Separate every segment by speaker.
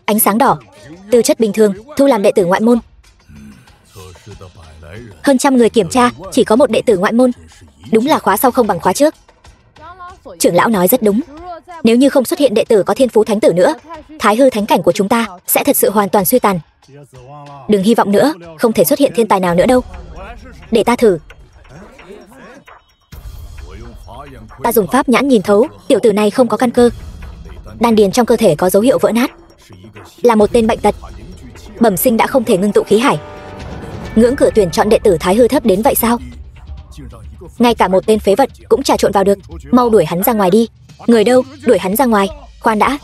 Speaker 1: Ánh sáng đỏ, tư chất bình thường, thu làm đệ tử ngoại môn. Hơn trăm người kiểm tra, chỉ có một đệ tử ngoại môn. Đúng là khóa sau không bằng khóa trước. Trưởng lão nói rất đúng. Nếu như không xuất hiện đệ tử có thiên phú thánh tử nữa, thái hư thánh cảnh của chúng ta sẽ thật sự hoàn toàn suy tàn. Đừng hy vọng nữa, không thể xuất hiện thiên tài nào nữa đâu. Để ta thử. Ta dùng pháp nhãn nhìn thấu, tiểu tử này không có căn cơ. Đan điền trong cơ thể có dấu hiệu vỡ nát. Là một tên bệnh tật. Bẩm sinh đã không thể ngưng tụ khí hải. Ngưỡng cửa tuyển chọn đệ tử thái hư thấp đến vậy sao? Ngay cả một tên phế vật cũng trà trộn vào được. Mau đuổi hắn ra ngoài đi. Người đâu, đuổi hắn ra ngoài. Khoan đã,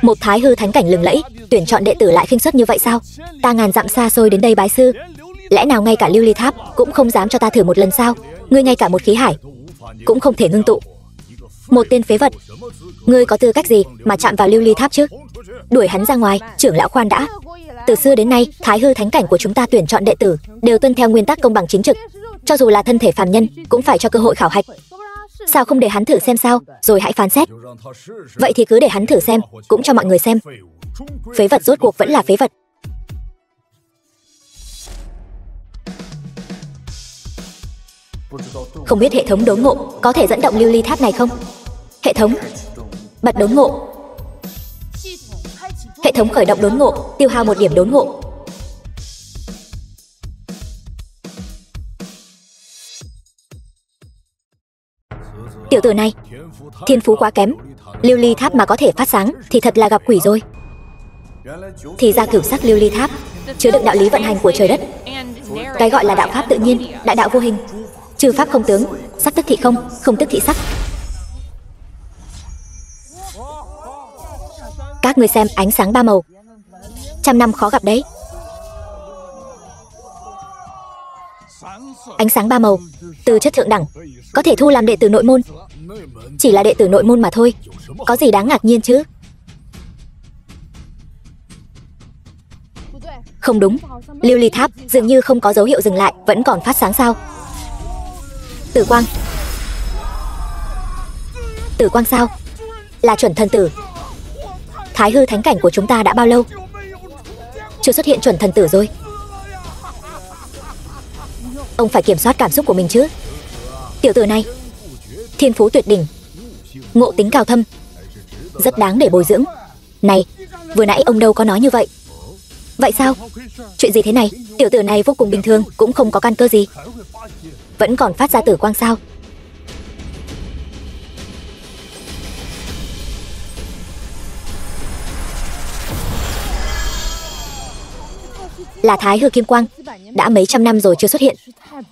Speaker 1: một thái hư thánh cảnh lừng lẫy, tuyển chọn đệ tử lại khinh suất như vậy sao? Ta ngàn dặm xa xôi đến đây bái sư, lẽ nào ngay cả lưu ly tháp cũng không dám cho ta thử một lần sao? Ngươi ngay cả một khí hải cũng không thể ngưng tụ. Một tên phế vật, ngươi có tư cách gì mà chạm vào lưu ly tháp chứ? Đuổi hắn ra ngoài. Trưởng lão khoan đã, từ xưa đến nay thái hư thánh cảnh của chúng ta tuyển chọn đệ tử đều tuân theo nguyên tắc công bằng chính trực, cho dù là thân thể phàm nhân cũng phải cho cơ hội khảo hạch. Sao không để hắn thử xem sao, rồi hãy phán xét? Vậy thì cứ để hắn thử xem, cũng cho mọi người xem. Phế vật rốt cuộc vẫn là phế vật. Không biết hệ thống đốn ngộ có thể dẫn động lưu ly tháp này không? Hệ thống bật đốn ngộ. Hệ thống khởi động đốn ngộ, tiêu hao 1 điểm đốn ngộ. Tiểu tử này thiên phú quá kém, lưu ly tháp mà có thể phát sáng thì thật là gặp quỷ rồi. Thì ra cửu sắc lưu ly tháp chứa đựng đạo lý vận hành của trời đất. Cái gọi là đạo pháp tự nhiên, đại đạo vô hình. Chư pháp không tướng, sắc tức thị không, không tức thị sắc. Các người xem ánh sáng 3 màu, trăm năm khó gặp đấy. Ánh sáng 3 màu, tư chất thượng đẳng, có thể thu làm đệ tử nội môn. Chỉ là đệ tử nội môn mà thôi, có gì đáng ngạc nhiên chứ? Không đúng, lưu ly tháp dường như không có dấu hiệu dừng lại, vẫn còn phát sáng sao? Tử quang. Tử quang sao? Là chuẩn thần tử. Thái hư thánh cảnh của chúng ta đã bao lâu chưa xuất hiện chuẩn thần tử rồi? Ông phải kiểm soát cảm xúc của mình chứ. Tiểu tử này thiên phú tuyệt đỉnh, ngộ tính cao thâm, rất đáng để bồi dưỡng. Này, vừa nãy ông đâu có nói như vậy. Vậy sao? Chuyện gì thế này? Tiểu tử này vô cùng bình thường, cũng không có căn cơ gì, vẫn còn phát ra tử quang sao? Là thái hư kim quang, đã mấy trăm năm rồi chưa xuất hiện,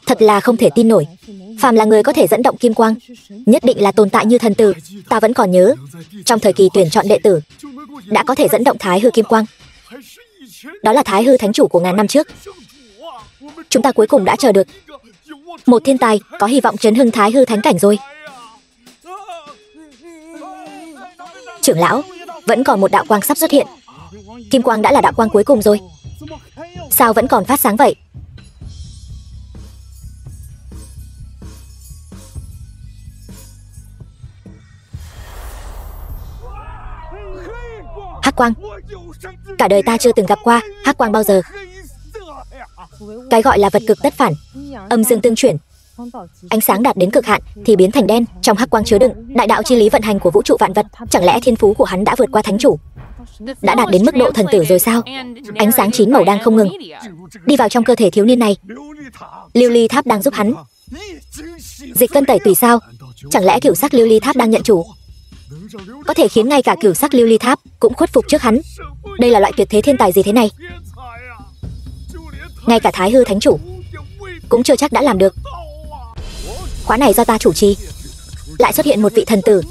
Speaker 1: thật là không thể tin nổi. Phàm là người có thể dẫn động kim quang, nhất định là tồn tại như thần tử. Ta vẫn còn nhớ, trong thời kỳ tuyển chọn đệ tử, đã có thể dẫn động thái hư kim quang. Đó là thái hư thánh chủ của ngàn năm trước. Chúng ta cuối cùng đã chờ được một thiên tài có hy vọng chấn hưng thái hư thánh cảnh rồi. Trưởng lão, vẫn còn một đạo quang sắp xuất hiện. Kim quang đã là đạo quang cuối cùng rồi, sao vẫn còn phát sáng vậy? Hắc quang. Cả đời ta chưa từng gặp qua hắc quang bao giờ. Cái gọi là vật cực tất phản, âm dương tương chuyển. Ánh sáng đạt đến cực hạn thì biến thành đen. Trong hắc quang chứa đựng đại đạo chi lý vận hành của vũ trụ vạn vật. Chẳng lẽ thiên phú của hắn đã vượt qua thánh chủ, đã đạt đến mức độ thần tử rồi sao? Ánh sáng 9 màu đang không ngừng đi vào trong cơ thể thiếu niên này. Lưu ly tháp đang giúp hắn dịch cân tẩy tùy sao? Chẳng lẽ cửu sắc lưu ly tháp đang nhận chủ, có thể khiến ngay cả cửu sắc lưu ly tháp cũng khuất phục trước hắn? Đây là loại tuyệt thế thiên tài gì thế này? Ngay cả thái hư thánh chủ cũng chưa chắc đã làm được. Khóa này do ta chủ trì, lại xuất hiện một vị thần tử.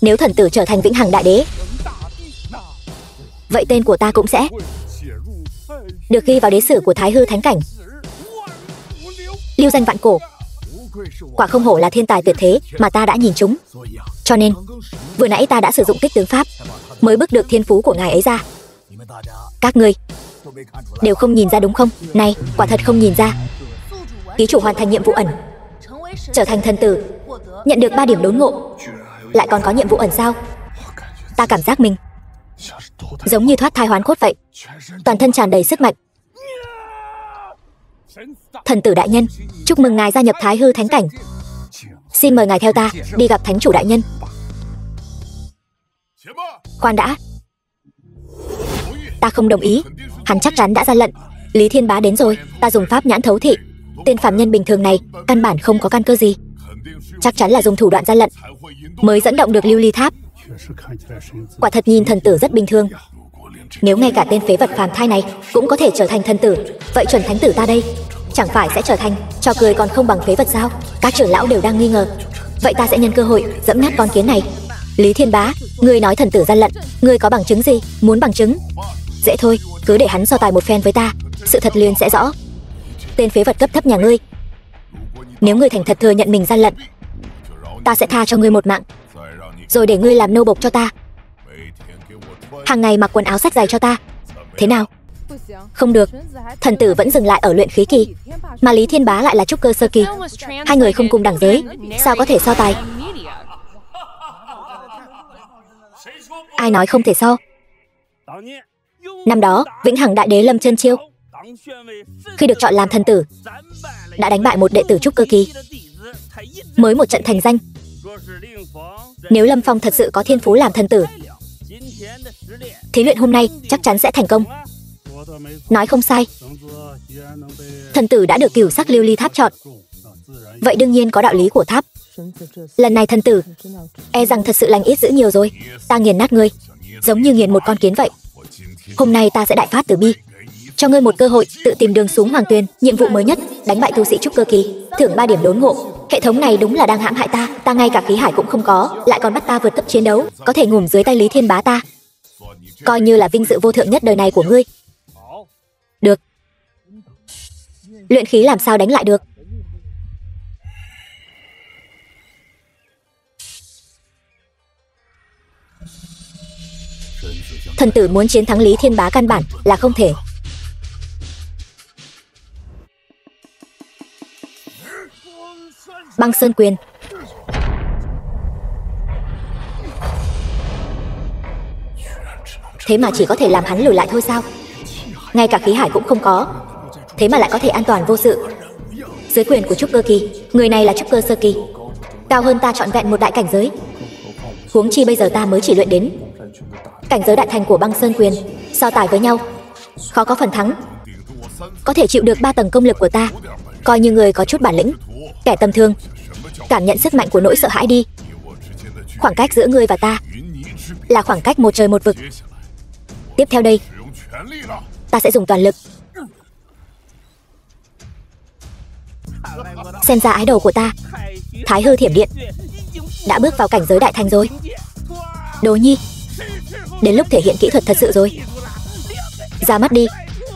Speaker 1: Nếu thần tử trở thành vĩnh hằng đại đế, vậy tên của ta cũng sẽ được ghi vào đế sử của thái hư thánh cảnh, lưu danh vạn cổ. Quả không hổ là thiên tài tuyệt thế mà ta đã nhìn trúng. Cho nên vừa nãy ta đã sử dụng kích tướng pháp mới bức được thiên phú của ngài ấy ra. Các ngươi đều không nhìn ra đúng không? Này, quả thật không nhìn ra. Ký chủ hoàn thành nhiệm vụ ẩn, trở thành thần tử, nhận được 3 điểm đốn ngộ. Lại còn có nhiệm vụ ẩn sao? Ta cảm giác mình giống như thoát thai hoán cốt vậy, toàn thân tràn đầy sức mạnh. Thần tử đại nhân, chúc mừng ngài gia nhập Thái Hư Thánh Cảnh. Xin mời ngài theo ta đi gặp thánh chủ đại nhân. Khoan đã, ta không đồng ý. Hắn chắc chắn đã ra lệnh. Lý Thiên Bá đến rồi, ta dùng pháp nhãn thấu thị. Tên phàm nhân bình thường này căn bản không có căn cơ gì, chắc chắn là dùng thủ đoạn ra lệnh mới dẫn động được lưu ly tháp. Quả thật nhìn thần tử rất bình thường. Nếu ngay cả tên phế vật phàm thai này cũng có thể trở thành thần tử, vậy chuẩn thánh tử ta đây chẳng phải sẽ trở thành trò cười còn không bằng phế vật sao? Các trưởng lão đều đang nghi ngờ. Vậy ta sẽ nhân cơ hội dẫm nát con kiến này. Lý Thiên Bá, ngươi nói thần tử ra lệnh, ngươi có bằng chứng gì? Muốn bằng chứng? Dễ thôi, cứ để hắn so tài một phen với ta, sự thật liền sẽ rõ. Tên phế vật cấp thấp nhà ngươi, nếu ngươi thành thật thừa nhận mình gian lận, ta sẽ tha cho ngươi một mạng, rồi để ngươi làm nô bộc cho ta, hàng ngày mặc quần áo xách giày cho ta. Thế nào? Không được, thần tử vẫn dừng lại ở luyện khí kỳ, mà Lý Thiên Bá lại là trúc cơ sơ kỳ. Hai người không cùng đẳng giới, sao có thể so tài? Ai nói không thể so? Năm đó, Vĩnh Hằng Đại Đế Lâm Chân Chiêu khi được chọn làm thần tử đã đánh bại một đệ tử trúc cơ kỳ, mới một trận thành danh. Nếu Lâm Phong thật sự có thiên phú làm thần tử, thí luyện hôm nay chắc chắn sẽ thành công. Nói không sai, thần tử đã được cửu sắc lưu ly tháp chọn, vậy đương nhiên có đạo lý của tháp. Lần này thần tử e rằng thật sự lành ít dữ nhiều rồi. Ta nghiền nát ngươi giống như nghiền một con kiến vậy. Hôm nay ta sẽ đại phát từ bi, cho ngươi một cơ hội tự tìm đường xuống hoàng tuyền. Nhiệm vụ mới nhất, đánh bại tu sĩ trúc cơ kỳ, thưởng 3 điểm đốn ngộ. Hệ thống này đúng là đang hãm hại ta. Ta ngay cả khí hải cũng không có, lại còn bắt ta vượt cấp chiến đấu, có thể ngủm dưới tay Lý Thiên Bá ta, coi như là vinh dự vô thượng nhất đời này của ngươi. Được, luyện khí làm sao đánh lại được? Thần tử muốn chiến thắng Lý Thiên Bá căn bản là không thể. Băng Sơn Quyền. Thế mà chỉ có thể làm hắn lùi lại thôi sao? Ngay cả khí hải cũng không có, thế mà lại có thể an toàn vô sự. Dưới quyền của trúc cơ kỳ, người này là trúc cơ sơ kỳ, cao hơn ta trọn vẹn một đại cảnh giới. Huống chi bây giờ ta mới chỉ luyện đến cảnh giới đại thành của Băng Sơn Quyền, so tài với nhau khó có phần thắng. Có thể chịu được 3 tầng công lực của ta, coi như người có chút bản lĩnh. Kẻ tầm thường cảm nhận sức mạnh của nỗi sợ hãi đi. Khoảng cách giữa ngươi và ta là khoảng cách một trời một vực. Tiếp theo đây, ta sẽ dùng toàn lực. Xem ra ái đồ của ta, Thái Hư Thiểm Điện, đã bước vào cảnh giới đại thành rồi. Đồ nhi, đến lúc thể hiện kỹ thuật thật sự rồi. Ra mắt đi,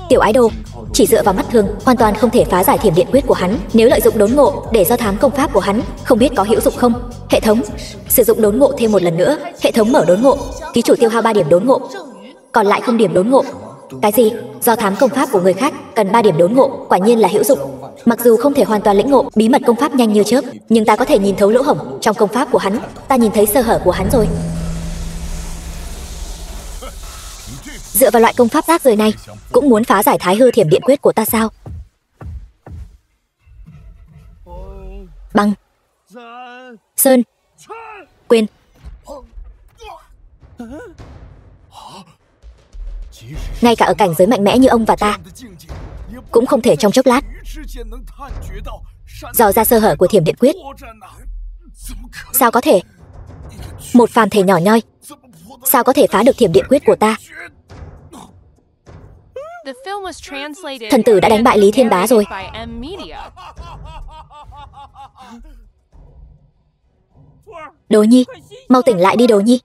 Speaker 1: tiểu ái đồ. Chỉ dựa vào mắt thường hoàn toàn không thể phá giải thiểm điện quyết của hắn. Nếu lợi dụng đốn ngộ để do thám công pháp của hắn, không biết có hữu dụng không? Hệ thống sử dụng đốn ngộ thêm một lần nữa. Hệ thống mở đốn ngộ. Ký chủ tiêu hao 3 điểm đốn ngộ, còn lại 0 điểm đốn ngộ. Cái gì? Do thám công pháp của người khác cần 3 điểm đốn ngộ, quả nhiên là hữu dụng. Mặc dù không thể hoàn toàn lĩnh ngộ bí mật công pháp nhanh như chớp, nhưng ta có thể nhìn thấu lỗ hổng trong công pháp của hắn. Ta nhìn thấy sơ hở của hắn rồi. Dựa vào loại công pháp rác rưởi này cũng muốn phá giải Thái Hư Thiểm Điện quyết của ta sao? Băng Sơn Quyền. Ngay cả ở cảnh giới mạnh mẽ như ông và ta cũng không thể trong chốc lát dò ra sơ hở của Thiểm Điện quyết. Sao có thể? Một phàm thể nhỏ nhoi sao có thể phá được Thiểm Điện quyết của ta? Thần tử đã đánh bại Lý Thiên Bá rồi. Đồ nhi, mau tỉnh lại đi đồ nhi.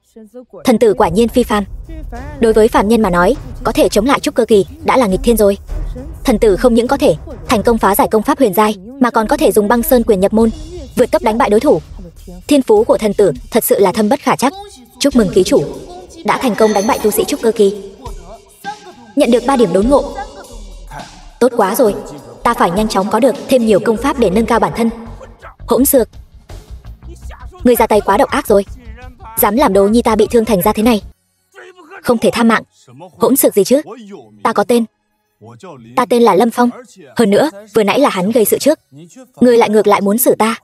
Speaker 1: Thần tử quả nhiên phi phàm. Đối với phàm nhân mà nói, có thể chống lại trúc cơ kỳ đã là nghịch thiên rồi. Thần tử không những có thể thành công phá giải công pháp huyền giai, mà còn có thể dùng Băng Sơn Quyền nhập môn, vượt cấp đánh bại đối thủ. Thiên phú của thần tử thật sự là thâm bất khả trắc. Chúc mừng ký chủ đã thành công đánh bại tu sĩ trúc cơ kỳ, nhận được 3 điểm đốn ngộ. Tốt quá rồi, ta phải nhanh chóng có được thêm nhiều công pháp để nâng cao bản thân. Hỗn xược, người ra tay quá độc ác rồi, dám làm đồ nhi ta bị thương thành ra thế này. không thể tha mạng. Hỗn xược gì chứ? Ta có tên. Ta tên là Lâm Phong. Hơn nữa, vừa nãy là hắn gây sự trước. Ngươi lại ngược lại muốn xử ta.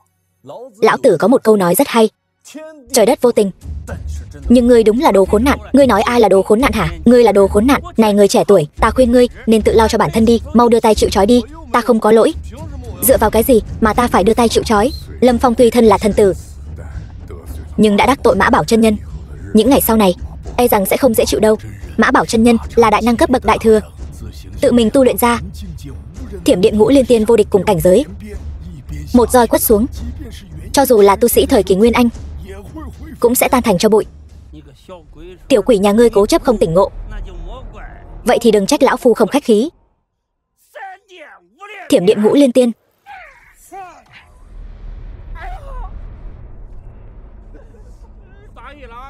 Speaker 1: Lão tử có một câu nói rất hay. Trời đất vô tình. Nhưng ngươi đúng là đồ khốn nạn. Ngươi nói ai là đồ khốn nạn hả? Ngươi là đồ khốn nạn. Này người trẻ tuổi, ta khuyên ngươi nên tự lo cho bản thân đi. Mau đưa tay chịu trói đi. Ta không có lỗi. Dựa vào cái gì mà ta phải đưa tay chịu trói? Lâm Phong tuy thân là thần tử, nhưng đã đắc tội Mã Bảo chân nhân. Những ngày sau này e rằng sẽ không dễ chịu đâu. Mã Bảo chân nhân là đại năng cấp bậc đại thừa, tự mình tu luyện ra Thiểm Điện Ngũ Liên Tiên vô địch cùng cảnh giới. Một roi quất xuống, cho dù là tu sĩ thời kỳ Nguyên Anh cũng sẽ tan thành cho bụi. Tiểu quỷ nhà ngươi cố chấp không tỉnh ngộ, vậy thì đừng trách lão phu không khách khí. Thiểm Điện Ngũ Liên Tiên.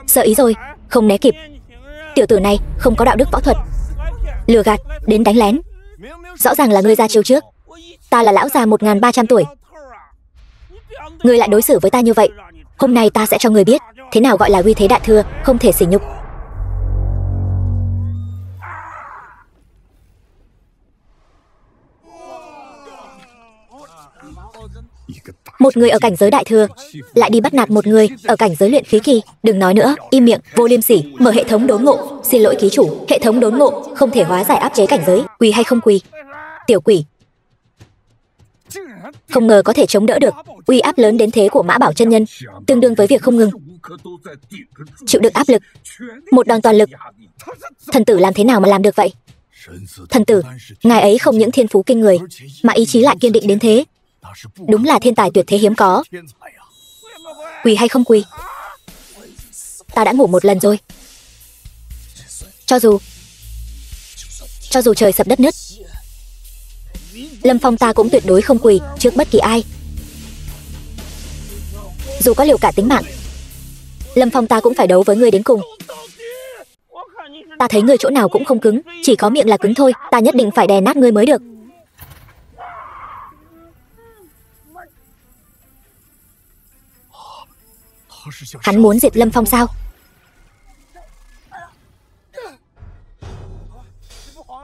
Speaker 1: Sợ ý rồi, không né kịp. Tiểu tử này không có đạo đức võ thuật, lừa gạt đến đánh lén. Rõ ràng là ngươi ra chiêu trước. Ta là lão già 1300 tuổi, ngươi lại đối xử với ta như vậy. Hôm nay ta sẽ cho ngươi biết thế nào gọi là uy thế đại thừa, không thể sỉ nhục. Một người ở cảnh giới đại thừa lại đi bắt nạt một người ở cảnh giới luyện khí kỳ. Đừng nói nữa, im miệng, vô liêm sỉ. Mở hệ thống đốn ngộ. Xin lỗi ký chủ, hệ thống đốn ngộ không thể hóa giải áp chế cảnh giới. Quỳ hay không quỳ? Tiểu quỷ, không ngờ có thể chống đỡ được uy áp lớn đến thế của Mã Bảo chân nhân, tương đương với việc không ngừng chịu đựng áp lực, một đòn toàn lực. Thần tử làm thế nào mà làm được vậy? Thần tử, ngài ấy không những thiên phú kinh người mà ý chí lại kiên định đến thế, đúng là thiên tài tuyệt thế hiếm có. Quỳ hay không quỳ? Ta đã ngủ một lần rồi. Cho dù trời sập đất nứt, Lâm Phong ta cũng tuyệt đối không quỳ trước bất kỳ ai. Dù có liều cả tính mạng, Lâm Phong ta cũng phải đấu với ngươi đến cùng. Ta thấy ngươi chỗ nào cũng không cứng, chỉ có miệng là cứng thôi. Ta nhất định phải đè nát ngươi mới được. Hắn muốn diệt Lâm Phong sao?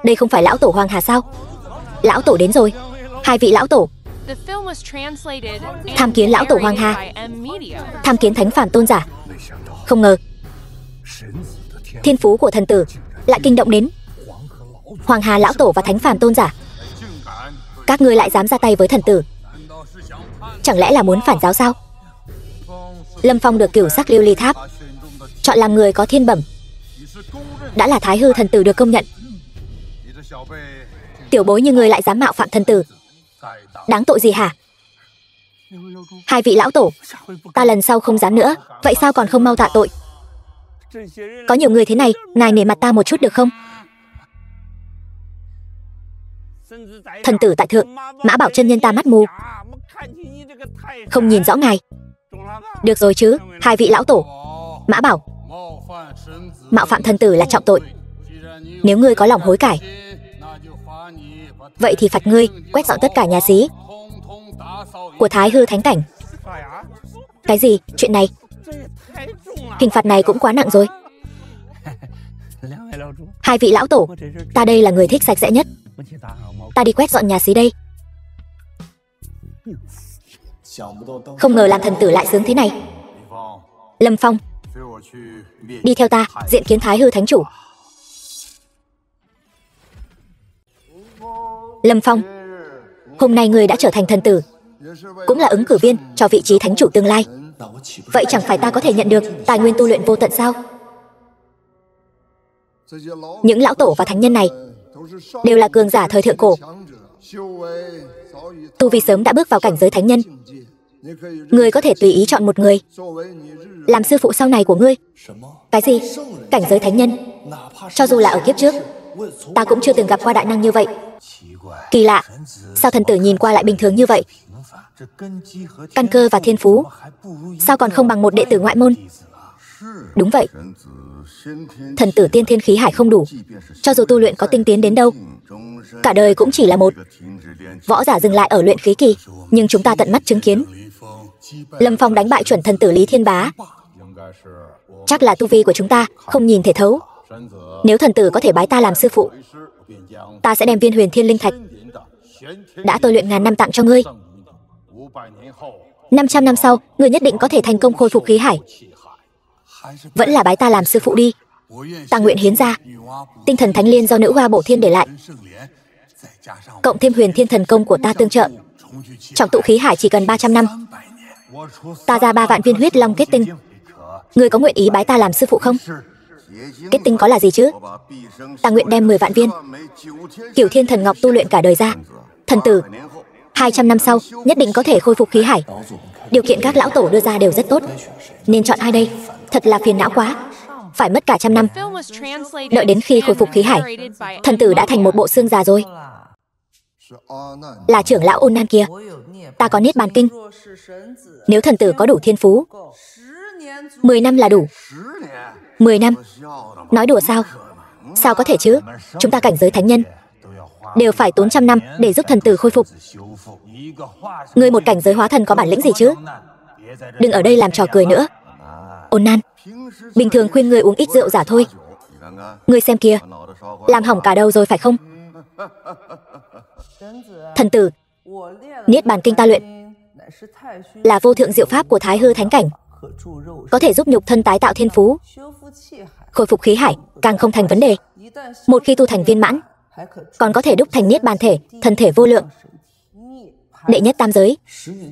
Speaker 1: Đây không phải lão tổ Hoàng Hà sao? Lão tổ đến rồi. Hai vị lão tổ. Tham kiến lão tổ Hoàng Hà, tham kiến thánh phàm tôn giả. Không ngờ thiên phú của thần tử lại kinh động đến Hoàng Hà lão tổ và thánh phàm tôn giả. Các ngươi lại dám ra tay với thần tử, chẳng lẽ là muốn phản giáo sao? Lâm Phong được Cửu Sắc Lưu Ly Tháp chọn làm người có thiên bẩm, đã là Thái Hư thần tử được công nhận. Tiểu bối như ngươi lại dám mạo phạm thần tử, đáng tội gì hả? Hai vị lão tổ, ta lần sau không dám nữa. Vậy sao còn không mau tạ tội? Có nhiều người thế này, ngài nể mặt ta một chút được không? Thần tử tại thượng, Mã Bảo chân nhân ta mắt mù, không nhìn rõ ngài. Được rồi chứ, hai vị lão tổ. Mã Bảo, mạo phạm thần tử là trọng tội. Nếu ngươi có lòng hối cải, vậy thì phạt ngươi quét dọn tất cả nhà xí của Thái Hư thánh cảnh. Cái gì? Chuyện này, hình phạt này cũng quá nặng rồi. Hai vị lão tổ, ta đây là người thích sạch sẽ nhất, ta đi quét dọn nhà xí đây. Không ngờ làm thần tử lại sướng thế này. Lâm Phong, đi theo ta diện kiến Thái Hư thánh chủ. Lâm Phong, hôm nay ngươi đã trở thành thần tử, cũng là ứng cử viên cho vị trí thánh chủ tương lai. Vậy chẳng phải ta có thể nhận được tài nguyên tu luyện vô tận sao? Những lão tổ và thánh nhân này đều là cường giả thời thượng cổ, tu vi sớm đã bước vào cảnh giới thánh nhân. Ngươi có thể tùy ý chọn một người làm sư phụ sau này của ngươi. Cái gì? Cảnh giới thánh nhân? Cho dù là ở kiếp trước, ta cũng chưa từng gặp qua đại năng như vậy. Kỳ lạ, sao thần tử nhìn qua lại bình thường như vậy? Căn cơ và thiên phú sao còn không bằng một đệ tử ngoại môn? Đúng vậy, thần tử tiên thiên khí hải không đủ, cho dù tu luyện có tinh tiến đến đâu, cả đời cũng chỉ là một võ giả dừng lại ở luyện khí kỳ. Nhưng chúng ta tận mắt chứng kiến Lâm Phong đánh bại chuẩn thần tử Lý Thiên Bá, chắc là tu vi của chúng ta không nhìn thể thấu. Nếu thần tử có thể bái ta làm sư phụ, ta sẽ đem viên huyền thiên linh thạch đã tôi luyện ngàn năm tặng cho ngươi. 500 năm sau, ngươi nhất định có thể thành công khôi phục khí hải. Vẫn là bái ta làm sư phụ đi. Ta nguyện hiến ra tinh thần thánh liên do nữ hoa bổ thiên để lại, cộng thêm huyền thiên thần công của ta tương trợ, trọng tụ khí hải chỉ cần 300 năm. Ta ra 3 vạn viên huyết long kết tinh. Ngươi có nguyện ý bái ta làm sư phụ không? Kết tinh có là gì chứ? Ta nguyện đem 10 vạn viên Cửu Thiên Thần Ngọc tu luyện cả đời ra. Thần tử, 200 năm sau nhất định có thể khôi phục khí hải. Điều kiện các lão tổ đưa ra đều rất tốt, nên chọn ai đây? Thật là phiền não quá, phải mất cả trăm năm. Đợi đến khi khôi phục khí hải, thần tử đã thành một bộ xương già rồi. Là trưởng lão Ôn Nan kia. Ta có Niết Bàn Kinh. Nếu thần tử có đủ thiên phú, 10 năm là đủ. 10 năm? Nói đùa sao? Sao có thể chứ? Chúng ta cảnh giới thánh nhân đều phải tốn trăm năm để giúp thần tử khôi phục. Ngươi một cảnh giới hóa thần có bản lĩnh gì chứ? Đừng ở đây làm trò cười nữa. Ôn Nan, bình thường khuyên ngươi uống ít rượu giả thôi. Ngươi xem kìa, làm hỏng cả đầu rồi phải không? Thần tử, Niết Bàn Kinh ta luyện là vô thượng diệu pháp của Thái Hư Thánh Cảnh, có thể giúp nhục thân tái tạo thiên phú, khôi phục khí hải càng không thành vấn đề. Một khi tu thành viên mãn, còn có thể đúc thành Niết Bàn Thể, thần thể vô lượng, đệ nhất tam giới.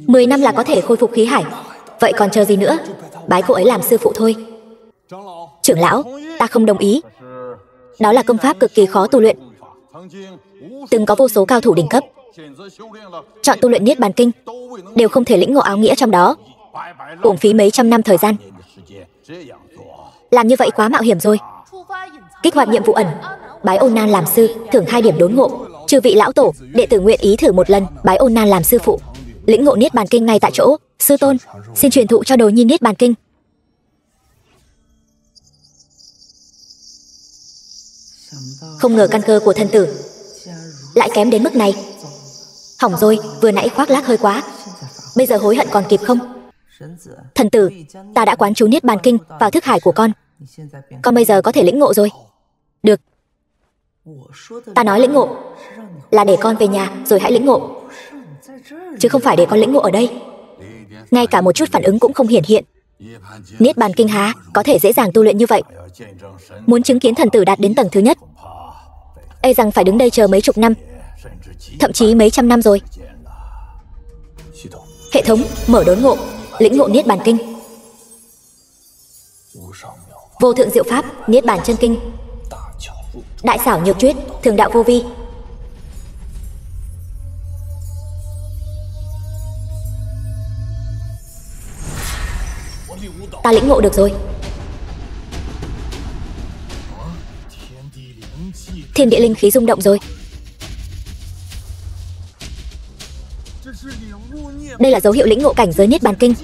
Speaker 1: 10 năm là có thể khôi phục khí hải. Vậy còn chờ gì nữa? Bái cô ấy làm sư phụ thôi. Trưởng lão, ta không đồng ý. Đó là công pháp cực kỳ khó tu luyện, từng có vô số cao thủ đỉnh cấp chọn tu luyện Niết Bàn Kinh đều không thể lĩnh ngộ áo nghĩa trong đó, uổng phí mấy trăm năm thời gian. Làm như vậy quá mạo hiểm rồi. Kích hoạt nhiệm vụ ẩn, bái Ôn Nan làm sư, thưởng 2 điểm đốn ngộ. Chư vị lão tổ, đệ tử nguyện ý thử một lần bái Ôn Nan làm sư phụ, lĩnh ngộ Niết Bàn Kinh ngay tại chỗ. Sư tôn, xin truyền thụ cho đồ nhi Niết Bàn Kinh. Không ngờ căn cơ của thần tử lại kém đến mức này. Hỏng rồi, vừa nãy khoác lác hơi quá, bây giờ hối hận còn kịp không? Thần tử, ta đã quán chú Niết Bàn Kinh vào thức hải của con bây giờ có thể lĩnh ngộ rồi. Được. Ta nói lĩnh ngộ là để con về nhà rồi hãy lĩnh ngộ, chứ không phải để con lĩnh ngộ ở đây. Ngay cả một chút phản ứng cũng không hiển hiện. Niết Bàn Kinh há có thể dễ dàng tu luyện như vậy? Muốn chứng kiến thần tử đạt đến tầng thứ nhất, e rằng phải đứng đây chờ mấy chục năm, thậm chí mấy trăm năm rồi. Hệ thống mở đốn ngộ, lĩnh ngộ Niết Bàn Kinh. Vô thượng diệu pháp Niết Bàn chân kinh, đại xảo nhược chuyết, thường đạo vô vi. Ta lĩnh ngộ được rồi. Thiên địa linh khí rung động rồi. Đây là dấu hiệu lĩnh ngộ cảnh giới Niết Bàn Kinh.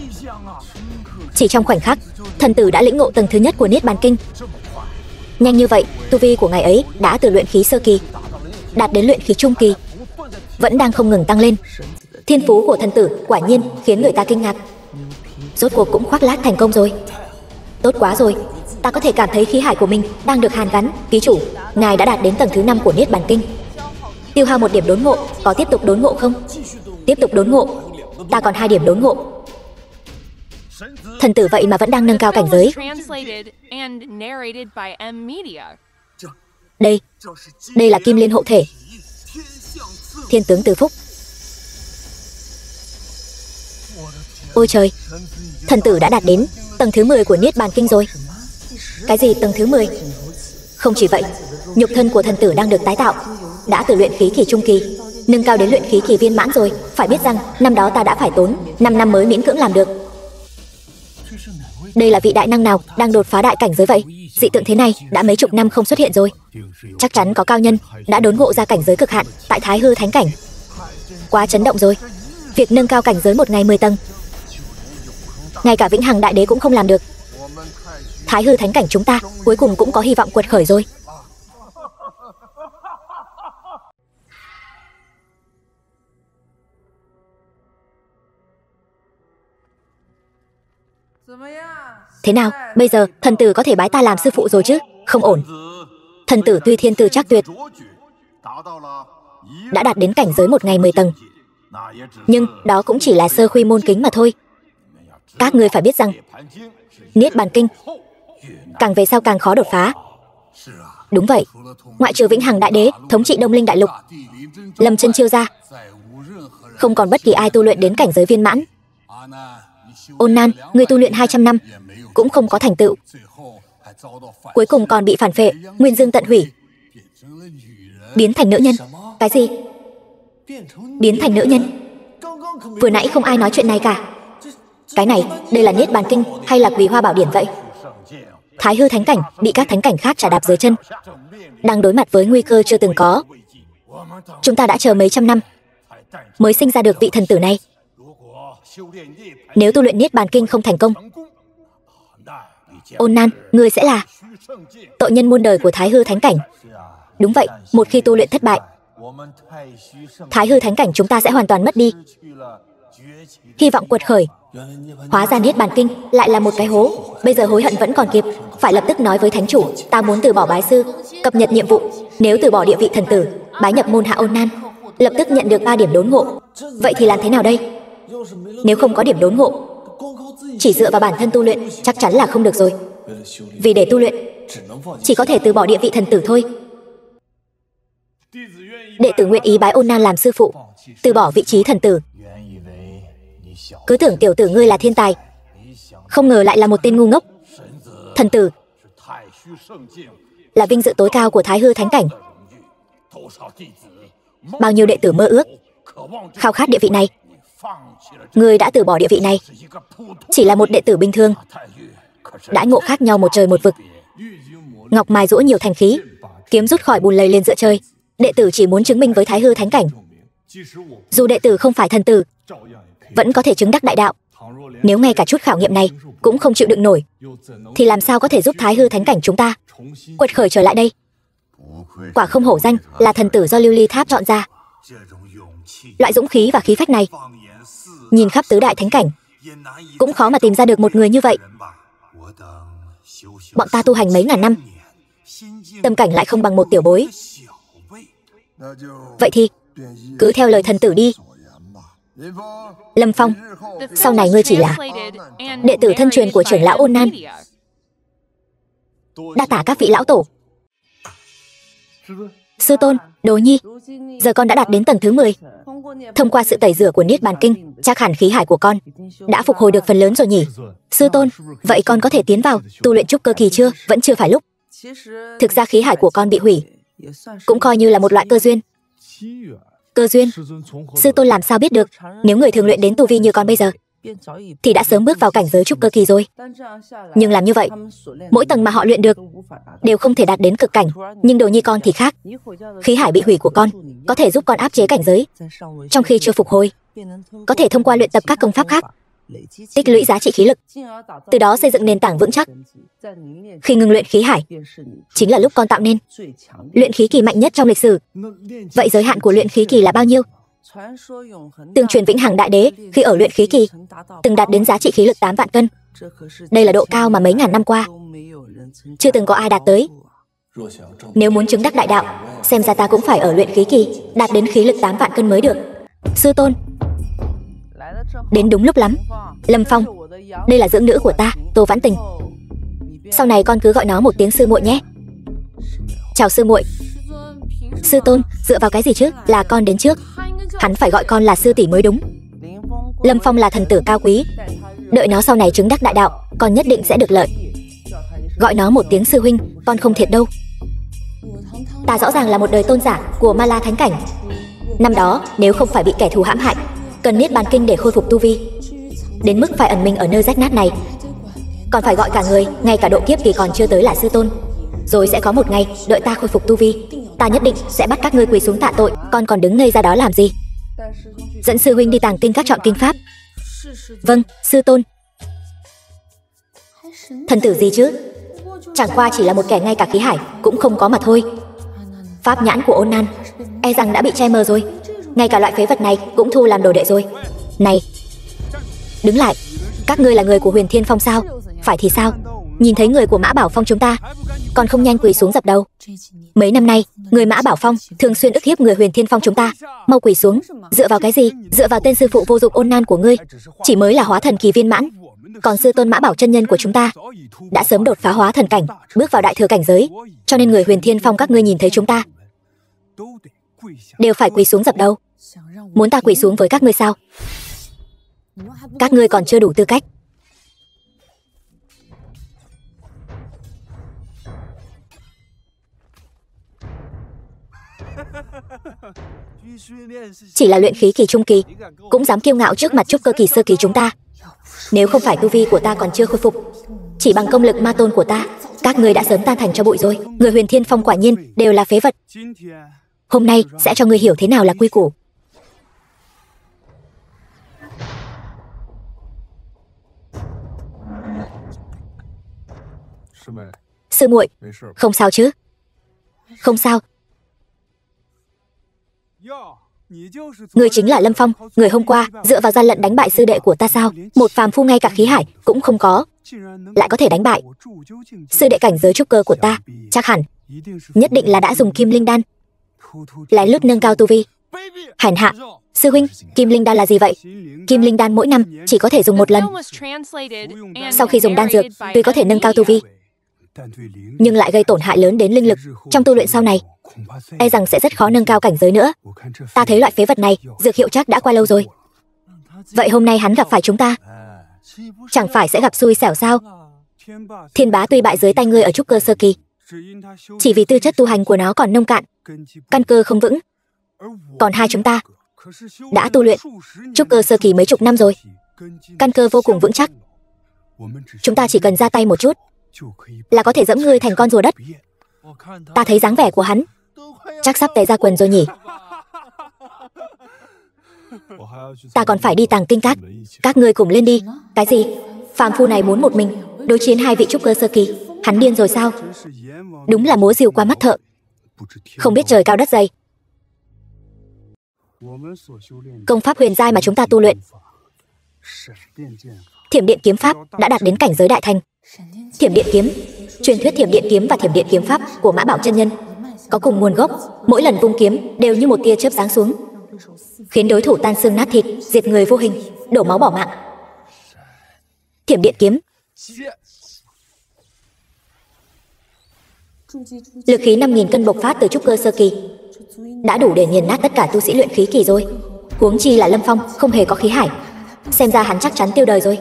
Speaker 1: Chỉ trong khoảnh khắc, thần tử đã lĩnh ngộ tầng thứ nhất của Niết Bàn Kinh. Nhanh như vậy, tu vi của ngài ấy đã từ luyện khí sơ kỳ đạt đến luyện khí trung kỳ, vẫn đang không ngừng tăng lên. Thiên phú của thần tử quả nhiên khiến người ta kinh ngạc. Rốt cuộc cũng khoác lác thành công rồi. Tốt quá rồi, ta có thể cảm thấy khí hải của mình đang được hàn gắn. Ký chủ, ngài đã đạt đến tầng thứ 5 của Niết Bàn Kinh. Tiêu hao 1 điểm đốn ngộ, có tiếp tục đốn ngộ không? Tiếp tục đốn ngộ. Ta còn 2 điểm đốn ngộ. Thần tử vậy mà vẫn đang nâng cao cảnh giới. Đây là Kim Liên hộ thể, Thiên tướng Từ Phúc. Ôi trời, thần tử đã đạt đến tầng thứ 10 của Niết Bàn Kinh rồi. Cái gì tầng thứ 10? Không chỉ vậy, nhục thân của thần tử đang được tái tạo, đã từ luyện khí kỳ trung kỳ nâng cao đến luyện khí kỳ viên mãn rồi. Phải biết rằng năm đó ta đã phải tốn 5 năm mới miễn cưỡng làm được. Đây là vị đại năng nào đang đột phá đại cảnh giới vậy? Dị tượng thế này đã mấy chục năm không xuất hiện rồi. Chắc chắn có cao nhân đã đốn ngộ ra cảnh giới cực hạn tại Thái Hư Thánh Cảnh. Quá chấn động rồi. Việc nâng cao cảnh giới một ngày 10 tầng, ngay cả Vĩnh Hằng Đại Đế cũng không làm được. Thái Hư Thánh Cảnh chúng ta cuối cùng cũng có hy vọng quật khởi rồi. Thế nào, bây giờ thần tử có thể bái ta làm sư phụ rồi chứ? Không ổn. Thần tử tuy thiên tư chắc tuyệt, đã đạt đến cảnh giới 1 ngày 10 tầng, nhưng đó cũng chỉ là sơ khuy môn kính mà thôi. Các ngươi phải biết rằng Niết Bàn Kinh càng về sau càng khó đột phá. Đúng vậy, ngoại trừ Vĩnh Hằng Đại Đế thống trị Đông Linh Đại Lục, Lâm Chân Chiêu ra, không còn bất kỳ ai tu luyện đến cảnh giới viên mãn. Ôn Nan, ngươi tu luyện 200 năm cũng không có thành tựu, cuối cùng còn bị phản phệ, nguyên dương tận hủy, biến thành nữ nhân. Cái gì? Biến thành nữ nhân? Vừa nãy không ai nói chuyện này cả. Cái này, đây là Niết Bàn Kinh hay là Quý Hoa Bảo Điển vậy? Thái Hư Thánh Cảnh bị các thánh cảnh khác trà đạp dưới chân, đang đối mặt với nguy cơ chưa từng có. Chúng ta đã chờ mấy trăm năm mới sinh ra được vị thần tử này. Nếu tu luyện Niết Bàn Kinh không thành công, Ôn Nan, ngươi sẽ là tội nhân muôn đời của Thái Hư Thánh Cảnh. Đúng vậy, một khi tu luyện thất bại, Thái Hư Thánh Cảnh chúng ta sẽ hoàn toàn mất đi hy vọng quật khởi. Hóa ra Niết Bàn Kinh lại là một cái hố. Bây giờ hối hận vẫn còn kịp, phải lập tức nói với thánh chủ, ta muốn từ bỏ bái sư, cập nhật nhiệm vụ. Nếu từ bỏ địa vị thần tử, bái nhập môn hạ Ôn Nan, lập tức nhận được 3 điểm đốn ngộ. Vậy thì làm thế nào đây? Nếu không có điểm đốn ngộ, chỉ dựa vào bản thân tu luyện chắc chắn là không được rồi. Vì để tu luyện, chỉ có thể từ bỏ địa vị thần tử thôi. Đệ tử nguyện ý bái Ôn Nan làm sư phụ, từ bỏ vị trí thần tử. Cứ tưởng tiểu tử ngươi là thiên tài, không ngờ lại là một tên ngu ngốc. Thần tử là vinh dự tối cao của Thái Hư Thánh Cảnh. Bao nhiêu đệ tử mơ ước, khao khát địa vị này, ngươi đã từ bỏ địa vị này. Chỉ là một đệ tử bình thường, đãi ngộ khác nhau một trời một vực. Ngọc mài giũa nhiều thành khí, kiếm rút khỏi bùn lầy lên giữa trời. Đệ tử chỉ muốn chứng minh với Thái Hư Thánh Cảnh, dù đệ tử không phải thần tử, vẫn có thể chứng đắc đại đạo. Nếu ngay cả chút khảo nghiệm này cũng không chịu đựng nổi, thì làm sao có thể giúp Thái Hư Thánh Cảnh chúng ta quật khởi trở lại đây? Quả không hổ danh là thần tử do Lưu Ly Tháp chọn ra. Loại dũng khí và khí phách này, nhìn khắp tứ đại thánh cảnh, cũng khó mà tìm ra được một người như vậy. Bọn ta tu hành mấy ngàn năm, tâm cảnh lại không bằng một tiểu bối. Vậy thì cứ theo lời thần tử đi. Lâm Phong, sau này ngươi chỉ là đệ tử thân truyền của trưởng lão Ôn Nan. Đa tạ các vị lão tổ. Sư tôn, Đồ Nhi, giờ con đã đạt đến tầng thứ 10. Thông qua sự tẩy rửa của Niết Bàn Kinh, chắc hẳn khí hải của con đã phục hồi được phần lớn rồi nhỉ? Sư tôn, vậy con có thể tiến vào tu luyện trúc cơ kỳ chưa? Vẫn chưa phải lúc. Thực ra khí hải của con bị hủy cũng coi như là một loại cơ duyên. Cơ duyên? Sư tôn làm sao biết được? Nếu người thường luyện đến tu vi như con bây giờ thì đã sớm bước vào cảnh giới trúc cơ kỳ rồi. Nhưng làm như vậy, mỗi tầng mà họ luyện được đều không thể đạt đến cực cảnh. Nhưng Đồ Nhi con thì khác. Khí hải bị hủy của con có thể giúp con áp chế cảnh giới trong khi chưa phục hồi, có thể thông qua luyện tập các công pháp khác tích lũy giá trị khí lực, từ đó xây dựng nền tảng vững chắc. Khi ngừng luyện khí hải, chính là lúc con tạo nên luyện khí kỳ mạnh nhất trong lịch sử. Vậy giới hạn của luyện khí kỳ là bao nhiêu? Tương truyền Vĩnh Hằng Đại Đế khi ở luyện khí kỳ từng đạt đến giá trị khí lực 8 vạn cân. Đây là độ cao mà mấy ngàn năm qua chưa từng có ai đạt tới. Nếu muốn chứng đắc đại đạo, xem ra ta cũng phải ở luyện khí kỳ đạt đến khí lực 8 vạn cân mới được. Sư tôn, đến đúng lúc lắm. Lâm Phong, đây là dưỡng nữ của ta, Tô Vãn Tình. Sau này con cứ gọi nó một tiếng sư muội nhé. Chào sư muội. Sư tôn, dựa vào cái gì chứ? Là con đến trước, hắn phải gọi con là sư tỷ mới đúng. Lâm Phong là thần tử cao quý, đợi nó sau này chứng đắc đại đạo, con nhất định sẽ được lợi. Gọi nó một tiếng sư huynh, con không thiệt đâu. Ta rõ ràng là một đời tôn giả của Ma La Thánh Cảnh. Năm đó, nếu không phải bị kẻ thù hãm hại, cần Niết Bàn Kinh để khôi phục tu vi, đến mức phải ẩn mình ở nơi rách nát này, còn phải gọi cả người, ngay cả độ kiếp kỳ còn chưa tới là sư tôn. Rồi sẽ có một ngày, đợi ta khôi phục tu vi, ta nhất định sẽ bắt các ngươi quỳ xuống tạ tội. Con còn đứng ngây ra đó làm gì? Dẫn sư huynh đi tàng kinh các chọn kinh pháp. Vâng, sư tôn. Thần tử gì chứ? Chẳng qua chỉ là một kẻ ngay cả khí hải cũng không có mà thôi. Pháp nhãn của Ôn Nan e rằng đã bị che mờ rồi. Ngay cả loại phế vật này cũng thu làm đồ đệ rồi. Này, đứng lại. Các ngươi là người của Huyền Thiên Phong sao? Phải thì sao? Nhìn thấy người của Mã Bảo Phong chúng ta, còn không nhanh quỳ xuống dập đầu. Mấy năm nay, người Mã Bảo Phong thường xuyên ức hiếp người Huyền Thiên Phong chúng ta. Mau quỳ xuống. Dựa vào cái gì? Dựa vào tên sư phụ vô dụng ôn nan của ngươi, chỉ mới là hóa thần kỳ viên mãn. Còn sư tôn Mã Bảo chân nhân của chúng ta đã sớm đột phá hóa thần cảnh, bước vào đại thừa cảnh giới. Cho nên người Huyền Thiên Phong các ngươi nhìn thấy chúng ta đều phải quỳ xuống dập đầu. Muốn ta quỳ xuống với các ngươi sao? Các ngươi còn chưa đủ tư cách. Chỉ là luyện khí kỳ trung kỳ, cũng dám kiêu ngạo trước mặt trúc cơ kỳ sơ kỳ chúng ta. Nếu không phải tu vi của ta còn chưa khôi phục, chỉ bằng công lực ma tôn của ta, các ngươi đã sớm tan thành cho bụi rồi. Người Huyền Thiên Phong quả nhiên đều là phế vật. Hôm nay sẽ cho ngươi hiểu thế nào là quy củ. Sư muội, không sao chứ? Không sao. Người chính là Lâm Phong, người hôm qua dựa vào gian lận đánh bại sư đệ của ta sao? Một phàm phu ngay cả khí hải cũng không có, lại có thể đánh bại sư đệ cảnh giới trúc cơ của ta. Chắc hẳn, nhất định là đã dùng kim linh đan lén lút nâng cao tu vi. Hèn hạ. Sư huynh, kim linh đan là gì vậy? Kim linh đan mỗi năm chỉ có thể dùng một lần. Sau khi dùng đan dược, tuy có thể nâng cao tu vi, nhưng lại gây tổn hại lớn đến linh lực. Trong tu luyện sau này, e rằng sẽ rất khó nâng cao cảnh giới nữa. Ta thấy loại phế vật này, dược hiệu chắc đã qua lâu rồi. Vậy hôm nay hắn gặp phải chúng ta, chẳng phải sẽ gặp xui xẻo sao? Thiên Bá tuy bại dưới tay ngươi ở trúc cơ sơ kỳ, chỉ vì tư chất tu hành của nó còn nông cạn, căn cơ không vững. Còn hai chúng ta đã tu luyện trúc cơ sơ kỳ mấy chục năm rồi, căn cơ vô cùng vững chắc. Chúng ta chỉ cần ra tay một chút là có thể dẫm ngươi thành con rùa đất. Ta thấy dáng vẻ của hắn chắc sắp tè ra quần rồi nhỉ. Ta còn phải đi Tàng Kinh Các. Các ngươi cùng lên đi. Cái gì? Phàm phu này muốn một mình đối chiến hai vị trúc cơ sơ kỳ. Hắn điên rồi sao? Đúng là múa rìu qua mắt thợ, không biết trời cao đất dày. Công pháp huyền giai mà chúng ta tu luyện, Thiểm Điện Kiếm Pháp, đã đạt đến cảnh giới đại thành. Thiểm Điện Kiếm, truyền thuyết Thiểm Điện Kiếm và Thiểm Điện Kiếm Pháp của Mã Bảo chân nhân có cùng nguồn gốc. Mỗi lần vung kiếm đều như một tia chớp giáng xuống, khiến đối thủ tan xương nát thịt, diệt người vô hình, đổ máu bỏ mạng. Thiểm Điện Kiếm, lực khí 5.000 cân bộc phát từ trúc cơ sơ kỳ, đã đủ để nghiền nát tất cả tu sĩ luyện khí kỳ rồi. Huống chi là Lâm Phong không hề có khí hải, xem ra hắn chắc chắn tiêu đời rồi.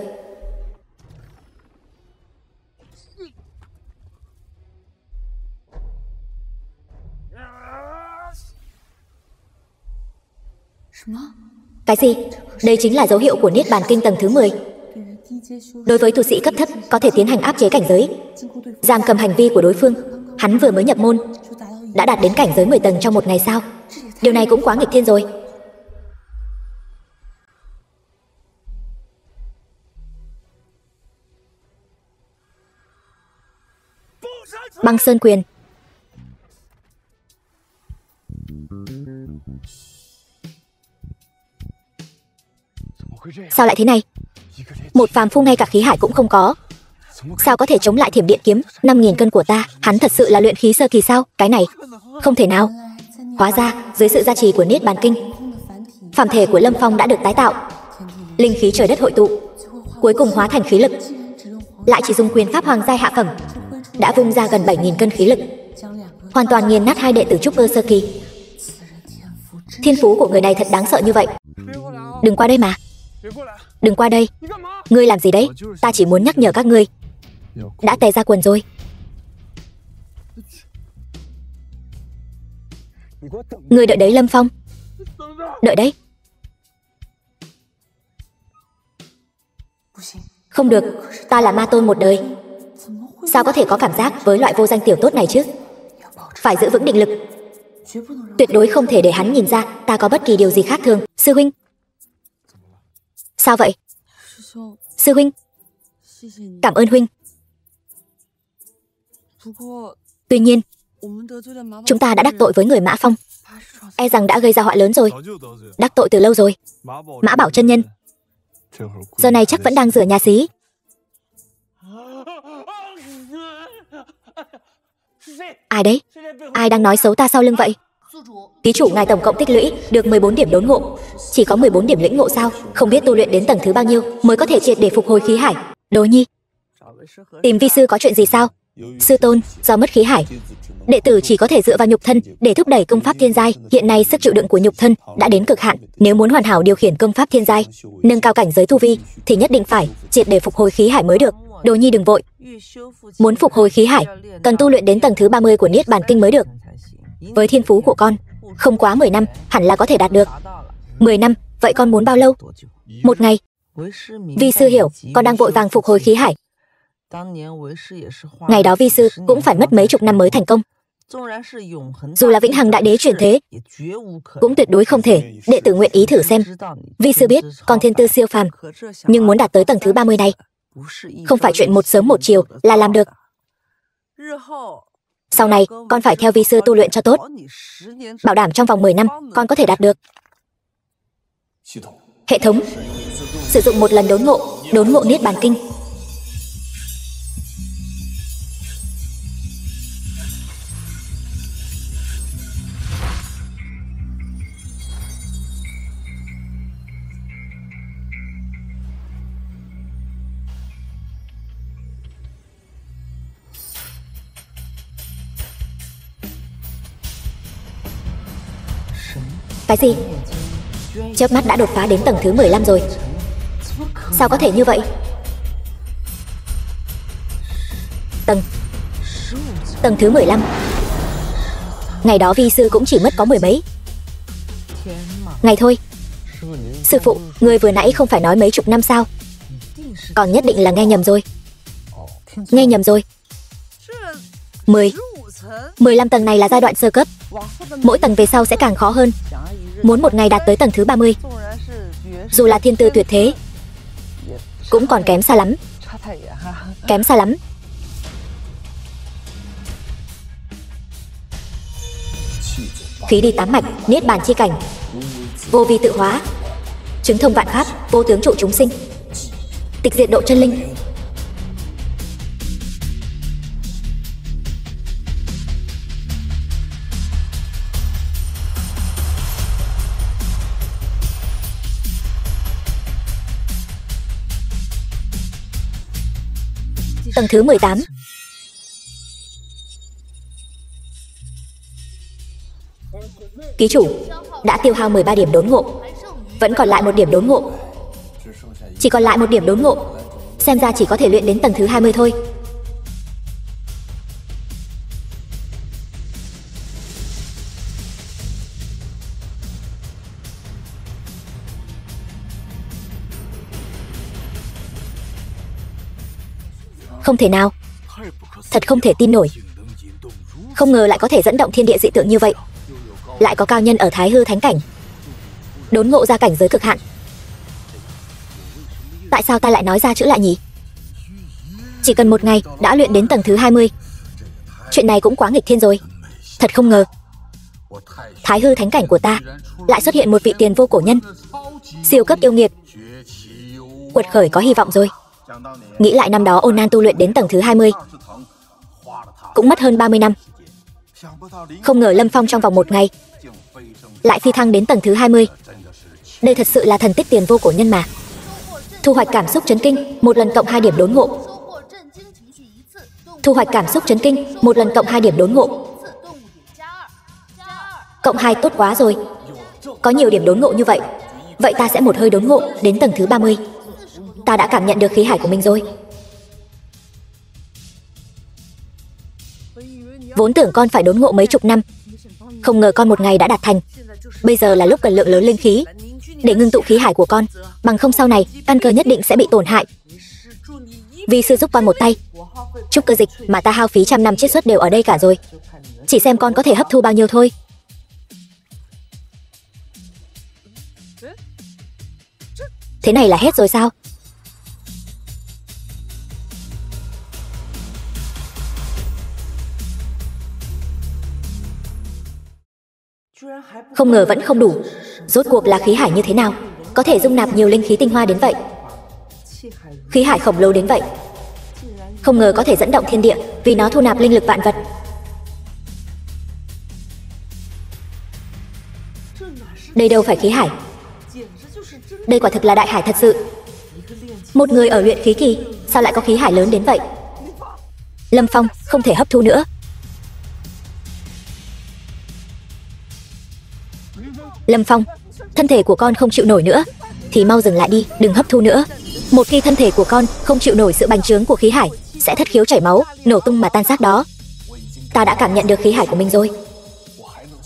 Speaker 1: Cái gì? Đây chính là dấu hiệu của Niết Bàn Kinh tầng thứ 10. Đối với tu sĩ cấp thấp có thể tiến hành áp chế cảnh giới, giam cầm hành vi của đối phương. Hắn vừa mới nhập môn đã đạt đến cảnh giới 10 tầng trong một ngày sao? Điều này cũng quá nghịch thiên rồi. Băng Sơn Quyền. Sao lại thế này? Một phàm phu ngay cả khí hải cũng không có, sao có thể chống lại Thiểm Điện Kiếm 5.000 cân của ta? Hắn thật sự là luyện khí sơ kỳ sao? Cái này không thể nào. Hóa ra dưới sự gia trì của Niết Bàn Kinh, phàm thể của Lâm Phong đã được tái tạo, linh khí trời đất hội tụ, cuối cùng hóa thành khí lực. Lại chỉ dùng quyền pháp hoàng giai hạ phẩm đã vung ra gần 7.000 cân khí lực, hoàn toàn nghiền nát hai đệ tử trúc cơ sơ kỳ. Thiên phú của người này thật đáng sợ như vậy. Đừng qua đây mà. Đừng qua đây. Ngươi làm gì đấy? Ta chỉ muốn nhắc nhở các ngươi, đã tè ra quần rồi. Ngươi đợi đấy Lâm Phong. Đợi đấy. Không được, ta là ma tôn một đời, sao có thể có cảm giác với loại vô danh tiểu tốt này chứ? Phải giữ vững định lực, tuyệt đối không thể để hắn nhìn ra ta có bất kỳ điều gì khác thường. Sư huynh. Sao vậy? Sư huynh. Cảm ơn huynh. Tuy nhiên, chúng ta đã đắc tội với người Mã Phong, e rằng đã gây ra họa lớn rồi. Đắc tội từ lâu rồi. Mã Bảo chân nhân giờ này chắc vẫn đang rửa nhà xí. Ai đấy? Ai đang nói xấu ta sau lưng vậy? Ký chủ ngài tổng cộng tích lũy được 14 điểm đốn ngộ. Chỉ có 14 điểm lĩnh ngộ sao? Không biết tu luyện đến tầng thứ bao nhiêu mới có thể triệt để phục hồi khí hải. Đồ nhi, tìm vi sư có chuyện gì sao? Sư tôn, do mất khí hải, đệ tử chỉ có thể dựa vào nhục thân để thúc đẩy công pháp thiên giai. Hiện nay sức chịu đựng của nhục thân đã đến cực hạn. Nếu muốn hoàn hảo điều khiển công pháp thiên giai, nâng cao cảnh giới tu vi, thì nhất định phải triệt để phục hồi khí hải mới được. Đồ nhi đừng vội. Muốn phục hồi khí hải, cần tu luyện đến tầng thứ 30 của Niết Bàn Kinh mới được. Với thiên phú của con, không quá 10 năm hẳn là có thể đạt được. 10 năm, vậy con muốn bao lâu? 1 ngày. Vi sư hiểu, con đang vội vàng phục hồi khí hải. Ngày đó vi sư cũng phải mất mấy chục năm mới thành công. Dù là vĩnh hằng đại đế chuyển thế, cũng tuyệt đối không thể. Đệ tử nguyện ý thử xem. Vi sư biết con thiên tư siêu phàm, nhưng muốn đạt tới tầng thứ 30 này, không phải chuyện một sớm một chiều là làm được. Sau này, con phải theo vi sư tu luyện cho tốt. Bảo đảm trong vòng 10 năm, con có thể đạt được. Hệ thống, sử dụng một lần đốn ngộ Niết Bàn Kinh. Cái gì? Chớp mắt đã đột phá đến tầng thứ 15 rồi. Sao có thể như vậy? Tầng thứ 15. Ngày đó vi sư cũng chỉ mất có 10 mấy ngày thôi. Sư phụ, người vừa nãy không phải nói mấy chục năm sao? Còn nhất định là nghe nhầm rồi. Nghe nhầm rồi. 15 tầng này là giai đoạn sơ cấp. Mỗi tầng về sau sẽ càng khó hơn. Muốn một ngày đạt tới tầng thứ 30, dù là thiên tư tuyệt thế, cũng còn kém xa lắm. Kém xa lắm. Khí đi 8 mạch, Niết Bàn chi cảnh, vô vi tự hóa, chứng thông vạn pháp, vô tướng trụ chúng sinh, tịch diệt độ chân linh. Tầng thứ 18. Ký chủ đã tiêu hao 13 điểm đốn ngộ, vẫn còn lại 1 điểm đốn ngộ. Chỉ còn lại 1 điểm đốn ngộ, xem ra chỉ có thể luyện đến tầng thứ 20 thôi. Không thể nào. Thật không thể tin nổi. Không ngờ lại có thể dẫn động thiên địa dị tượng như vậy. Lại có cao nhân ở Thái Hư Thánh Cảnh đốn ngộ ra cảnh giới cực hạn. Tại sao ta lại nói ra chữ lại nhỉ? Chỉ cần 1 ngày đã luyện đến tầng thứ 20. Chuyện này cũng quá nghịch thiên rồi. Thật không ngờ Thái Hư Thánh Cảnh của ta lại xuất hiện một vị tiền vô cổ nhân, siêu cấp yêu nghiệt. Quật khởi có hy vọng rồi. Nghĩ lại năm đó Ôn Nan tu luyện đến tầng thứ 20 cũng mất hơn 30 năm. Không ngờ Lâm Phong trong vòng 1 ngày lại phi thăng đến tầng thứ 20. Đây thật sự là thần tích tiền vô cổ nhân mà. Thu hoạch cảm xúc chấn kinh, 1 lần cộng 2 điểm đốn ngộ. Thu hoạch cảm xúc chấn kinh, 1 lần cộng 2 điểm đốn ngộ. Cộng 2 tốt quá rồi. Có nhiều điểm đốn ngộ như vậy, vậy ta sẽ một hơi đốn ngộ đến tầng thứ 30. Ta đã cảm nhận được khí hải của mình rồi. Vốn tưởng con phải đốn ngộ mấy chục năm, không ngờ con 1 ngày đã đạt thành. Bây giờ là lúc cần lượng lớn linh khí để ngưng tụ khí hải của con, bằng không sau này căn cơ nhất định sẽ bị tổn hại. Vi sư giúp con một tay. Trúc cơ dịch mà ta hao phí trăm năm chiết xuất đều ở đây cả rồi. Chỉ xem con có thể hấp thu bao nhiêu thôi. Thế này là hết rồi sao? Không ngờ vẫn không đủ. Rốt cuộc là khí hải như thế nào, có thể dung nạp nhiều linh khí tinh hoa đến vậy? Khí hải khổng lồ đến vậy. Không ngờ có thể dẫn động thiên địa, vì nó thu nạp linh lực vạn vật. Đây đâu phải khí hải. Đây quả thực là đại hải thật sự. Một người ở luyện khí kỳ, sao lại có khí hải lớn đến vậy? Lâm Phong không thể hấp thu nữa. Lâm Phong, thân thể của con không chịu nổi nữa thì mau dừng lại đi, đừng hấp thu nữa. Một khi thân thể của con không chịu nổi sự bành trướng của khí hải, sẽ thất khiếu chảy máu, nổ tung mà tan xác đó. Ta đã cảm nhận được khí hải của mình rồi.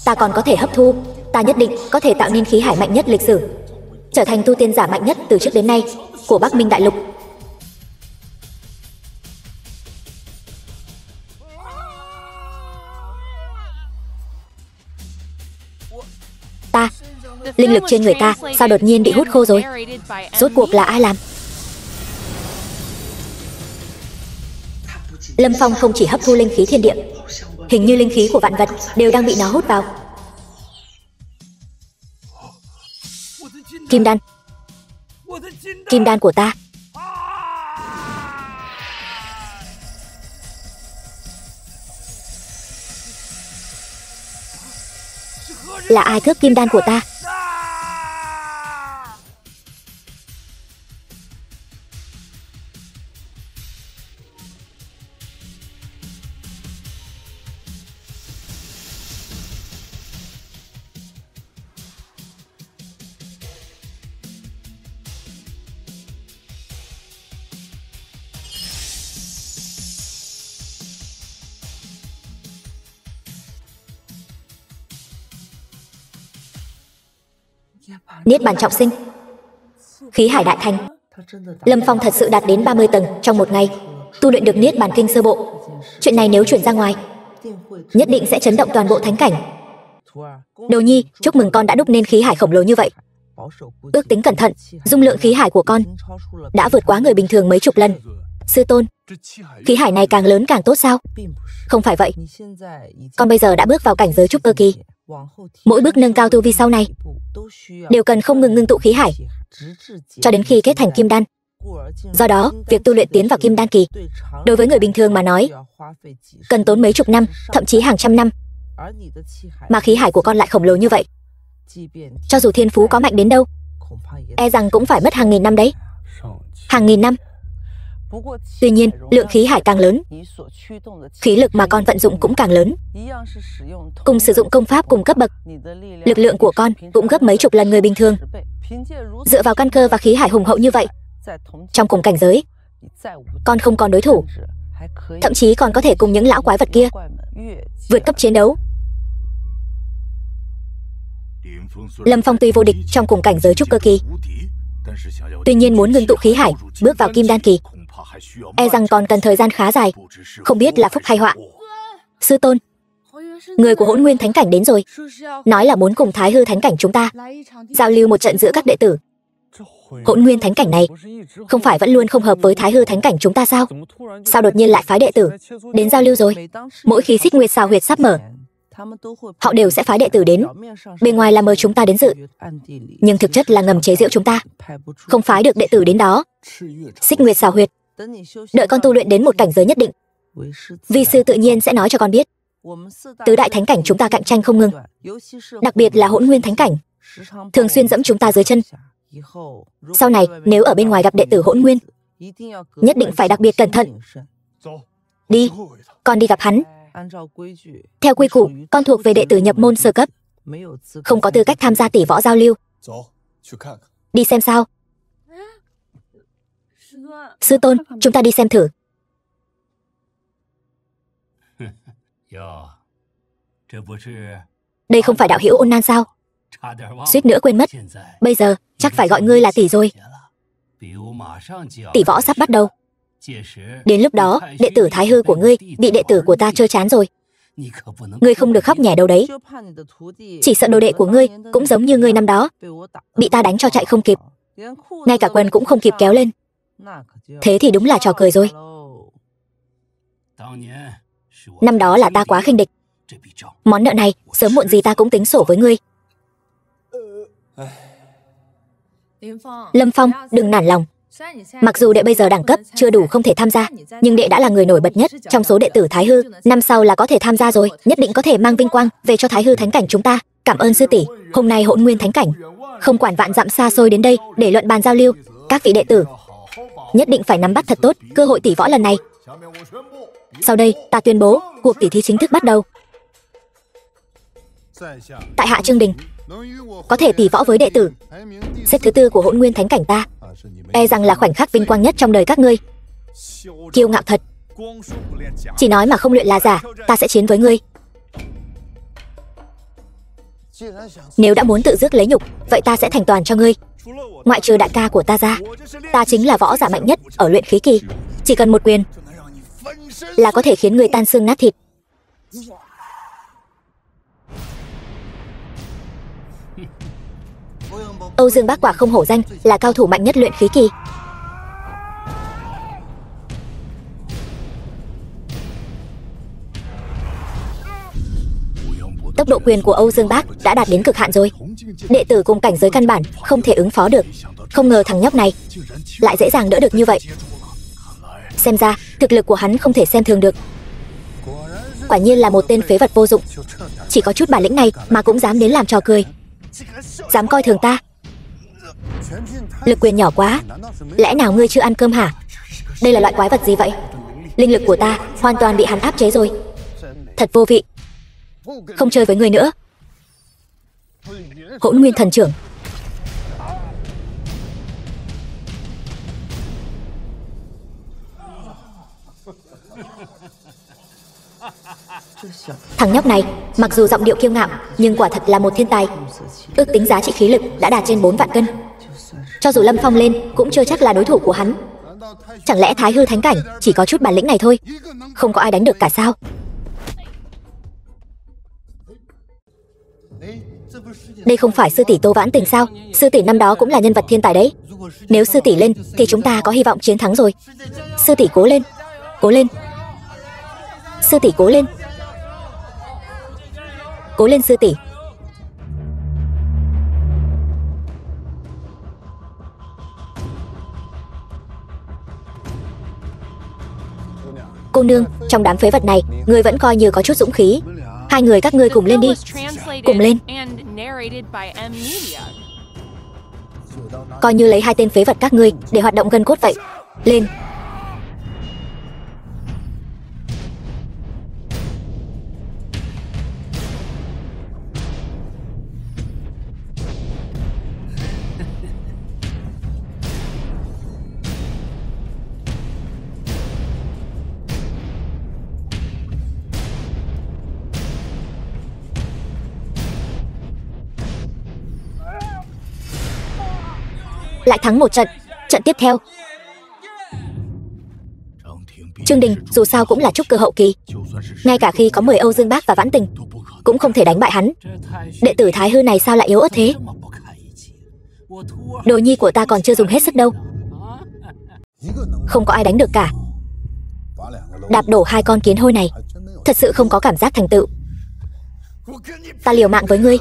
Speaker 1: Ta còn có thể hấp thu. Ta nhất định có thể tạo nên khí hải mạnh nhất lịch sử, trở thành tu tiên giả mạnh nhất từ trước đến nay của Bắc Minh Đại Lục. Ta, linh lực trên người ta sao đột nhiên bị hút khô rồi? Rốt cuộc là ai làm? Lâm Phong không chỉ hấp thu linh khí thiên địa, hình như linh khí của vạn vật đều đang bị nó hút vào. Kim đan. Kim đan của ta. Là ai cướp kim đan của ta? Niết bàn trọng sinh. Khí hải đại thành. Lâm Phong thật sự đạt đến 30 tầng trong một ngày, tu luyện được Niết bàn kinh sơ bộ. Chuyện này nếu chuyển ra ngoài, nhất định sẽ chấn động toàn bộ thánh cảnh. Đồ nhi, chúc mừng con đã đúc nên khí hải khổng lồ như vậy. Ước tính cẩn thận, dung lượng khí hải của con đã vượt quá người bình thường mấy chục lần. Sư tôn, khí hải này càng lớn càng tốt sao? Không phải vậy. Con bây giờ đã bước vào cảnh giới trúc cơ kỳ. Mỗi bước nâng cao tu vi sau này đều cần không ngừng ngưng tụ khí hải cho đến khi kết thành kim đan. Do đó, việc tu luyện tiến vào kim đan kỳ đối với người bình thường mà nói cần tốn mấy chục năm, thậm chí hàng trăm năm. Mà khí hải của con lại khổng lồ như vậy, cho dù thiên phú có mạnh đến đâu, e rằng cũng phải mất hàng nghìn năm đấy. Hàng nghìn năm. Tuy nhiên, lượng khí hải càng lớn, khí lực mà con vận dụng cũng càng lớn. Cùng sử dụng công pháp cùng cấp bậc, lực lượng của con cũng gấp mấy chục lần người bình thường. Dựa vào căn cơ và khí hải hùng hậu như vậy, trong cùng cảnh giới, con không còn đối thủ, thậm chí còn có thể cùng những lão quái vật kia vượt cấp chiến đấu. Lâm Phong tuy vô địch trong cùng cảnh giới trúc cơ kỳ, tuy nhiên muốn ngưng tụ khí hải bước vào kim đan kỳ, e rằng còn cần thời gian khá dài, không biết là phúc hay họa. Sư tôn, người của Hỗn Nguyên Thánh Cảnh đến rồi, nói là muốn cùng Thái Hư Thánh Cảnh chúng ta giao lưu một trận giữa các đệ tử. Hỗn Nguyên Thánh Cảnh này không phải vẫn luôn không hợp với Thái Hư Thánh Cảnh chúng ta sao? Sao đột nhiên lại phái đệ tử đến giao lưu rồi? Mỗi khi Xích Nguyệt Xào Huyệt sắp mở, họ đều sẽ phái đệ tử đến, bề ngoài là mời chúng ta đến dự, nhưng thực chất là ngầm chế giễu chúng ta, không phái được đệ tử đến đó. Xích Nguyệt Xào Huyệt, đợi con tu luyện đến một cảnh giới nhất định, vi sư tự nhiên sẽ nói cho con biết. Tứ đại thánh cảnh chúng ta cạnh tranh không ngừng, đặc biệt là Hỗn Nguyên Thánh Cảnh thường xuyên dẫm chúng ta dưới chân. Sau này nếu ở bên ngoài gặp đệ tử Hỗn Nguyên, nhất định phải đặc biệt cẩn thận. Đi, con đi gặp hắn. Theo quy củ, con thuộc về đệ tử nhập môn sơ cấp, không có tư cách tham gia tỷ võ giao lưu. Đi xem sao. Sư tôn, chúng ta đi xem thử. Đây không phải đạo hữu Ôn Nan sao? Suýt nữa quên mất. Bây giờ chắc phải gọi ngươi là tỷ rồi. Tỷ võ sắp bắt đầu. Đến lúc đó, đệ tử Thái Hư của ngươi bị đệ tử của ta chơi chán rồi. Ngươi không được khóc nhè đâu đấy. Chỉ sợ đồ đệ của ngươi cũng giống như ngươi năm đó, bị ta đánh cho chạy không kịp, ngay cả quần cũng không kịp kéo lên. Thế thì đúng là trò cười rồi. Năm đó là ta quá khinh địch. Món nợ này sớm muộn gì ta cũng tính sổ với ngươi. Lâm Phong, đừng nản lòng. Mặc dù đệ bây giờ đẳng cấp chưa đủ không thể tham gia, nhưng đệ đã là người nổi bật nhất trong số đệ tử Thái Hư. Năm sau là có thể tham gia rồi, nhất định có thể mang vinh quang về cho Thái Hư Thánh Cảnh chúng ta. Cảm ơn sư tỷ, hôm nay Hỗn Nguyên Thánh Cảnh không quản vạn dặm xa xôi đến đây để luận bàn giao lưu. Các vị đệ tử nhất định phải nắm bắt thật tốt cơ hội tỷ võ lần này. Sau đây, ta tuyên bố, cuộc tỷ thí chính thức bắt đầu. Tại hạ Trương Đình, có thể tỷ võ với đệ tử xếp thứ 4 của Hỗn Nguyên Thánh Cảnh ta, e rằng là khoảnh khắc vinh quang nhất trong đời các ngươi. Kiêu ngạo thật, chỉ nói mà không luyện là giả. Ta sẽ chiến với ngươi. Nếu đã muốn tự dứt lấy nhục, vậy ta sẽ thành toàn cho ngươi. Ngoại trừ đại ca của ta ra, ta chính là võ giả mạnh nhất ở luyện khí kỳ. Chỉ cần một quyền là có thể khiến người tan xương nát thịt. Âu Dương Bác quả không hổ danh là cao thủ mạnh nhất luyện khí kỳ. Tốc độ quyền của Âu Dương Bác đã đạt đến cực hạn rồi. Đệ tử cùng cảnh giới căn bản không thể ứng phó được. Không ngờ thằng nhóc này lại dễ dàng đỡ được như vậy. Xem ra thực lực của hắn không thể xem thường được. Quả nhiên là một tên phế vật vô dụng. Chỉ có chút bản lĩnh này mà cũng dám đến làm trò cười. Dám coi thường ta. Lực quyền nhỏ quá. Lẽ nào ngươi chưa ăn cơm hả? Đây là loại quái vật gì vậy? Linh lực của ta hoàn toàn bị hắn áp chế rồi. Thật vô vị. Không chơi với ngươi nữa. Hỗn Nguyên Thần Trưởng. Thằng nhóc này mặc dù giọng điệu kiêu ngạo nhưng quả thật là một thiên tài. Ước tính giá trị khí lực đã đạt trên 4 vạn cân. Cho dù Lâm Phong lên cũng chưa chắc là đối thủ của hắn. Chẳng lẽ Thái Hư Thánh Cảnh chỉ có chút bản lĩnh này thôi, không có ai đánh được cả sao? Đây không phải sư tỷ Tô Vãn Tình sao? Sư tỷ năm đó cũng là nhân vật thiên tài đấy. Nếu sư tỷ lên thì chúng ta có hy vọng chiến thắng rồi. Sư tỷ cố lên. Cố lên. Sư tỷ cố lên. Cố lên sư tỷ. Cô nương, trong đám phế vật này, ngươi vẫn coi như có chút dũng khí. Hai người các ngươi cùng lên đi. Cùng lên. Coi như lấy hai tên phế vật các ngươi để hoạt động gân cốt vậy. Lên. Lại thắng một trận. Trận tiếp theo, Trương Đình dù sao cũng là trúc cơ hậu kỳ. Ngay cả khi có 10 Âu Dương Bác và Vãn Tình cũng không thể đánh bại hắn. Đệ tử Thái Hư này sao lại yếu ớt thế? Đồ nhi của ta còn chưa dùng hết sức đâu. Không có ai đánh được cả. Đạp đổ hai con kiến hôi này thật sự không có cảm giác thành tựu. Ta liều mạng với ngươi.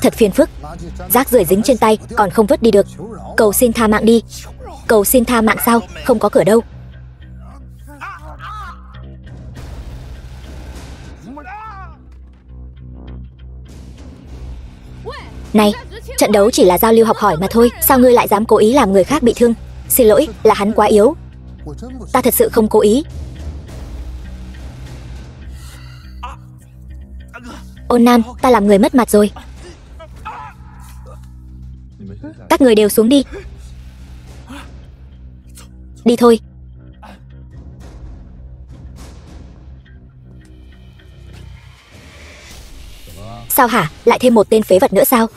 Speaker 1: Thật phiền phức. Rác rưởi dính trên tay còn không vứt đi được. Cầu xin tha mạng đi. Cầu xin tha mạng sao? Không có cửa đâu. Này, trận đấu chỉ là giao lưu học hỏi mà thôi. Sao ngươi lại dám cố ý làm người khác bị thương? Xin lỗi, là hắn quá yếu. Ta thật sự không cố ý. Ôn Nam, ta làm người mất mặt rồi. Các người đều xuống đi. Đi thôi. Sao hả? Lại thêm một tên phế vật nữa sao?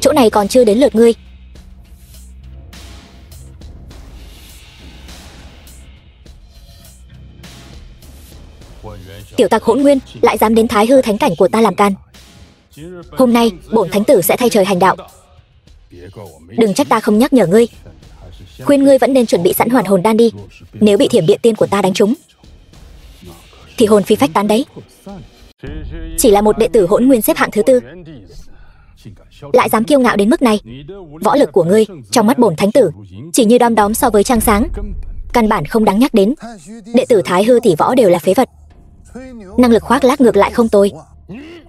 Speaker 1: Chỗ này còn chưa đến lượt ngươi. Tiểu tặc Hỗn Nguyên lại dám đến Thái Hư Thánh Cảnh của ta làm can. Hôm nay bổn thánh tử sẽ thay trời hành đạo. Đừng trách ta không nhắc nhở ngươi. Khuyên ngươi vẫn nên chuẩn bị sẵn hoàn hồn đan đi. Nếu bị thiểm điện tiên của ta đánh trúng thì hồn phi phách tán đấy. Chỉ là một đệ tử Hỗn Nguyên xếp hạng thứ 4, lại dám kiêu ngạo đến mức này. Võ lực của ngươi trong mắt bổn thánh tử chỉ như đom đóm so với trăng sáng, căn bản không đáng nhắc đến. Đệ tử Thái Hư tỷ võ đều là phế vật, năng lực khoác lác ngược lại không tồi.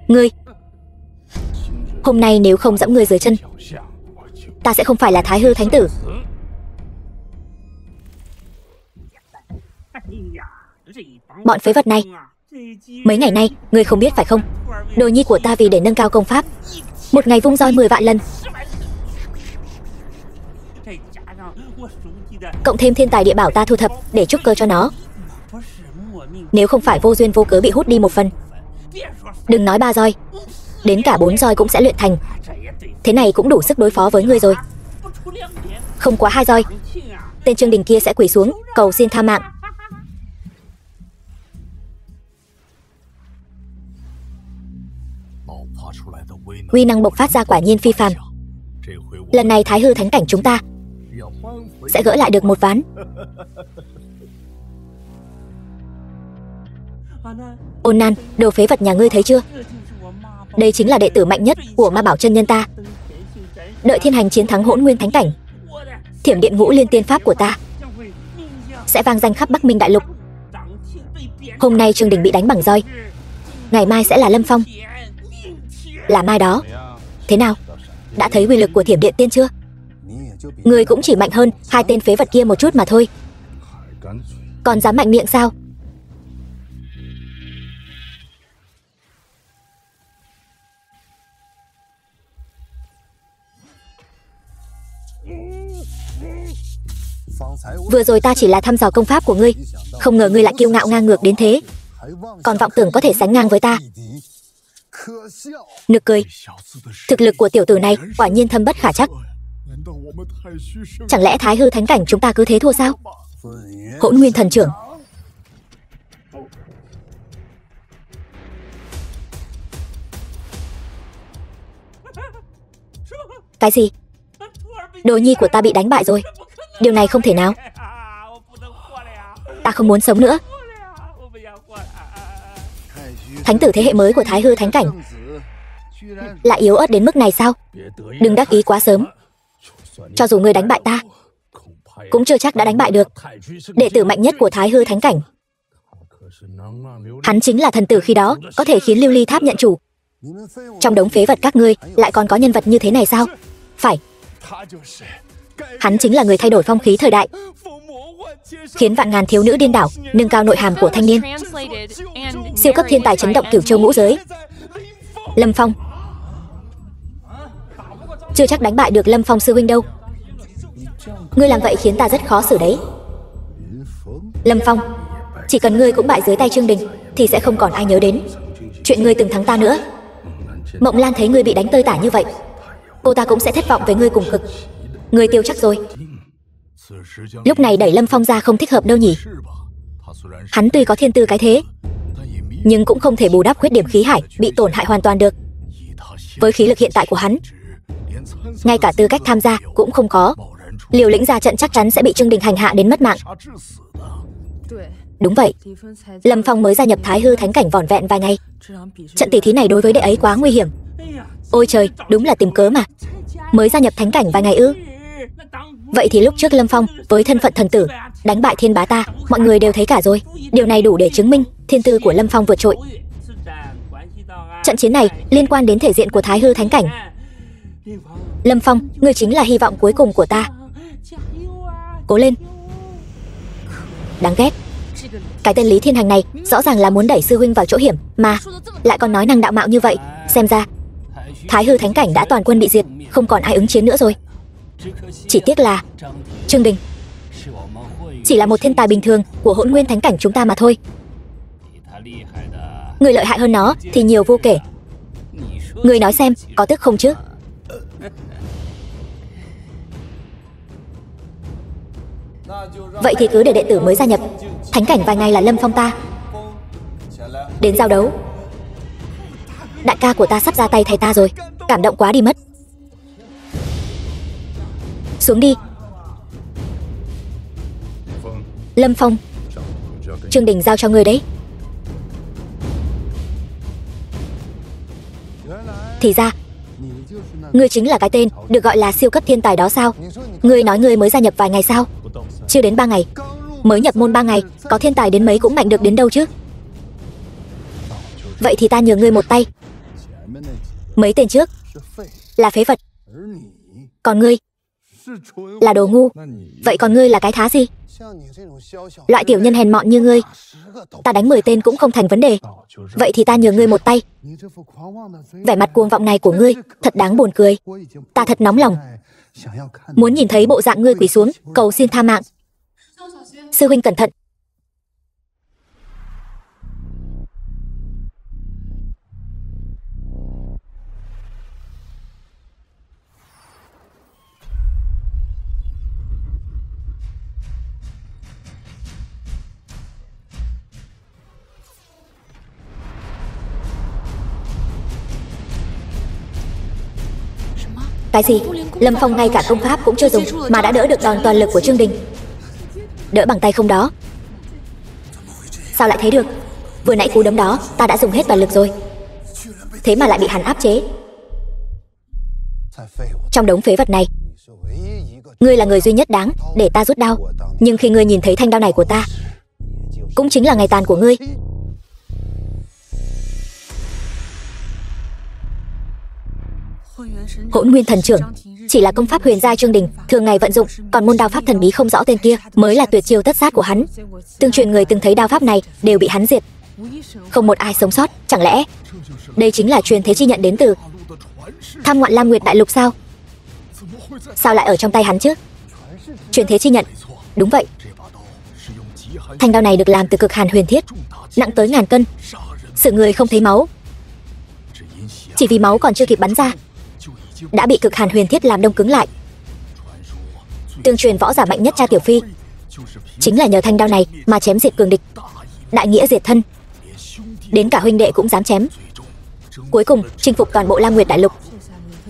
Speaker 1: Ngươi, hôm nay nếu không dẫm ngươi dưới chân, ta sẽ không phải là Thái Hư thánh tử. Bọn phế vật này, mấy ngày nay ngươi không biết phải không? Đồ nhi của ta vì để nâng cao công pháp, một ngày vung roi 10 vạn lần, cộng thêm thiên tài địa bảo ta thu thập để trúc cơ cho nó. Nếu không phải vô duyên vô cớ bị hút đi một phần, đừng nói 3 roi, đến cả 4 roi cũng sẽ luyện thành. Thế này cũng đủ sức đối phó với ngươi rồi. Không quá 2 roi, tên Trương Đình kia sẽ quỳ xuống cầu xin tha mạng. Uy năng bộc phát ra quả nhiên phi phàm. Lần này Thái Hư thánh cảnh chúng ta sẽ gỡ lại được một ván. Ôn Nan, đồ phế vật nhà ngươi thấy chưa? Đây chính là đệ tử mạnh nhất của Ma Bảo chân nhân ta. Đợi thiên hành chiến thắng Hỗn Nguyên thánh cảnh, thiểm điện ngũ liên tiên pháp của ta sẽ vang danh khắp Bắc Minh đại lục. Hôm nay Trương Đình bị đánh bằng roi, ngày mai sẽ là Lâm Phong, là mai đó. Thế nào, đã thấy uy lực của thiểm điện tiên chưa? Ngươi cũng chỉ mạnh hơn 2 tên phế vật kia một chút mà thôi, còn dám mạnh miệng sao? Vừa rồi ta chỉ là thăm dò công pháp của ngươi, không ngờ ngươi lại kiêu ngạo ngang ngược đến thế, còn vọng tưởng có thể sánh ngang với ta. Nực cười. Thực lực của tiểu tử này quả nhiên thâm bất khả chắc. Chẳng lẽ Thái Hư thánh cảnh chúng ta cứ thế thua sao? Hỗn Nguyên thần trưởng. Cái gì? Đồ nhi của ta bị đánh bại rồi. Điều này không thể nào. Ta không muốn sống nữa. Thánh tử thế hệ mới của Thái Hư thánh cảnh lại yếu ớt đến mức này sao? Đừng đắc ý quá sớm. Cho dù ngươi đánh bại ta, cũng chưa chắc đã đánh bại được đệ tử mạnh nhất của Thái Hư thánh cảnh. Hắn chính là thần tử khi đó, có thể khiến Lưu Ly Tháp nhận chủ. Trong đống phế vật các ngươi lại còn có nhân vật như thế này sao? Phải, hắn chính là người thay đổi phong khí thời đại, khiến vạn ngàn thiếu nữ điên đảo, nâng cao nội hàm của thanh niên. Siêu cấp thiên tài chấn động cửu châu ngũ giới, Lâm Phong. Chưa chắc đánh bại được Lâm Phong sư huynh đâu. Ngươi làm vậy khiến ta rất khó xử đấy. Lâm Phong, chỉ cần ngươi cũng bại dưới tay Trương Đình thì sẽ không còn ai nhớ đến chuyện ngươi từng thắng ta nữa. Mộng Lan thấy ngươi bị đánh tơi tả như vậy, cô ta cũng sẽ thất vọng với ngươi cùng cực. Ngươi tiêu chắc rồi. Lúc này đẩy Lâm Phong ra không thích hợp đâu nhỉ. Hắn tuy có thiên tư cái thế, nhưng cũng không thể bù đắp khuyết điểm khí hải bị tổn hại hoàn toàn được. Với khí lực hiện tại của hắn, ngay cả tư cách tham gia cũng không có. Liều lĩnh ra trận chắc chắn sẽ bị Trương Đình hành hạ đến mất mạng. Đúng vậy, Lâm Phong mới gia nhập Thái Hư thánh cảnh vỏn vẹn vài ngày. Trận tỷ thí này đối với đệ ấy quá nguy hiểm. Ôi trời, đúng là tìm cớ mà. Mới gia nhập thánh cảnh vài ngày ư? Vậy thì lúc trước Lâm Phong với thân phận thần tử đánh bại Thiên Bá ta, mọi người đều thấy cả rồi. Điều này đủ để chứng minh thiên tư của Lâm Phong vượt trội. Trận chiến này liên quan đến thể diện của Thái Hư thánh cảnh. Lâm Phong, ngươi chính là hy vọng cuối cùng của ta. Cố lên. Đáng ghét. Cái tên Lý Thiên Hành này rõ ràng là muốn đẩy sư huynh vào chỗ hiểm, mà lại còn nói năng đạo mạo như vậy. Xem ra Thái Hư thánh cảnh đã toàn quân bị diệt, không còn ai ứng chiến nữa rồi. Chỉ tiếc là Trương Đình chỉ là một thiên tài bình thường của Hỗn Nguyên thánh cảnh chúng ta mà thôi. Người lợi hại hơn nó thì nhiều vô kể. Người nói xem có tức không chứ? Vậy thì cứ để đệ tử mới gia nhập thánh cảnh vài ngày là Lâm Phong ta đến giao đấu. Đại ca của ta sắp ra tay thay ta rồi, cảm động quá đi mất. Xuống đi. Lâm Phong, Trương Đình giao cho ngươi đấy. Thì ra, ngươi chính là cái tên được gọi là siêu cấp thiên tài đó sao? Ngươi nói ngươi mới gia nhập vài ngày sao? Chưa đến 3 ngày. Mới nhập môn 3 ngày, có thiên tài đến mấy cũng mạnh được đến đâu chứ? Vậy thì ta nhờ ngươi một tay. Mấy tên trước là phế vật, còn ngươi là đồ ngu. Vậy còn ngươi là cái thá gì? Loại tiểu nhân hèn mọn như ngươi, ta đánh 10 tên cũng không thành vấn đề. Vậy thì ta nhờ ngươi một tay. Vẻ mặt cuồng vọng này của ngươi thật đáng buồn cười. Ta thật nóng lòng, muốn nhìn thấy bộ dạng ngươi quỳ xuống cầu xin tha mạng. Sư huynh cẩn thận. Cái gì? Lâm Phong ngay cả công pháp cũng chưa dùng mà đã đỡ được đòn toàn lực của Trương Đình. Đỡ bằng tay không đó? Sao lại thế được? Vừa nãy cú đấm đó ta đã dùng hết toàn lực rồi, thế mà lại bị hắn áp chế. Trong đống phế vật này, ngươi là người duy nhất đáng để ta rút đao. Nhưng khi ngươi nhìn thấy thanh đao này của ta, cũng chính là ngày tàn của ngươi. Hỗn Nguyên Thần Trưởng chỉ là công pháp huyền giai Trương Đình thường ngày vận dụng, còn môn đao pháp thần bí không rõ tên kia mới là tuyệt chiêu tất sát của hắn. Tương truyền người từng thấy đao pháp này đều bị hắn diệt, không một ai sống sót. Chẳng lẽ đây chính là truyền thế chi nhận đến từ Tham Ngoạn Lam Nguyệt Đại Lục sao? Sao lại ở trong tay hắn chứ? Truyền thế chi nhận, đúng vậy. Thanh đao này được làm từ cực hàn huyền thiết, nặng tới 1000 cân. Xử người không thấy máu, chỉ vì máu còn chưa kịp bắn ra đã bị cực hàn huyền thiết làm đông cứng lại. Tương truyền võ giả mạnh nhất Cha Tiểu Phi chính là nhờ thanh đao này mà chém diệt cường địch, đại nghĩa diệt thân. Đến cả huynh đệ cũng dám chém, cuối cùng chinh phục toàn bộ Lam Nguyệt Đại Lục.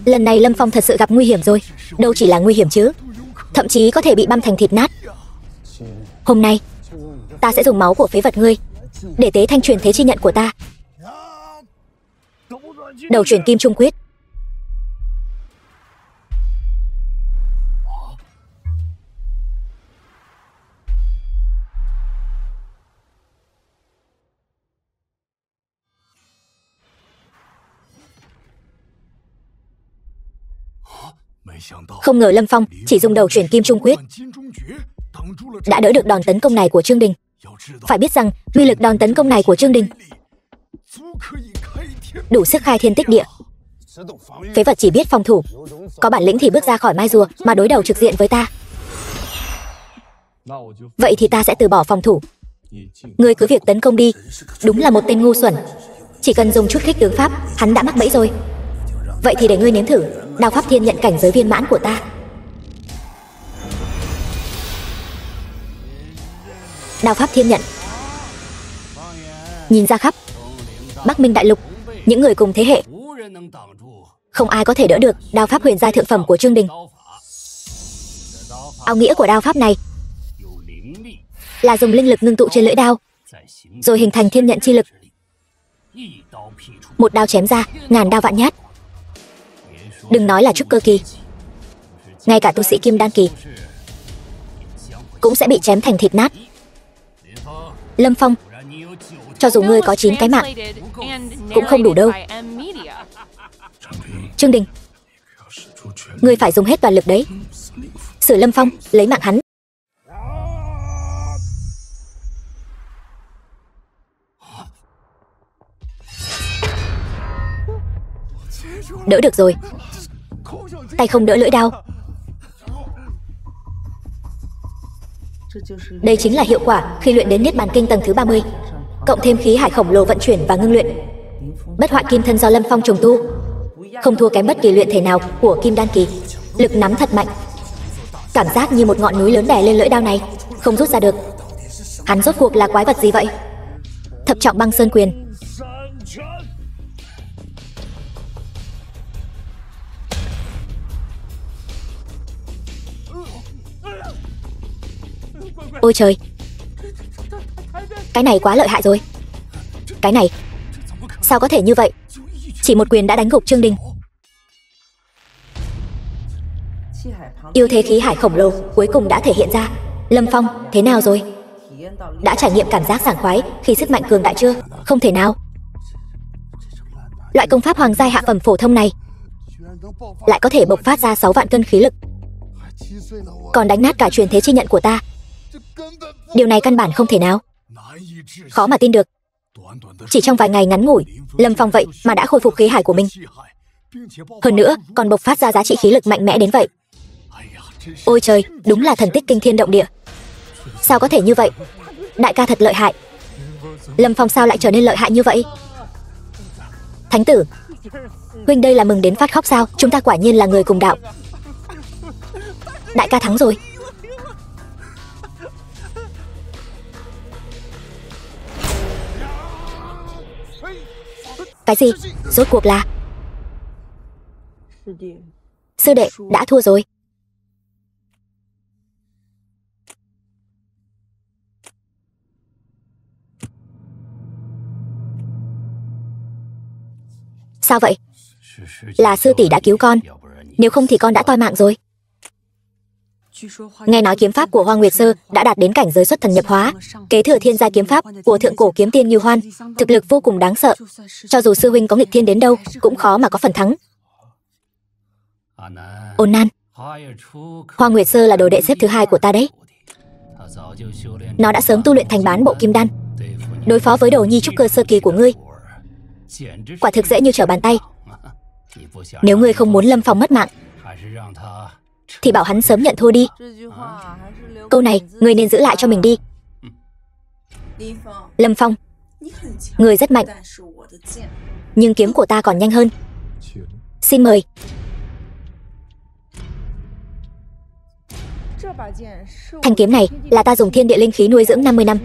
Speaker 1: Lần này Lâm Phong thật sự gặp nguy hiểm rồi. Đâu chỉ là nguy hiểm chứ, thậm chí có thể bị băm thành thịt nát. Hôm nay ta sẽ dùng máu của phế vật ngươi để tế thanh truyền thế chi nhận của ta. Đầu truyền Kim Trung Quyết. Không ngờ Lâm Phong chỉ dùng đầu chuyển Kim Trung Quyết đã đỡ được đòn tấn công này của Trương Đình. Phải biết rằng uy lực đòn tấn công này của Trương Đình đủ sức khai thiên tích địa. Phế vật chỉ biết phòng thủ, có bản lĩnh thì bước ra khỏi mai rùa mà đối đầu trực diện với ta. Vậy thì ta sẽ từ bỏ phòng thủ, ngươi cứ việc tấn công đi. Đúng là một tên ngu xuẩn, chỉ cần dùng chút khích tướng pháp hắn đã mắc bẫy rồi. Vậy thì để ngươi nếm thử đao pháp thiên nhận cảnh giới viên mãn của ta. Đao pháp thiên nhận, nhìn ra khắp Bắc Minh Đại Lục, những người cùng thế hệ không ai có thể đỡ được đao pháp huyền giai thượng phẩm của Trương Đình. Áo nghĩa của đao pháp này là dùng linh lực ngưng tụ trên lưỡi đao, rồi hình thành thiên nhận chi lực. Một đao chém ra, ngàn đao vạn nhát. Đừng nói là trúc cơ kỳ, ngay cả tu sĩ kim đan kỳ cũng sẽ bị chém thành thịt nát. Lâm Phong, cho dù ngươi có 9 cái mạng cũng không đủ đâu. Trương Đình, ngươi phải dùng hết toàn lực đấy. Xử Lâm Phong, lấy mạng hắn. Đỡ được rồi, tay không đỡ lưỡi đao. Đây chính là hiệu quả khi luyện đến Niết Bàn Kinh tầng thứ 30, cộng thêm khí hải khổng lồ vận chuyển và ngưng luyện. Bất hoại kim thân do Lâm Phong trùng tu, không thua kém bất kỳ luyện thể nào của kim đan kỳ. Lực nắm thật mạnh, cảm giác như một ngọn núi lớn đè lên lưỡi đao này, không rút ra được. Hắn rốt cuộc là quái vật gì vậy? Thập trọng băng sơn quyền. Ôi trời, Cái này quá lợi hại rồi. Cái này, sao có thể như vậy? Chỉ một quyền đã đánh gục Trương Đình. Yêu thế khí hải khổng lồ cuối cùng đã thể hiện ra. Lâm Phong, thế nào rồi? Đã trải nghiệm cảm giác sảng khoái khi sức mạnh cường đại chưa? Không thể nào. Loại công pháp hoàng giai hạ phẩm phổ thông này lại có thể bộc phát ra 6 vạn cân khí lực, còn đánh nát cả truyền thế chi nhận của ta. Điều này căn bản không thể nào. Khó mà tin được. Chỉ trong vài ngày ngắn ngủi, Lâm Phong vậy mà đã khôi phục khí hải của mình. Hơn nữa, còn bộc phát ra giá trị khí lực mạnh mẽ đến vậy. Ôi trời, đúng là thần tích kinh thiên động địa. Sao có thể như vậy? Đại ca thật lợi hại. Lâm Phong sao lại trở nên lợi hại như vậy? Thánh tử, huynh đây là mừng đến phát khóc sao? Chúng ta quả nhiên là người cùng đạo. Đại ca thắng rồi. Cái gì? Rốt cuộc là... Sư đệ đã thua rồi. Sao vậy? Là sư tỷ đã cứu con, nếu không thì con đã toi mạng rồi. Nghe nói kiếm pháp của Hoa Nguyệt Sơ đã đạt đến cảnh giới xuất thần nhập hóa, kế thừa thiên gia kiếm pháp của thượng cổ kiếm tiên Như Hoan, thực lực vô cùng đáng sợ. Cho dù sư huynh có nghịch thiên đến đâu, cũng khó mà có phần thắng. Ôn Nan, Hoa Nguyệt Sơ là đồ đệ xếp thứ 2 của ta đấy. Nó đã sớm tu luyện thành bán bộ kim đan, đối phó với đồ nhi trúc cơ sơ kỳ của ngươi quả thực dễ như trở bàn tay. Nếu ngươi không muốn Lâm Phong mất mạng thì bảo hắn sớm nhận thua đi. Câu này ngươi nên giữ lại cho mình đi. Lâm Phong, ngươi rất mạnh, nhưng kiếm của ta còn nhanh hơn. Xin mời. Thanh kiếm này là ta dùng thiên địa linh khí nuôi dưỡng 50 năm,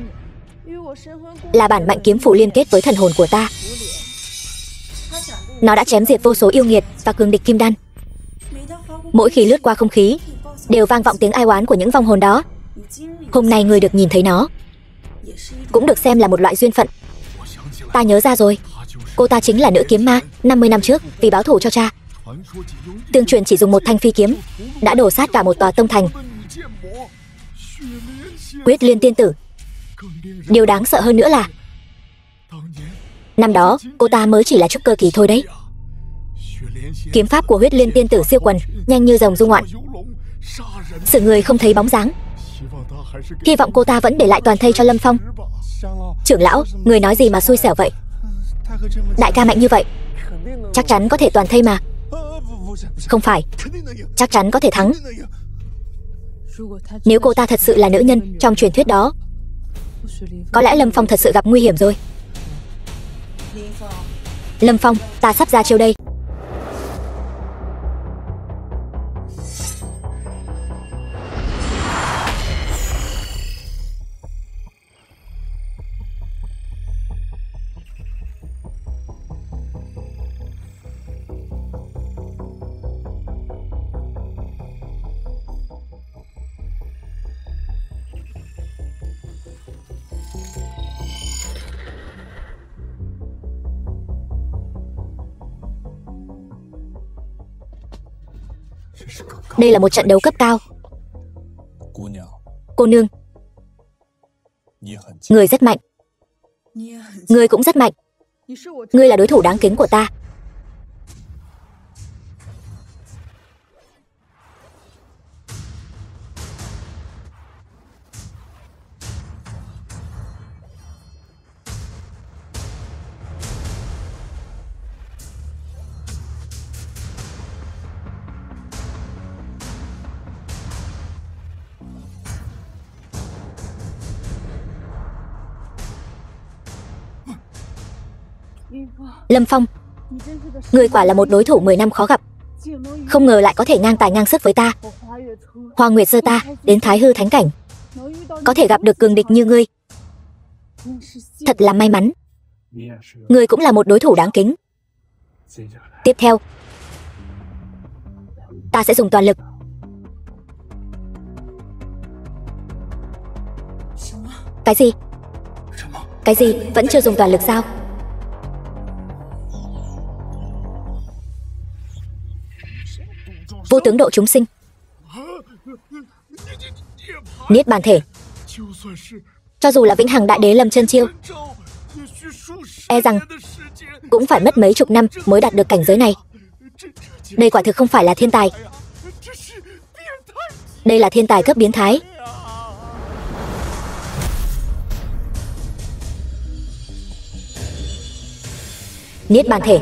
Speaker 1: là bản mệnh kiếm phủ liên kết với thần hồn của ta. Nó đã chém diệt vô số yêu nghiệt và cường địch kim đan. Mỗi khi lướt qua không khí đều vang vọng tiếng ai oán của những vong hồn đó. Hôm nay ngươi được nhìn thấy nó cũng được xem là một loại duyên phận. Ta nhớ ra rồi, cô ta chính là nữ kiếm ma 50 năm trước vì báo thù cho cha. Tương truyền chỉ dùng một thanh phi kiếm đã đổ sát cả một tòa tông thành. Huyết Liên tiên tử. Điều đáng sợ hơn nữa là năm đó cô ta mới chỉ là trúc cơ kỳ thôi đấy. Kiếm pháp của Huyết Liên tiên tử siêu quần, nhanh như rồng du ngoạn, xử người không thấy bóng dáng. Hy vọng cô ta vẫn để lại toàn thây cho Lâm Phong. Trưởng lão, người nói gì mà xui xẻo vậy? Đại ca mạnh như vậy, chắc chắn có thể toàn thây mà. Không phải, chắc chắn có thể thắng. Nếu cô ta thật sự là nữ nhân trong truyền thuyết đó, có lẽ Lâm Phong thật sự gặp nguy hiểm rồi. Lâm Phong, ta sắp ra chiêu đây. Đây là một trận đấu cấp cao. Cô nương, người rất mạnh. Người cũng rất mạnh. Ngươi là đối thủ đáng kính của ta. Lâm Phong, ngươi quả là một đối thủ 10 năm khó gặp. Không ngờ lại có thể ngang tài ngang sức với ta. Hoa Nguyệt Sơ ta đến Thái Hư Thánh Cảnh, có thể gặp được cường địch như ngươi, thật là may mắn. Ngươi cũng là một đối thủ đáng kính. Tiếp theo, ta sẽ dùng toàn lực. Cái gì? Cái gì, vẫn chưa dùng toàn lực sao? Vô tướng độ chúng sinh. Niết bàn thể. Cho dù là vĩnh hằng đại đế Lâm Chân Chiêu, e rằng cũng phải mất mấy chục năm mới đạt được cảnh giới này. Đây quả thực không phải là thiên tài. Đây là thiên tài cấp biến thái. Niết bàn thể.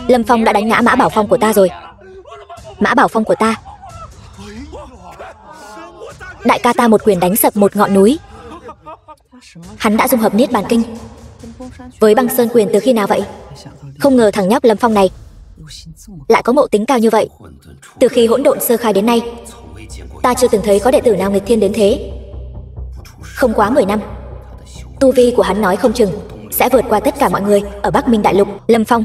Speaker 1: Lâm Phong đã đánh ngã Mã Bảo Phong của ta rồi. Mã Bảo Phong của ta. Đại ca ta một quyền đánh sập một ngọn núi. Hắn đã dung hợp Niết Bàn Kinh với Băng Sơn Quyền từ khi nào vậy? Không ngờ thằng nhóc Lâm Phong này lại có ngộ tính cao như vậy. Từ khi hỗn độn sơ khai đến nay, ta chưa từng thấy có đệ tử nào nghịch thiên đến thế. Không quá 10 năm, tu vi của hắn nói không chừng sẽ vượt qua tất cả mọi người ở Bắc Minh Đại Lục. Lâm Phong,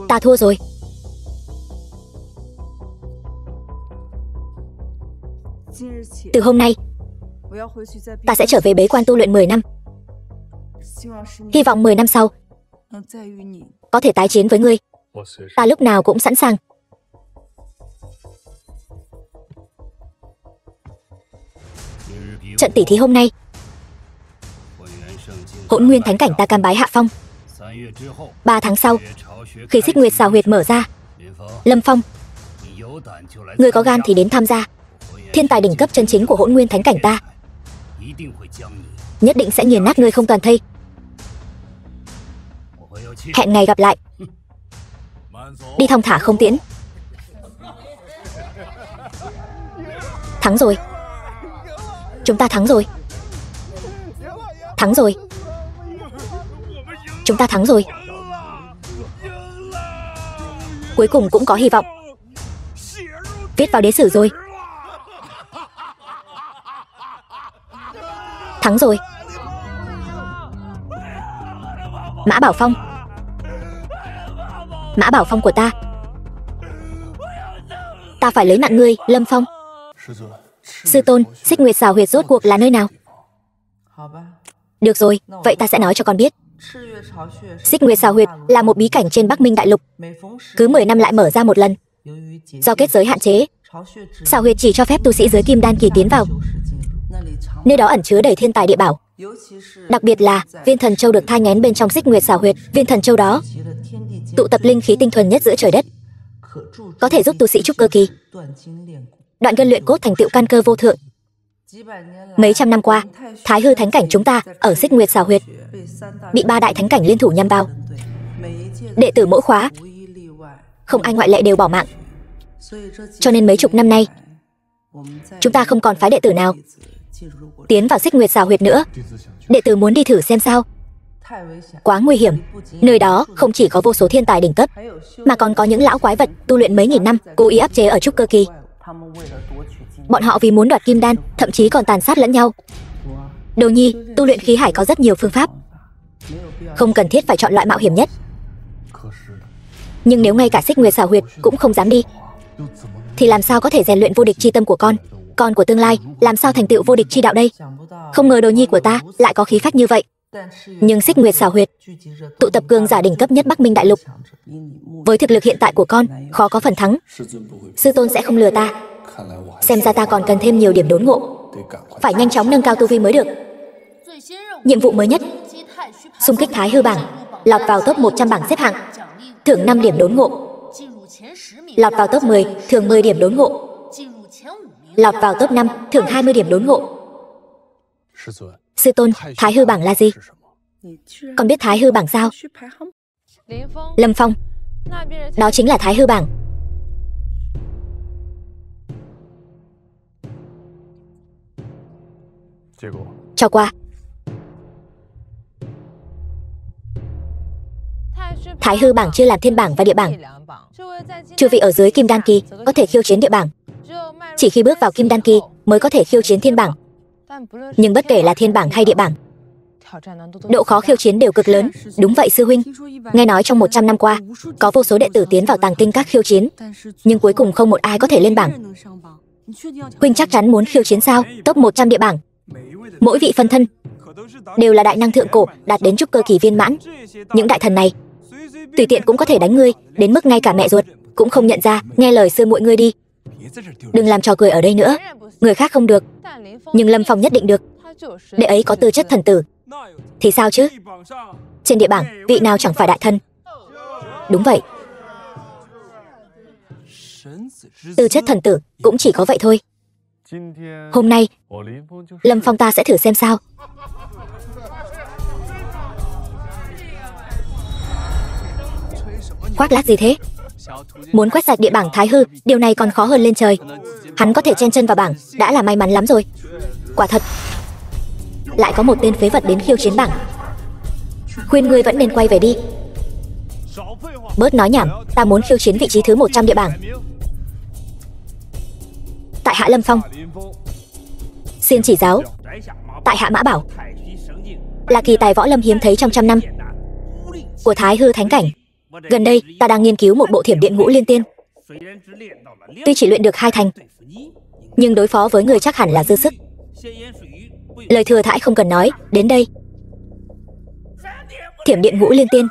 Speaker 1: ta thua rồi. Từ hôm nay, ta sẽ trở về bế quan tu luyện 10 năm. Hy vọng 10 năm sau có thể tái chiến với ngươi. Ta lúc nào cũng sẵn sàng. Trận tỉ thí hôm nay, Hỗn Nguyên Thánh Cảnh ta cam bái hạ phong. 3 tháng sau, khi Xích Nguyệt Xào Huyệt mở ra, Lâm Phong, ngươi có gan thì đến tham gia. Thiên tài đỉnh cấp chân chính của Hỗn Nguyên Thánh Cảnh ta nhất định sẽ nghiền nát ngươi không toàn thây. Hẹn ngày gặp lại. Đi thong thả không tiễn. Thắng rồi. Chúng ta thắng rồi. Thắng rồi. Chúng ta thắng rồi. Cuối cùng cũng có hy vọng. Viết vào đế sử rồi. Thắng rồi. Mã Bảo Phong. Mã Bảo Phong của ta. Ta phải lấy mạng ngươi, Lâm Phong. Sư tôn, Xích Nguyệt Xào Huyệt rốt cuộc là nơi nào? Được rồi, vậy ta sẽ nói cho con biết. Xích Nguyệt Xào Huyệt là một bí cảnh trên Bắc Minh Đại Lục. Cứ 10 năm lại mở ra một lần. Do kết giới hạn chế, Xào Huyệt chỉ cho phép tu sĩ dưới Kim Đan kỳ tiến vào. Nơi đó ẩn chứa đầy thiên tài địa bảo. Đặc biệt là viên thần châu được thai nghén bên trong Xích Nguyệt Xào Huyệt. Viên thần châu đó tụ tập linh khí tinh thuần nhất giữa trời đất, có thể giúp tu sĩ trúc cơ kỳ đoạn gân luyện cốt thành tựu căn cơ vô thượng. Mấy trăm năm qua, Thái Hư Thánh Cảnh chúng ta ở Xích Nguyệt Xào Huyệt bị 3 đại thánh cảnh liên thủ nhằm vào. Đệ tử mỗi khóa, không ai ngoại lệ đều bỏ mạng. Cho nên mấy chục năm nay, chúng ta không còn phái đệ tử nào tiến vào Xích Nguyệt Xào Huyệt nữa. Đệ tử muốn đi thử xem sao. Quá nguy hiểm. Nơi đó không chỉ có vô số thiên tài đỉnh cấp, mà còn có những lão quái vật tu luyện mấy nghìn năm, cố ý áp chế ở trúc cơ kỳ. Bọn họ vì muốn đoạt kim đan, thậm chí còn tàn sát lẫn nhau. Đồ nhi, tu luyện khí hải có rất nhiều phương pháp, không cần thiết phải chọn loại mạo hiểm nhất. Nhưng nếu ngay cả Xích Nguyệt Xào Huyệt cũng không dám đi, thì làm sao có thể rèn luyện vô địch chi tâm của con của tương lai, làm sao thành tựu vô địch chi đạo đây? Không ngờ đồ nhi của ta lại có khí phách như vậy. Nhưng Xích Nguyệt Xào Huyệt tụ tập cường giả đỉnh cấp nhất Bắc Minh Đại Lục. Với thực lực hiện tại của con, khó có phần thắng. Sư tôn sẽ không lừa ta. Xem ra ta còn cần thêm nhiều điểm đốn ngộ, phải nhanh chóng nâng cao tu vi mới được. Nhiệm vụ mới nhất, xung kích Thái Hư bảng, lọt vào top 100 bảng xếp hạng, thưởng 5 điểm đốn ngộ. Lọt vào top 10, thưởng 10 điểm đốn ngộ. Lọt vào top 5, thưởng 20 điểm đốn ngộ. Sư tôn, Thái Hư bảng là gì? Con biết Thái Hư bảng sao? Lâm Phong, đó chính là Thái Hư bảng. Cho qua. Thái Hư bảng chia làm thiên bảng và địa bảng. Chư vị ở dưới kim đan kỳ có thể khiêu chiến địa bảng. Chỉ khi bước vào kim đan kỳ mới có thể khiêu chiến thiên bảng. Nhưng bất kể là thiên bảng hay địa bảng, độ khó khiêu chiến đều cực lớn. Đúng vậy sư huynh. Nghe nói trong 100 năm qua, có vô số đệ tử tiến vào tàng kinh các khiêu chiến, nhưng cuối cùng không một ai có thể lên bảng. Huynh chắc chắn muốn khiêu chiến sao? Top 100 địa bảng. Mỗi vị phân thân đều là đại năng thượng cổ, đạt đến trúc cơ kỳ viên mãn. Những đại thần này tùy tiện cũng có thể đánh ngươi, đến mức ngay cả mẹ ruột cũng không nhận ra. Nghe lời sư muội ngươi đi, đừng làm trò cười ở đây nữa. Người khác không được, nhưng Lâm Phong nhất định được. Đệ ấy có tư chất thần tử. Thì sao chứ? Trên địa bảng, vị nào chẳng phải đại thần? Đúng vậy. Tư chất thần tử cũng chỉ có vậy thôi. Hôm nay, Lâm Phong ta sẽ thử xem sao. Khoác lác gì thế? Muốn quét sạch địa bảng Thái Hư, điều này còn khó hơn lên trời. Hắn có thể chen chân vào bảng, đã là may mắn lắm rồi. Quả thật, lại có một tên phế vật đến khiêu chiến bảng. Khuyên ngươi vẫn nên quay về đi. Bớt nói nhảm, ta muốn khiêu chiến vị trí thứ 100 địa bảng. Tại hạ Lâm Phong, xin chỉ giáo. Tại hạ Mã Bảo, là kỳ tài võ lâm hiếm thấy trong trăm năm của Thái Hư Thánh Cảnh. Gần đây, ta đang nghiên cứu một bộ thiểm điện ngũ liên tiên. Tuy chỉ luyện được 2 thành, nhưng đối phó với người chắc hẳn là dư sức. Lời thừa thãi không cần nói, đến đây. Thiểm điện ngũ liên tiên.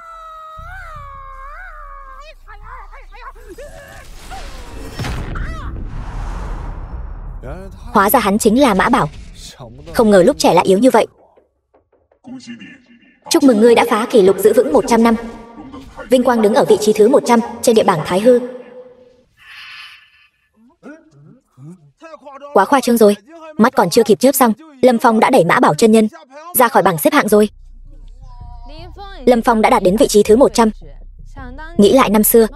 Speaker 1: Hóa ra hắn chính là Mã Bảo. Không ngờ lúc trẻ lại yếu như vậy. Chúc mừng ngươi đã phá kỷ lục giữ vững 100 năm. Vinh quang đứng ở vị trí thứ 100 trên địa bảng Thái Hư. Quá khoa trương rồi. Mắt còn chưa kịp chớp xong, Lâm Phong đã đẩy Mã Bảo chân nhân ra khỏi bảng xếp hạng rồi. Lâm Phong đã đạt đến vị trí thứ 100. Nghĩ lại năm xưa,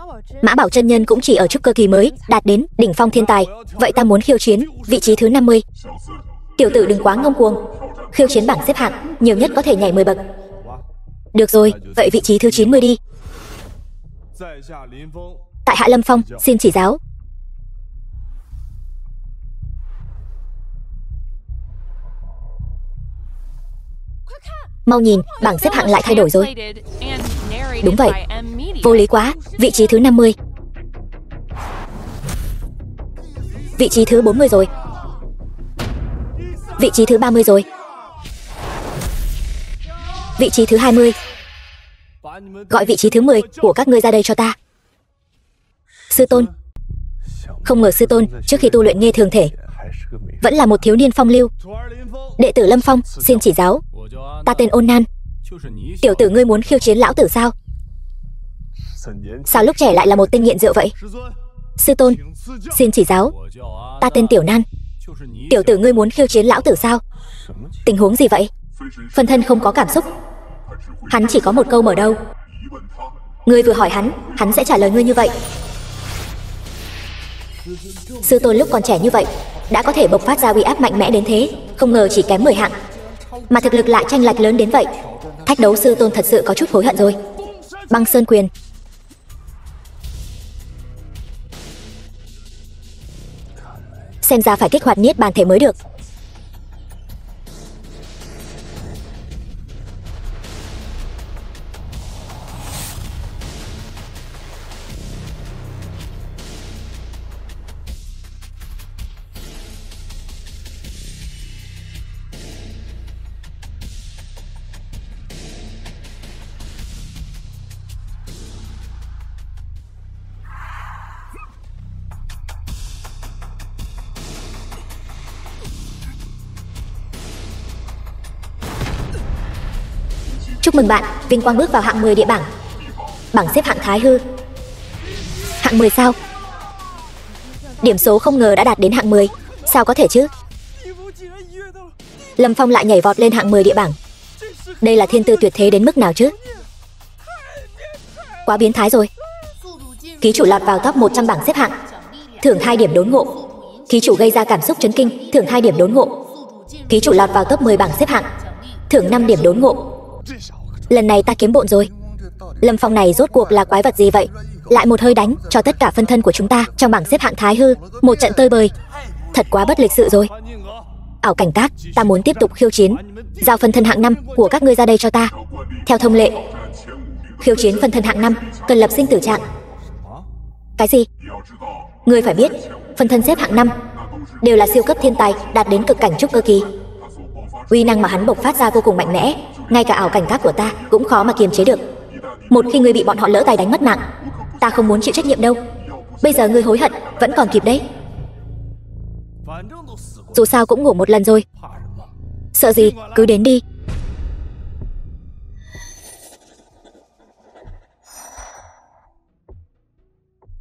Speaker 1: Mã Bảo chân nhân cũng chỉ ở trúc cơ kỳ mới đạt đến đỉnh phong thiên tài. Vậy ta muốn khiêu chiến vị trí thứ 50. Tiểu tử đừng quá ngông cuồng. Khiêu chiến bảng xếp hạng, nhiều nhất có thể nhảy 10 bậc. Được rồi, vậy vị trí thứ 90 đi. Tại hạ Lâm Phong, xin chỉ giáo. Mau nhìn, bảng xếp hạng lại thay đổi rồi. Đúng vậy, vô lý quá. Vị trí thứ 50. Vị trí thứ 40 rồi. Vị trí thứ 30 rồi. Vị trí thứ 20. Gọi vị trí thứ 10 của các ngươi ra đây cho ta. Sư tôn. Không ngờ sư tôn trước khi tu luyện Nghê Thường Thể vẫn là một thiếu niên phong lưu. Đệ tử Lâm Phong, xin chỉ giáo. Ta tên Ôn Nan. Tiểu tử ngươi muốn khiêu chiến lão tử sao? Sao lúc trẻ lại là một tên nghiện rượu vậy? Sư tôn, xin chỉ giáo. Ta tên Tiểu Nan. Tiểu tử ngươi muốn khiêu chiến lão tử sao? Tình huống gì vậy? Phân thân không có cảm xúc. Hắn chỉ có một câu mở đầu. Ngươi vừa hỏi hắn sẽ trả lời ngươi như vậy. Sư tôn lúc còn trẻ như vậy đã có thể bộc phát ra uy áp mạnh mẽ đến thế. Không ngờ chỉ kém 10 hạng mà thực lực lại chênh lệch lớn đến vậy. Thách đấu sư tôn thật sự có chút hối hận rồi. Băng Sơn Quyền. Xem ra phải kích hoạt niết bàn thể mới được. Chúc mừng bạn, vinh quang bước vào hạng 10 địa bảng. Bảng xếp hạng Thái Hư. Hạng 10 sao? Điểm số không ngờ đã đạt đến hạng 10. Sao có thể chứ? Lâm Phong lại nhảy vọt lên hạng 10 địa bảng. Đây là thiên tư tuyệt thế đến mức nào chứ? Quá biến thái rồi. Ký chủ lọt vào top 100 bảng xếp hạng, thưởng 2 điểm đốn ngộ. Ký chủ gây ra cảm xúc chấn kinh, thưởng 2 điểm đốn ngộ. Ký chủ lọt vào top 10 bảng xếp hạng, thưởng 5 điểm đốn ngộ. Lần này ta kiếm bộn rồi. Lâm Phong này rốt cuộc là quái vật gì vậy? lại một hơi đánh cho tất cả phân thân của chúng ta trong bảng xếp hạng Thái Hư một trận tơi bời. Thật quá bất lịch sự rồi. Ảo cảnh các, ta muốn tiếp tục khiêu chiến. Giao phân thân hạng 5 của các ngươi ra đây cho ta. Theo thông lệ, khiêu chiến phân thân hạng 5 cần lập sinh tử trạng. Cái gì? Ngươi phải biết, phân thân xếp hạng 5 đều là siêu cấp thiên tài đạt đến cực cảnh trúc cơ kỳ. Uy năng mà hắn bộc phát ra vô cùng mạnh mẽ, ngay cả ảo cảnh các của ta cũng khó mà kiềm chế được. Một khi ngươi bị bọn họ lỡ tay đánh mất mạng, ta không muốn chịu trách nhiệm đâu. Bây giờ ngươi hối hận vẫn còn kịp đấy. Dù sao cũng ngủ một lần rồi, sợ gì, cứ đến đi.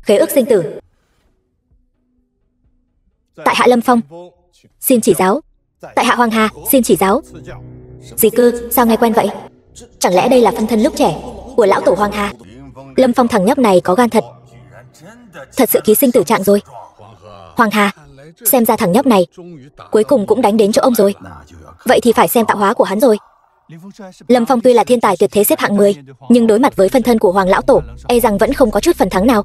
Speaker 1: Khế ước sinh tử. Tại hạ Lâm Phong, xin chỉ giáo. Tại hạ Hoàng Hà, xin chỉ giáo. Gì cơ, sao nghe quen vậy? Chẳng lẽ đây là phân thân lúc trẻ của lão tổ Hoàng Hà? Lâm Phong thằng nhóc này có gan thật. Thật sự ký sinh tử trạng rồi. Hoàng Hà, xem ra thằng nhóc này cuối cùng cũng đánh đến chỗ ông rồi. Vậy thì phải xem tạo hóa của hắn rồi. Lâm Phong tuy là thiên tài tuyệt thế xếp hạng 10, nhưng đối mặt với phân thân của Hoàng lão tổ, e rằng vẫn không có chút phần thắng nào.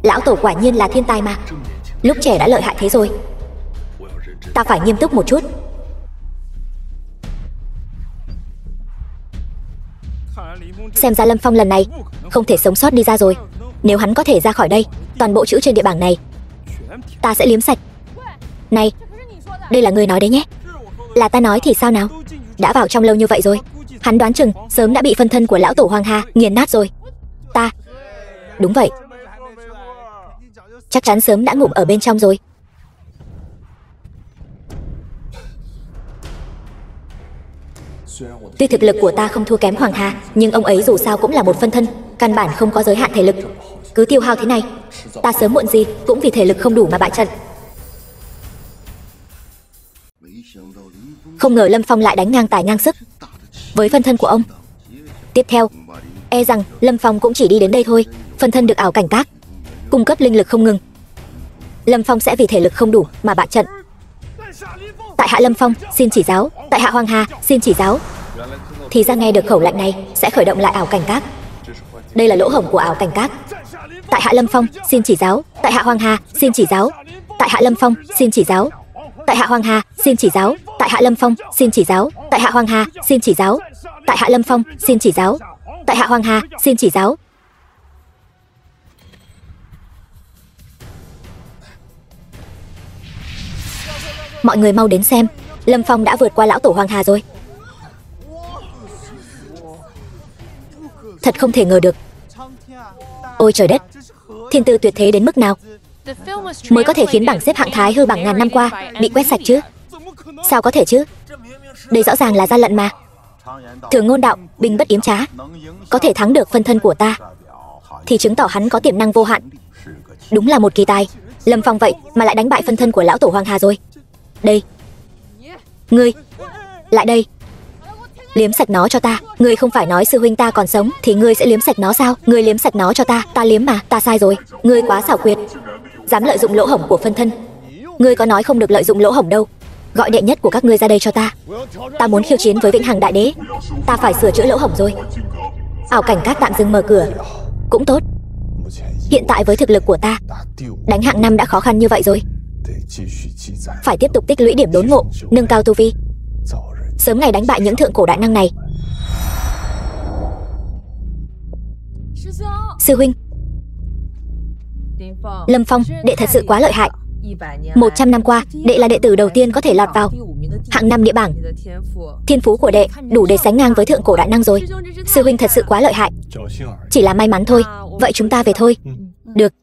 Speaker 1: Lão tổ quả nhiên là thiên tài mà. Lúc trẻ đã lợi hại thế rồi. Ta phải nghiêm túc một chút. Xem ra Lâm Phong lần này không thể sống sót đi ra rồi. Nếu hắn có thể ra khỏi đây, toàn bộ chữ trên địa bảng này ta sẽ liếm sạch. Này, đây là người nói đấy nhé. Là ta nói thì sao nào? Đã vào trong lâu như vậy rồi, hắn đoán chừng sớm đã bị phân thân của lão tổ Hoàng Hà nghiền nát rồi. Ta... Đúng vậy, chắc chắn sớm đã ngủ ở bên trong rồi. Tuy thực lực của ta không thua kém Hoàng Hà, nhưng ông ấy dù sao cũng là một phân thân, căn bản không có giới hạn thể lực. Cứ tiêu hao thế này, ta sớm muộn gì cũng vì thể lực không đủ mà bại trận. Không ngờ Lâm Phong lại đánh ngang tài ngang sức với phân thân của ông. Tiếp theo, e rằng Lâm Phong cũng chỉ đi đến đây thôi. Phân thân được ảo cảnh các cung cấp linh lực không ngừng, Lâm Phong sẽ vì thể lực không đủ mà bại trận. Tại hạ Lâm Phong, xin chỉ giáo. Tại hạ Hoàng Hà, xin chỉ giáo. Thì ra nghe được khẩu lệnh này sẽ khởi động lại ảo cảnh các. Đây là lỗ hổng của ảo cảnh các. Tại hạ Lâm Phong, xin chỉ giáo. Tại hạ Hoàng Hà, xin chỉ giáo. Tại hạ Lâm Phong, xin chỉ giáo. Tại hạ Hoàng Hà, xin chỉ giáo. Tại hạ Lâm Phong, xin chỉ giáo. Tại hạ Hoàng Hà, xin chỉ giáo. Tại hạ Lâm Phong, xin chỉ giáo. Tại hạ Hoàng Hà, xin chỉ giáo. Mọi người mau đến xem, Lâm Phong đã vượt qua lão tổ Hoàng Hà rồi. Thật không thể ngờ được. Ôi trời đất, thiên tư tuyệt thế đến mức nào mới có thể khiến bảng xếp hạng Thái Hư bảng ngàn năm qua bị quét sạch chứ? Sao có thể chứ? Đây rõ ràng là gian lận mà. Thường ngôn đạo, binh bất yếm trá. Có thể thắng được phân thân của ta thì chứng tỏ hắn có tiềm năng vô hạn. Đúng là một kỳ tài. Lâm Phong vậy mà lại đánh bại phân thân của lão tổ Hoàng Hà rồi. Đây, ngươi, lại đây, liếm sạch nó cho ta. Ngươi không phải nói sư huynh ta còn sống thì ngươi sẽ liếm sạch nó sao? Ngươi liếm sạch nó cho ta. Ta liếm mà, ta sai rồi. Ngươi quá xảo quyệt, dám lợi dụng lỗ hổng của phân thân. Ngươi có nói không được lợi dụng lỗ hổng đâu. Gọi đệ nhất của các ngươi ra đây cho ta. Ta muốn khiêu chiến với Vĩnh Hằng Đại Đế. Ta phải sửa chữa lỗ hổng rồi. Ảo cảnh các tạm dừng mở cửa. Cũng tốt. Hiện tại với thực lực của ta, đánh hạng 5 đã khó khăn như vậy rồi. Phải tiếp tục tích lũy điểm đốn ngộ, nâng cao tu vi, sớm ngày đánh bại những thượng cổ đại năng này. Sư huynh, Lâm Phong, đệ thật sự quá lợi hại. 100 năm qua, đệ là đệ tử đầu tiên có thể lọt vào hạng 5 địa bảng. Thiên phú của đệ đủ để sánh ngang với thượng cổ đại năng rồi. Sư huynh thật sự quá lợi hại. Chỉ là may mắn thôi. Vậy chúng ta về thôi. Được.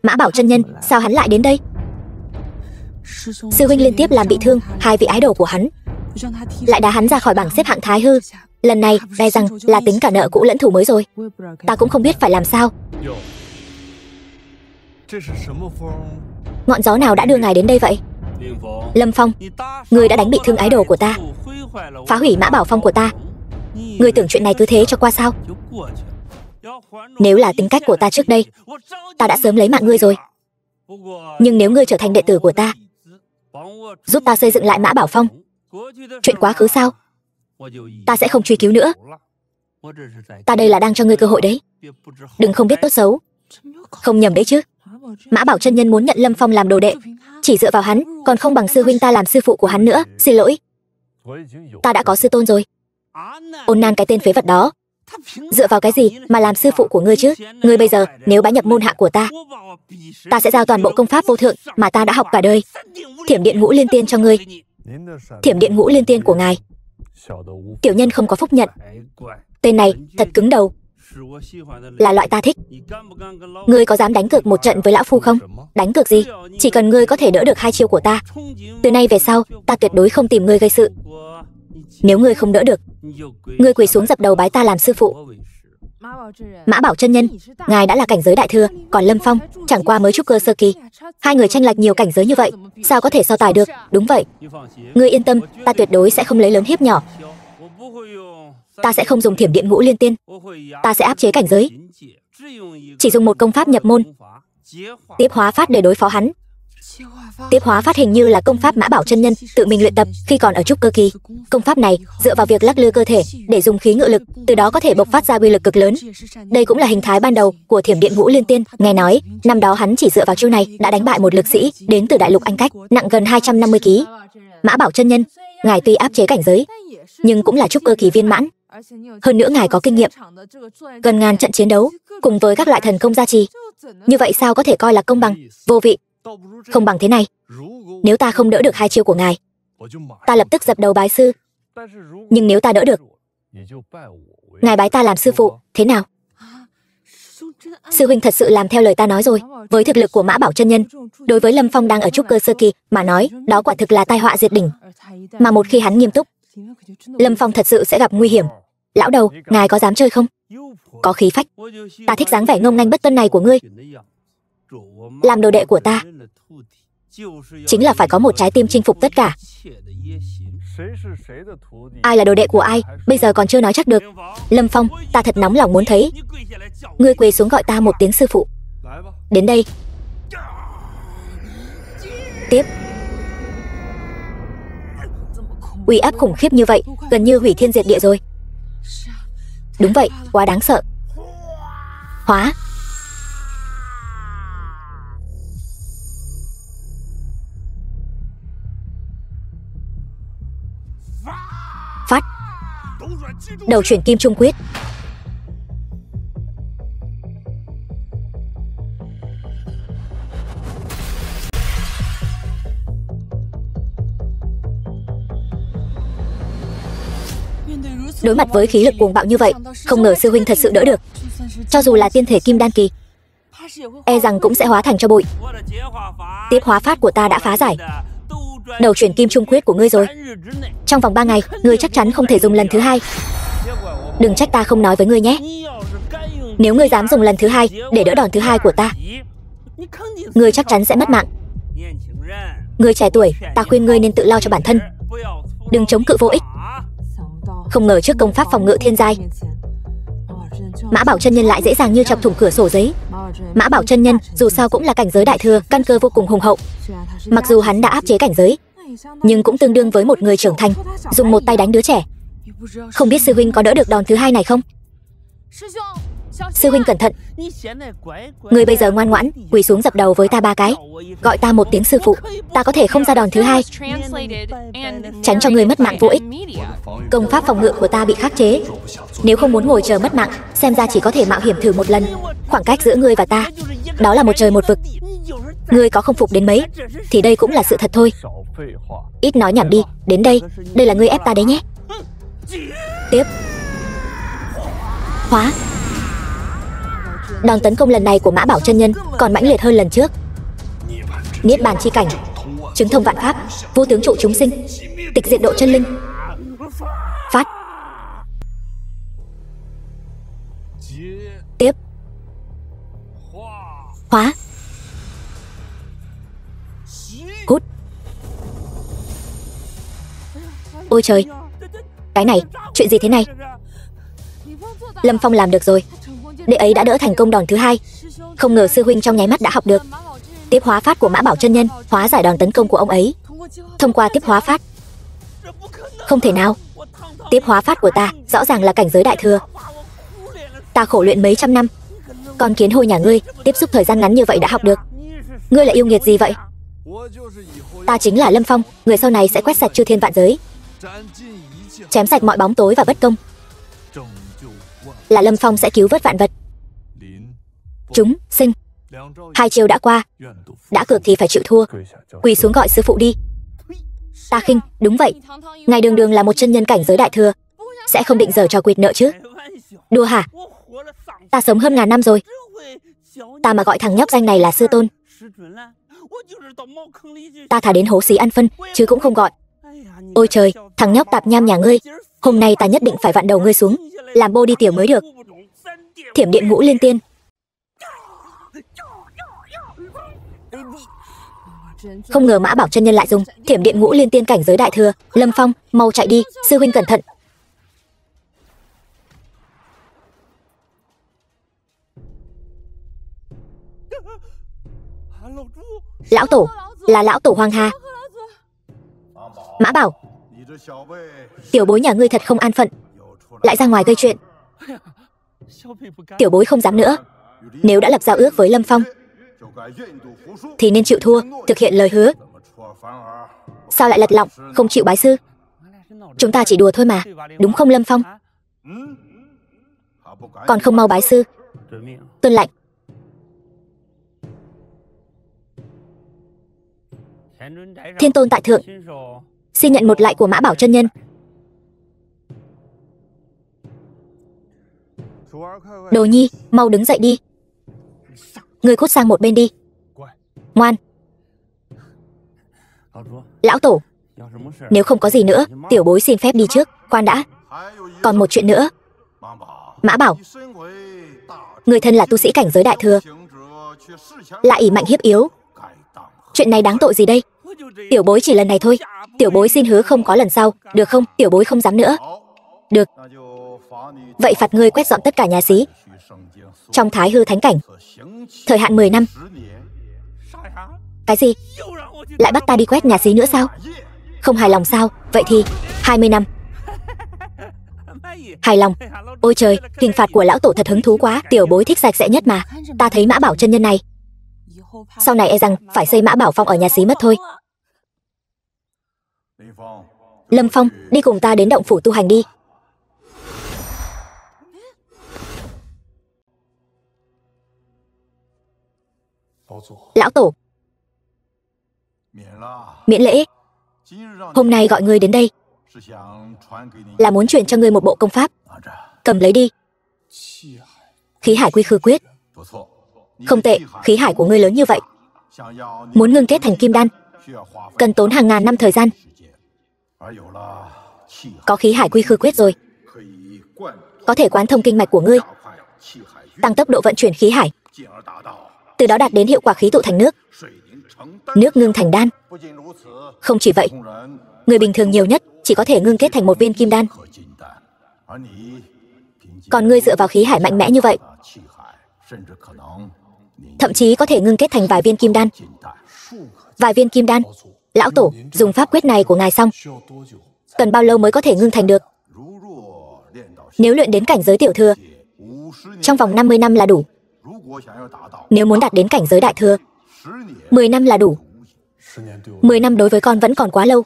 Speaker 1: Mã Bảo chân nhân, sao hắn lại đến đây? Sư huynh liên tiếp làm bị thương hai vị ái đồ của hắn, lại đá hắn ra khỏi bảng xếp hạng Thái Hư. Lần này e rằng là tính cả nợ cũ lẫn thù mới rồi. Ta cũng không biết phải làm sao. Ngọn gió nào đã đưa ngài đến đây vậy? Lâm Phong, ngươi đã đánh bị thương ái đồ của ta, phá hủy Mã Bảo Phong của ta. Ngươi tưởng chuyện này cứ thế cho qua sao? Nếu là tính cách của ta trước đây, ta đã sớm lấy mạng ngươi rồi. Nhưng nếu ngươi trở thành đệ tử của ta, giúp ta xây dựng lại Mã Bảo Phong, chuyện quá khứ sao, ta sẽ không truy cứu nữa. Ta đây là đang cho ngươi cơ hội đấy. Đừng không biết tốt xấu. Không nhầm đấy chứ. Mã Bảo chân nhân muốn nhận Lâm Phong làm đồ đệ, chỉ dựa vào hắn còn không bằng sư huynh ta làm sư phụ của hắn nữa. Xin lỗi, ta đã có sư tôn rồi. Ôn Nan cái tên phế vật đó, dựa vào cái gì mà làm sư phụ của ngươi chứ? Ngươi bây giờ nếu bá nhập môn hạ của ta, ta sẽ giao toàn bộ công pháp vô thượng mà ta đã học cả đời, Thiểm Điện Ngũ Liên Tiên cho ngươi. Thiểm Điện Ngũ Liên Tiên của ngài, tiểu nhân không có phúc nhận. Tên này thật cứng đầu, là loại ta thích. Ngươi có dám đánh cược một trận với lão phu không? Đánh cược gì? Chỉ cần ngươi có thể đỡ được 2 chiêu của ta, từ nay về sau ta tuyệt đối không tìm ngươi gây sự. Nếu ngươi không đỡ được, ngươi quỳ xuống dập đầu bái ta làm sư phụ. Mã Bảo chân nhân, ngài đã là cảnh giới đại thừa, còn Lâm Phong chẳng qua mới trúc cơ sơ kỳ. 2 người chênh lệch nhiều cảnh giới như vậy, sao có thể so tài được? Đúng vậy, ngươi yên tâm, ta tuyệt đối sẽ không lấy lớn hiếp nhỏ. Ta sẽ không dùng Thiểm Điện Ngũ Liên Tiên, ta sẽ áp chế cảnh giới, chỉ dùng một công pháp nhập môn, Tiếp Hóa Phát, để đối phó hắn. Tiếp Hóa Phát hình như là công pháp Mã Bảo chân nhân tự mình luyện tập khi còn ở trúc cơ kỳ. Công pháp này dựa vào việc lắc lư cơ thể để dùng khí ngự lực, từ đó có thể bộc phát ra uy lực cực lớn. Đây cũng là hình thái ban đầu của Thiểm Điện Ngũ Liên Tiên. Nghe nói năm đó hắn chỉ dựa vào chiêu này đã đánh bại một lực sĩ đến từ đại lục Anh Cách, nặng gần 250 kg. Mã Bảo chân nhân, ngài tuy áp chế cảnh giới, nhưng cũng là trúc cơ kỳ viên mãn. Hơn nữa ngài có kinh nghiệm gần ngàn trận chiến đấu, cùng với các loại thần công gia trì, như vậy sao có thể coi là công bằng? Vô vị. Không bằng thế này, nếu ta không đỡ được 2 chiêu của ngài, ta lập tức dập đầu bái sư. Nhưng nếu ta đỡ được, ngài bái ta làm sư phụ, thế nào? Sư huynh thật sự làm theo lời ta nói rồi. Với thực lực của Mã Bảo chân nhân, đối với Lâm Phong đang ở trúc cơ sơ kỳ mà nói, đó quả thực là tai họa diệt đỉnh. Mà một khi hắn nghiêm túc, Lâm Phong thật sự sẽ gặp nguy hiểm. Lão đầu, ngài có dám chơi không? Có khí phách. Ta thích dáng vẻ ngông nghênh bất tuân này của ngươi. Làm đồ đệ của ta chính là phải có một trái tim chinh phục tất cả. Ai là đồ đệ của ai, bây giờ còn chưa nói chắc được. Lâm Phong, ta thật nóng lòng muốn thấy ngươi quỳ xuống gọi ta một tiếng sư phụ. Đến đây. Tiếp. Uy áp khủng khiếp như vậy, gần như hủy thiên diệt địa rồi. Đúng vậy, quá đáng sợ. Hóa. Phát. Đầu chuyển Kim Trung Quyết. Đối mặt với khí lực cuồng bạo như vậy, không ngờ sư huynh thật sự đỡ được. Cho dù là tiên thể kim đan kỳ, e rằng cũng sẽ hóa thành cho bụi. Tiếp Hóa Phát của ta đã phá giải đầu chuyển Kim Trung Quyết của ngươi rồi. Trong vòng 3 ngày, ngươi chắc chắn không thể dùng lần thứ 2. Đừng trách ta không nói với ngươi nhé. Nếu ngươi dám dùng lần thứ 2 để đỡ đòn thứ 2 của ta, ngươi chắc chắn sẽ mất mạng. Ngươi trẻ tuổi, ta khuyên ngươi nên tự lo cho bản thân, đừng chống cự vô ích. Không ngờ trước công pháp phòng ngự thiên giai, Mã Bảo chân nhân lại dễ dàng như chọc thủng cửa sổ giấy. Mã Bảo chân nhân dù sao cũng là cảnh giới đại thừa, căn cơ vô cùng hùng hậu. Mặc dù hắn đã áp chế cảnh giới, nhưng cũng tương đương với một người trưởng thành, dùng một tay đánh đứa trẻ. Không biết sư huynh có đỡ được đòn thứ 2 này không? Sư huynh cẩn thận. Người bây giờ ngoan ngoãn quỳ xuống dập đầu với ta 3 cái, gọi ta một tiếng sư phụ. Ta có thể không ra đòn thứ 2, tránh cho người mất mạng vô ích. Công pháp phòng ngự của ta bị khắc chế, nếu không muốn ngồi chờ mất mạng, xem ra chỉ có thể mạo hiểm thử một lần. Khoảng cách giữa ngươi và ta, đó là một trời một vực. Ngươi có không phục đến mấy, thì đây cũng là sự thật thôi. Ít nói nhảm đi, đến đây. Đây là ngươi ép ta đấy nhé. Tiếp. Hóa. Đòn tấn công lần này của Mã Bảo chân nhân còn mãnh liệt hơn lần trước. Niết bàn chi cảnh, chứng thông vạn pháp, vô tướng trụ chúng sinh, tịch diệt độ chân linh. Phát. Tiếp. Hóa. Hút. Ôi trời, cái này, chuyện gì thế này? Lâm Phong làm được rồi. Đệ ấy đã đỡ thành công đòn thứ hai. Không ngờ sư huynh trong nháy mắt đã học được tiếp hóa phát của Mã Bảo chân nhân, hóa giải đòn tấn công của ông ấy. Thông qua tiếp hóa phát. Không thể nào. Tiếp hóa phát của ta rõ ràng là cảnh giới đại thừa. Ta khổ luyện mấy trăm năm. Con kiến hôi nhà ngươi, tiếp xúc thời gian ngắn như vậy đã học được. Ngươi lại yêu nghiệt gì vậy? Ta chính là Lâm Phong, người sau này sẽ quét sạch chư thiên vạn giới, chém sạch mọi bóng tối và bất công. Là Lâm Phong sẽ cứu vớt vạn vật. Chúng sinh. Hai chiêu đã qua, đã cược thì phải chịu thua. Quỳ xuống gọi sư phụ đi. Ta khinh, đúng vậy. Ngài đường đường là một chân nhân cảnh giới đại thừa, sẽ không định giở trò quỵt nợ chứ? Đùa hả? Ta sống hơn ngàn năm rồi. Ta mà gọi thằng nhóc danh này là sư tôn, ta thà đến hố xí ăn phân, chứ cũng không gọi. Ôi trời, thằng nhóc tạp nham nhà ngươi, hôm nay ta nhất định phải vặn đầu ngươi xuống, làm bô đi tiểu mới được. Thiểm điện ngũ liên tiên. Không ngờ Mã Bảo chân nhân lại dùng thiểm điện ngũ liên tiên cảnh giới đại thừa. Lâm Phong, mau chạy đi, sư huynh cẩn thận. Lão tổ, là lão tổ Hoàng Hà. Mã Bảo, tiểu bối nhà ngươi thật không an phận, lại ra ngoài gây chuyện. Tiểu bối không dám nữa. Nếu đã lập giao ước với Lâm Phong thì nên chịu thua, thực hiện lời hứa. Sao lại lật lọng, không chịu bái sư? Chúng ta chỉ đùa thôi mà, đúng không Lâm Phong? Còn không mau bái sư. Tuân lệnh. Thiên tôn tại thượng, xin nhận một lạy của Mã Bảo chân nhân. Đồ nhi, mau đứng dậy đi. Ngươi cút sang một bên đi. Ngoan. Lão tổ, nếu không có gì nữa, tiểu bối xin phép đi trước. Khoan đã, còn một chuyện nữa. Mã Bảo, người thân là tu sĩ cảnh giới đại thừa, lại ỷ mạnh hiếp yếu. Chuyện này đáng tội gì đây? Tiểu bối chỉ lần này thôi. Tiểu bối xin hứa không có lần sau, được không? Tiểu bối không dám nữa. Được. Vậy phạt ngươi quét dọn tất cả nhà xí trong Thái Hư Thánh Cảnh, thời hạn 10 năm. Cái gì? Lại bắt ta đi quét nhà xí nữa sao? Không hài lòng sao? Vậy thì 20 năm. Hài lòng. Ôi trời, hình phạt của lão tổ thật hứng thú quá. Tiểu bối thích sạch sẽ nhất mà. Ta thấy Mã Bảo chân nhân này, sau này e rằng phải xây Mã Bảo Phong ở nhà xí mất thôi. Lâm Phong, đi cùng ta đến động phủ tu hành đi. Lão tổ, miễn lễ. Hôm nay gọi ngươi đến đây là muốn truyền cho ngươi một bộ công pháp. Cầm lấy đi. Khí hải quy khư quyết. Không tệ, khí hải của ngươi lớn như vậy. Muốn ngưng kết thành kim đan cần tốn hàng ngàn năm thời gian. Có khí hải quy khư quyết rồi, có thể quán thông kinh mạch của ngươi, tăng tốc độ vận chuyển khí hải, từ đó đạt đến hiệu quả khí tụ thành nước, nước ngưng thành đan. Không chỉ vậy, người bình thường nhiều nhất chỉ có thể ngưng kết thành một viên kim đan. Còn ngươi dựa vào khí hải mạnh mẽ như vậy, thậm chí có thể ngưng kết thành vài viên kim đan. Vài viên kim đan. Lão tổ, dùng pháp quyết này của ngài xong cần bao lâu mới có thể ngưng thành được? Nếu luyện đến cảnh giới tiểu thừa, trong vòng 50 năm là đủ. Nếu muốn đạt đến cảnh giới đại thừa, 10 năm là đủ. 10 năm đối với con vẫn còn quá lâu.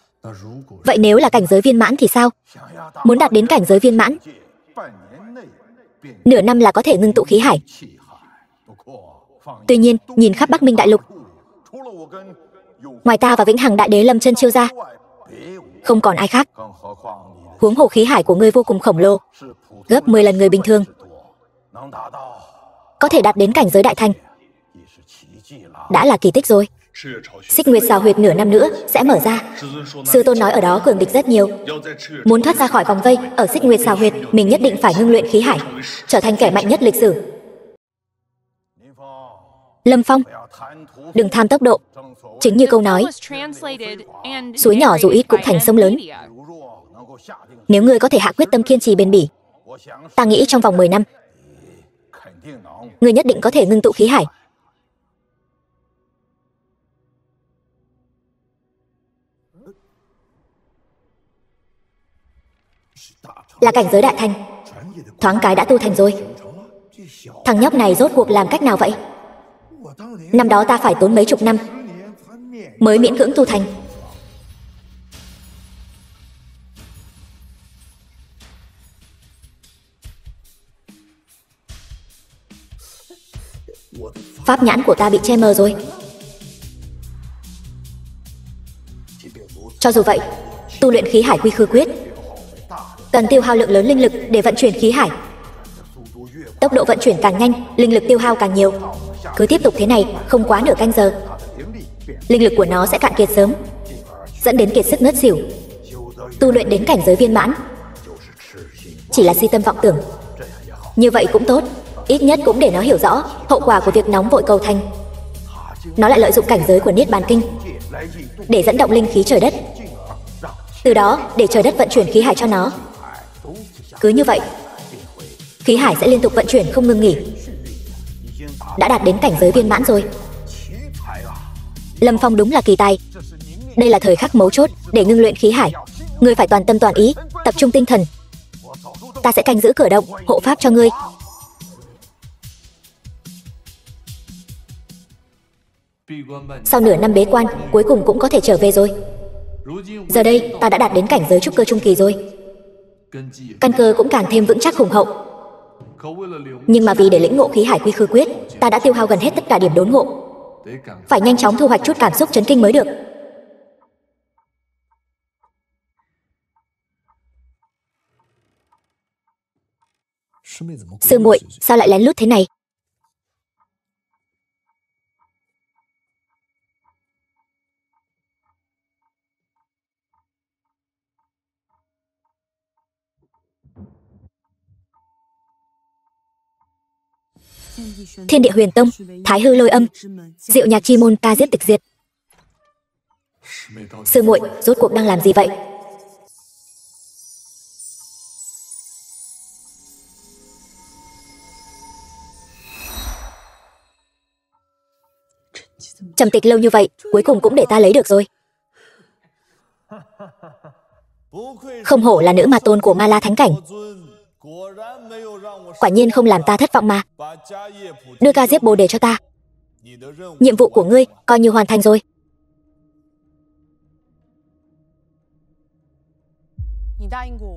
Speaker 1: Vậy nếu là cảnh giới viên mãn thì sao? Muốn đạt đến cảnh giới viên mãn, nửa năm là có thể ngưng tụ khí hải. Tuy nhiên, nhìn khắp Bắc Minh Đại Lục, ngoài ta và Vĩnh Hằng Đại Đế Lâm Chân Chiêu ra, không còn ai khác. Huống hồ khí hải của ngươi vô cùng khổng lồ, gấp 10 lần người bình thường. Có thể đạt đến cảnh giới đại thành đã là kỳ tích rồi. Xích Nguyệt Xào Huyệt nửa năm nữa sẽ mở ra. Sư tôn nói ở đó cường địch rất nhiều. Muốn thoát ra khỏi vòng vây ở Xích Nguyệt Xào Huyệt, mình nhất định phải ngưng luyện khí hải, trở thành kẻ mạnh nhất lịch sử. Lâm Phong, đừng tham tốc độ. Chính như câu nói, suối nhỏ dù ít cũng thành sông lớn. Nếu ngươi có thể hạ quyết tâm kiên trì bền bỉ, ta nghĩ trong vòng 10 năm, ngươi nhất định có thể ngưng tụ khí hải. Là cảnh giới đại thành. Thoáng cái đã tu thành rồi. Thằng nhóc này rốt cuộc làm cách nào vậy? Năm đó ta phải tốn mấy chục năm mới miễn cưỡng tu thành. Pháp nhãn của ta bị che mờ rồi. Cho dù vậy, tu luyện khí hải quy khư quyết cần tiêu hao lượng lớn linh lực để vận chuyển khí hải. Tốc độ vận chuyển càng nhanh, linh lực tiêu hao càng nhiều. Cứ tiếp tục thế này, không quá nửa canh giờ, linh lực của nó sẽ cạn kiệt sớm, dẫn đến kiệt sức ngất xỉu. Tu luyện đến cảnh giới viên mãn chỉ là si tâm vọng tưởng. Như vậy cũng tốt, ít nhất cũng để nó hiểu rõ hậu quả của việc nóng vội cầu thành. Nó lại lợi dụng cảnh giới của Niết Bàn Kinh để dẫn động linh khí trời đất, từ đó để trời đất vận chuyển khí hải cho nó. Cứ như vậy, khí hải sẽ liên tục vận chuyển không ngừng nghỉ. Đã đạt đến cảnh giới viên mãn rồi. Lâm Phong đúng là kỳ tài. Đây là thời khắc mấu chốt để ngưng luyện khí hải. Ngươi phải toàn tâm toàn ý, tập trung tinh thần. Ta sẽ canh giữ cửa động, hộ pháp cho ngươi. Sau nửa năm bế quan, cuối cùng cũng có thể trở về rồi. Giờ đây, ta đã đạt đến cảnh giới trúc cơ trung kỳ rồi. Căn cơ cũng càng thêm vững chắc hùng hậu. Nhưng mà vì để lĩnh ngộ khí hải quy khư quyết, ta đã tiêu hao gần hết tất cả điểm đốn ngộ. Phải nhanh chóng thu hoạch chút cảm xúc chấn kinh mới được. Sư muội, sao lại lén lút thế này? Thiên Địa Huyền Tông, Thái Hư Lôi Âm, Diệu Nhạc Chi Môn ta giết tịch diệt. Sư muội, rốt cuộc đang làm gì vậy? Trầm tịch lâu như vậy, cuối cùng cũng để ta lấy được rồi. Không hổ là nữ ma tôn của Ma La Thánh Cảnh. Quả nhiên không làm ta thất vọng mà. Đưa ca diếp bồ đề cho ta. Nhiệm vụ của ngươi coi như hoàn thành rồi.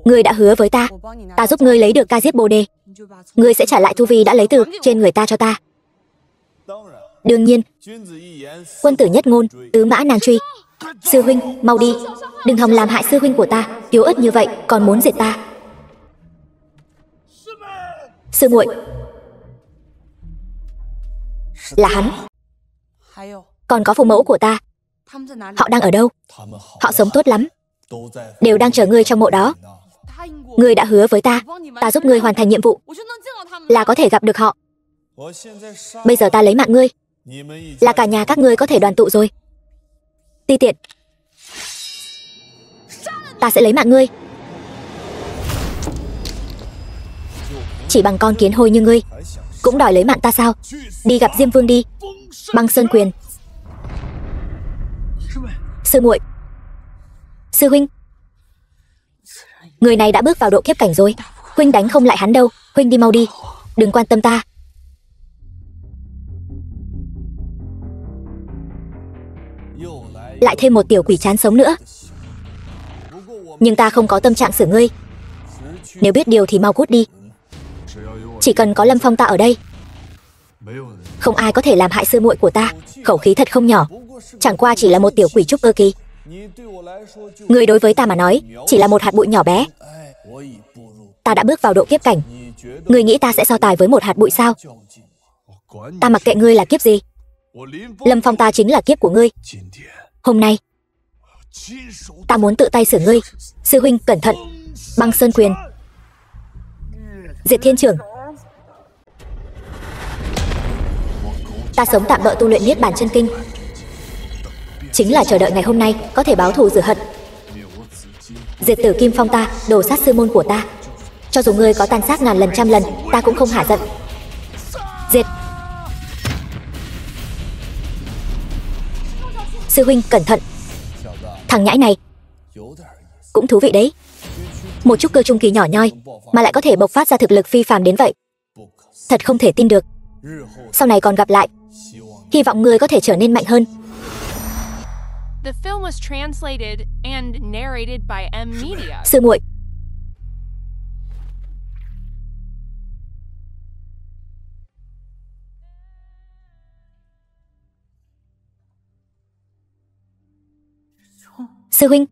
Speaker 1: Ngươi đã hứa với ta, ta giúp ngươi lấy được ca diếp bồ đề, ngươi sẽ trả lại tu vi đã lấy từ trên người ta cho ta. Đương nhiên, quân tử nhất ngôn, tứ mã nan truy. Sư huynh, mau đi, đừng hòng làm hại sư huynh của ta, yếu ớt như vậy còn muốn diệt ta. Sư muội, là hắn. Còn có phụ mẫu của ta, họ đang ở đâu? Họ sống tốt lắm, đều đang chờ ngươi trong mộ đó. Ngươi đã hứa với ta, ta giúp ngươi hoàn thành nhiệm vụ là có thể gặp được họ. Bây giờ ta lấy mạng ngươi, là cả nhà các ngươi có thể đoàn tụ rồi. Ti tiện, ta sẽ lấy mạng ngươi. Chỉ bằng con kiến hôi như ngươi cũng đòi lấy mạng ta sao? Đi gặp Diêm Vương đi. Băng Sơn Quyền. Sư muội, sư huynh, người này đã bước vào độ kiếp cảnh rồi. Huynh đánh không lại hắn đâu. Huynh đi mau đi, đừng quan tâm ta. Lại thêm một tiểu quỷ chán sống nữa. Nhưng ta không có tâm trạng xử ngươi. Nếu biết điều thì mau cút đi. Chỉ cần có Lâm Phong ta ở đây, không ai có thể làm hại sư muội của ta. Khẩu khí thật không nhỏ. Chẳng qua chỉ là một tiểu quỷ trúc cơ kỳ. Ngươi đối với ta mà nói chỉ là một hạt bụi nhỏ bé. Ta đã bước vào độ kiếp cảnh, ngươi nghĩ ta sẽ so tài với một hạt bụi sao? Ta mặc kệ ngươi là kiếp gì. Lâm Phong ta chính là kiếp của ngươi. Hôm nay ta muốn tự tay xử ngươi. Sư huynh cẩn thận. Băng Sơn Quyền. Diệt Thiên Trưởng. Ta sống tạm bợ tu luyện Niết Bàn Chân Kinh, chính là chờ đợi ngày hôm nay có thể báo thù rửa hận. Diệt tử Kim Phong ta, đồ sát sư môn của ta. Cho dù ngươi có tàn sát ngàn lần trăm lần, ta cũng không hả giận. Diệt. Sư huynh cẩn thận. Thằng nhãi này cũng thú vị đấy. Một chút cơ trung kỳ nhỏ nhoi mà lại có thể bộc phát ra thực lực phi phàm đến vậy. Thật không thể tin được. Sau này còn gặp lại. Hy vọng ngươi có thể trở nên mạnh hơn.
Speaker 2: The film was translated and narrated by M Media.
Speaker 1: Sư muội. Sư huynh.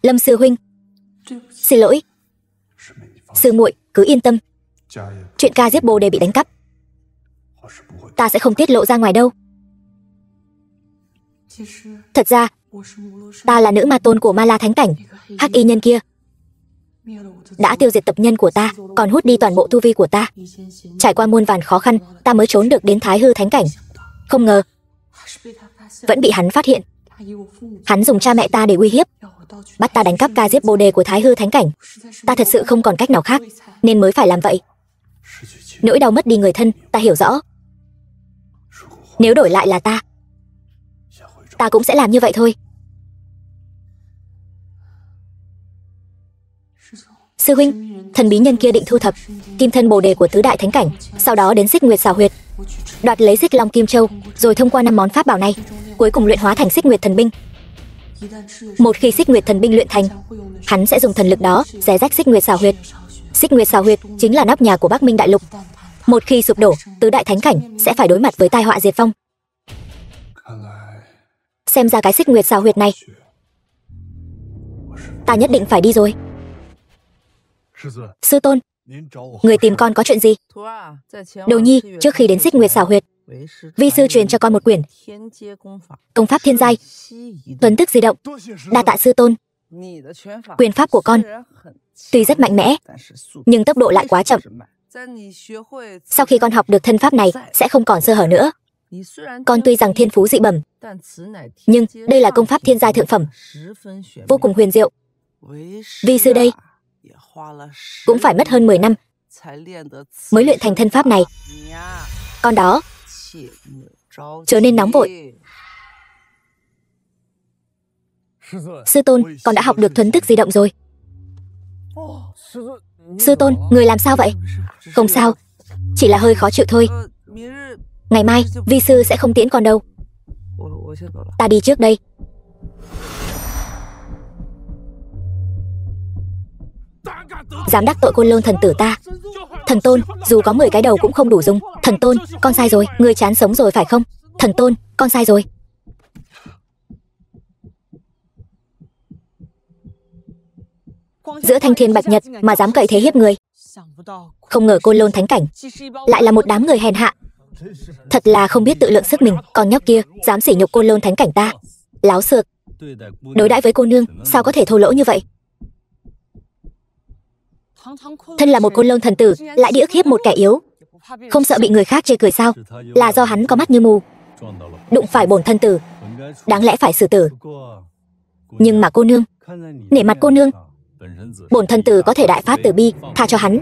Speaker 1: Lâm sư huynh. Xin lỗi. Sư muội cứ yên tâm. Chuyện ca giết bồ đề bị đánh cắp, ta sẽ không tiết lộ ra ngoài đâu. Thật ra, ta là nữ ma tôn của Ma La Thánh Cảnh. Hắc y nhân kia đã tiêu diệt tập nhân của ta, còn hút đi toàn bộ tu vi của ta. Trải qua muôn vàn khó khăn, ta mới trốn được đến Thái Hư Thánh Cảnh. Không ngờ vẫn bị hắn phát hiện. Hắn dùng cha mẹ ta để uy hiếp, bắt ta đánh cắp ca giết bồ đề của Thái Hư Thánh Cảnh. Ta thật sự không còn cách nào khác, nên mới phải làm vậy. Nỗi đau mất đi người thân, ta hiểu rõ. Nếu đổi lại là ta cũng sẽ làm như vậy thôi. Sư huynh, thần bí nhân kia định thu thập kim thân bồ đề của tứ đại thánh cảnh, sau đó đến Xích Nguyệt Xào Huyệt, đoạt lấy Xích Long Kim Châu, rồi thông qua 5 món pháp bảo này, cuối cùng luyện hóa thành Xích Nguyệt Thần Binh. Một khi Xích Nguyệt Thần Binh luyện thành, hắn sẽ dùng thần lực đó xé rách Xích Nguyệt Xào Huyệt. Xích Nguyệt Xào Huyệt chính là nóc nhà của Bắc Minh Đại Lục. Một khi sụp đổ, tứ đại thánh cảnh sẽ phải đối mặt với tai họa diệt vong. Xem ra cái Xích Nguyệt Xào Huyệt này, ta nhất định phải đi rồi. Sư tôn, người tìm con có chuyện gì? Đồ nhi, trước khi đến Xích Nguyệt Xào Huyệt, vi sư truyền cho con một quyển công pháp thiên giai, tuấn tức di động. Đa tạ sư tôn. Quyền pháp của con tuy rất mạnh mẽ, nhưng tốc độ lại quá chậm. Sau khi con học được thân pháp này, sẽ không còn sơ hở nữa. Con tuy rằng thiên phú dị bẩm, nhưng đây là công pháp thiên giai thượng phẩm, vô cùng huyền diệu. Vi sư đây cũng phải mất hơn 10 năm mới luyện thành thân pháp này. Con đó trở nên nóng vội. Sư tôn, con đã học được thuấn tức di động rồi. Sư tôn, người làm sao vậy? Không sao, chỉ là hơi khó chịu thôi. Ngày mai, vi sư sẽ không tiễn con đâu. Ta đi trước đây. Dám đắc tội Côn Lôn thần tử ta. Thần tôn, dù có 10 cái đầu cũng không đủ dùng. Thần tôn, con sai rồi, người chán sống rồi phải không? Thần tôn, con sai rồi. Giữa thanh thiên bạch nhật mà dám cậy thế hiếp người. Không ngờ Côn Lôn Thánh Cảnh lại là một đám người hèn hạ. Thật là không biết tự lượng sức mình. Con nhóc kia dám sỉ nhục Côn Lôn Thánh Cảnh ta. Láo xược. Đối đãi với cô nương sao có thể thô lỗ như vậy? Thân là một Côn Lôn thần tử, lại đi ức hiếp một kẻ yếu, không sợ bị người khác chê cười sao? Là do hắn có mắt như mù, đụng phải bổn thân tử, đáng lẽ phải xử tử. Nhưng mà cô nương, nể mặt cô nương, bổn thân tử có thể đại phát từ bi tha cho hắn.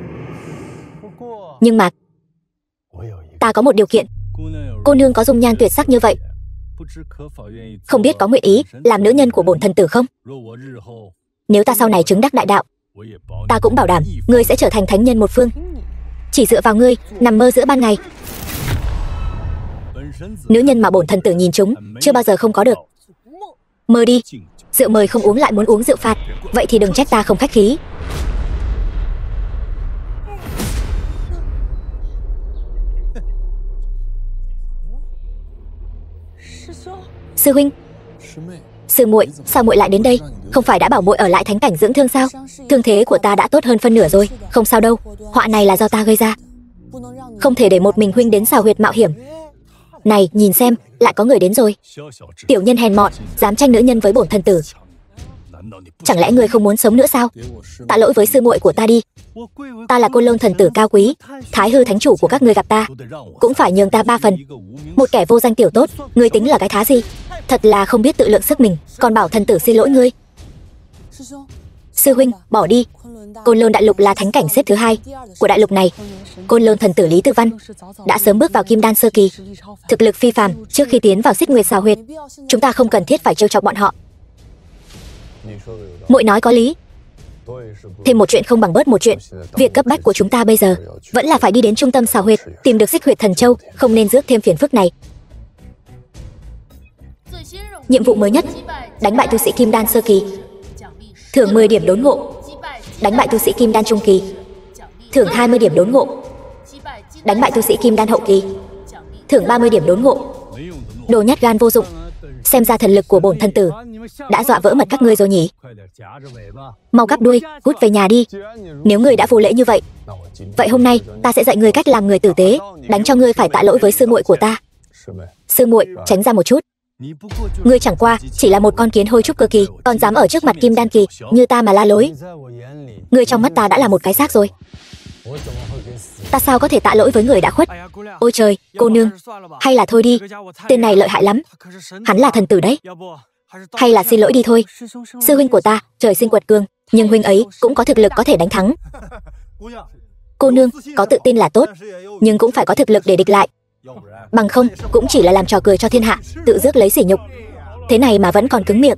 Speaker 1: Nhưng mà ta có một điều kiện. Cô nương có dung nhan tuyệt sắc như vậy, không biết có nguyện ý làm nữ nhân của bổn thần tử không? Nếu ta sau này chứng đắc đại đạo, ta cũng bảo đảm ngươi sẽ trở thành thánh nhân một phương. Chỉ dựa vào ngươi, nằm mơ giữa ban ngày. Nữ nhân mà bổn thần tử nhìn chúng chưa bao giờ không có được. Mơ đi. Rượu mời không uống lại muốn uống rượu phạt, vậy thì đừng trách ta không khách khí. Sư huynh. Sư muội, sao muội lại đến đây? Không phải đã bảo muội ở lại thánh cảnh dưỡng thương sao? Thương thế của ta đã tốt hơn phân nửa rồi. Không sao đâu, họa này là do ta gây ra. Không thể để một mình huynh đến xào huyệt mạo hiểm. Này, nhìn xem, lại có người đến rồi. Tiểu nhân hèn mọn, dám tranh nữ nhân với bổn thần tử. Chẳng lẽ ngươi không muốn sống nữa sao? Tạ lỗi với sư muội của ta đi. Ta là Côn Lôn thần tử cao quý, Thái Hư thánh chủ của các ngươi gặp ta cũng phải nhường ta 3 phần. Một kẻ vô danh tiểu tốt, ngươi tính là cái thá gì? Thật là không biết tự lượng sức mình, còn bảo thần tử xin lỗi ngươi. Sư huynh, bỏ đi. Côn Lôn đại lục là thánh cảnh xếp thứ 2 của đại lục này. Côn Lôn thần tử Lý Tư Văn đã sớm bước vào kim đan sơ kỳ, thực lực phi phàm. Trước khi tiến vào Xích Nguyệt Xào Huyệt, chúng ta không cần thiết phải trêu chọc bọn họ. Muội nói có lý. Thêm một chuyện không bằng bớt một chuyện. Việc cấp bách của chúng ta bây giờ vẫn là phải đi đến trung tâm Xào Huyệt, tìm được Xích Huyệt Thần Châu, không nên rước thêm phiền phức này. Nhiệm vụ mới nhất: đánh bại tu sĩ kim đan sơ kỳ, thưởng 10 điểm đốn ngộ. Đánh bại tu sĩ kim đan trung kỳ, thưởng 20 điểm đốn ngộ. Đánh bại tu sĩ kim đan hậu kỳ, thưởng 30 điểm đốn ngộ. Đồ nhát gan vô dụng. Xem ra thần lực của bổn thần tử đã dọa vỡ mật các ngươi rồi nhỉ. Mau gắp đuôi, cút về nhà đi. Nếu ngươi đã vô lễ như vậy, vậy hôm nay ta sẽ dạy ngươi cách làm người tử tế, đánh cho ngươi phải tạ lỗi với sư muội của ta. Sư muội, tránh ra một chút. Ngươi chẳng qua chỉ là một con kiến hôi trúc cơ kỳ, còn dám ở trước mặt kim đan kỳ như ta mà la lối. Ngươi trong mắt ta đã là một cái xác rồi. Ta sao có thể tạ lỗi với người đã khuất? Ôi trời, cô nương, hay là thôi đi. Tên này lợi hại lắm. Hắn là thần tử đấy. Hay là xin lỗi đi thôi. Sư huynh của ta trời sinh quật cường, nhưng huynh ấy cũng có thực lực có thể đánh thắng. Cô nương, có tự tin là tốt, nhưng cũng phải có thực lực để địch lại. Bằng không, cũng chỉ là làm trò cười cho thiên hạ, tự rước lấy sỉ nhục. Thế này mà vẫn còn cứng miệng.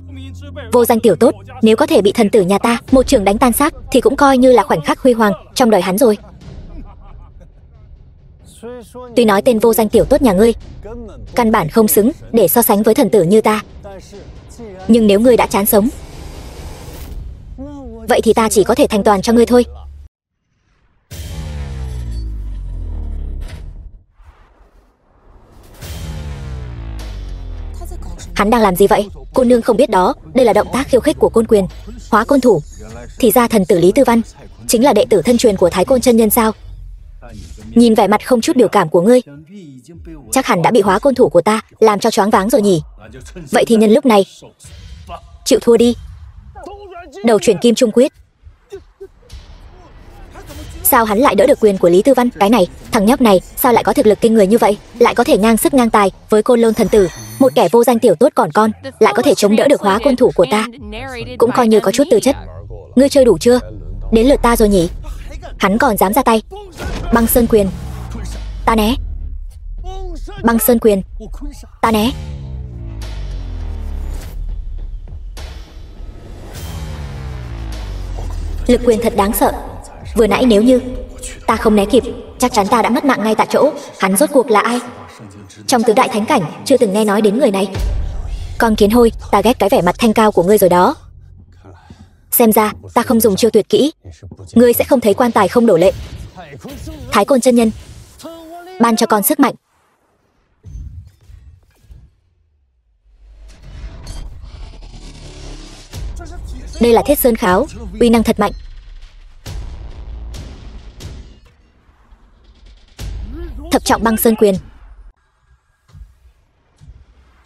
Speaker 1: Vô danh tiểu tốt, nếu có thể bị thần tử nhà ta một chưởng đánh tan xác thì cũng coi như là khoảnh khắc huy hoàng trong đời hắn rồi. Tuy nói tên vô danh tiểu tốt nhà ngươi căn bản không xứng để so sánh với thần tử như ta, nhưng nếu ngươi đã chán sống, vậy thì ta chỉ có thể thành toàn cho ngươi thôi. Hắn đang làm gì vậy? Cô nương không biết đó, đây là động tác khiêu khích của Côn Quyền, Hóa Côn Thủ. Thì ra thần tử Lý Tư Văn chính là đệ tử thân truyền của Thái Côn chân nhân sao? Nhìn vẻ mặt không chút biểu cảm của ngươi, chắc hẳn đã bị Hóa Côn Thủ của ta làm cho choáng váng rồi nhỉ. Vậy thì nhân lúc này chịu thua đi. Đầu chuyển kim trung quyết. Sao hắn lại đỡ được quyền của Lý Tư Văn? Cái này, thằng nhóc này sao lại có thực lực kinh người như vậy, lại có thể ngang sức ngang tài với Côn Lôn thần tử. Một kẻ vô danh tiểu tốt còn con lại có thể chống đỡ được Hóa Côn Thủ của ta, cũng coi như có chút tư chất. Ngươi chơi đủ chưa? Đến lượt ta rồi nhỉ. Hắn còn dám ra tay. Băng Sơn Quyền. Ta né. Băng Sơn Quyền. Ta né. Lực quyền thật đáng sợ. Vừa nãy nếu như ta không né kịp, chắc chắn ta đã mất mạng ngay tại chỗ. Hắn rốt cuộc là ai? Trong tứ đại thánh cảnh chưa từng nghe nói đến người này. Con kiến hôi, ta ghét cái vẻ mặt thanh cao của ngươi rồi đó. Xem ra ta không dùng chiêu tuyệt kỹ, ngươi sẽ không thấy quan tài không đổ lệ. Thái Côn chân nhân, ban cho con sức mạnh. Đây là Thiết Sơn Kháo, uy năng thật mạnh. Thập trọng Băng Sơn Quyền.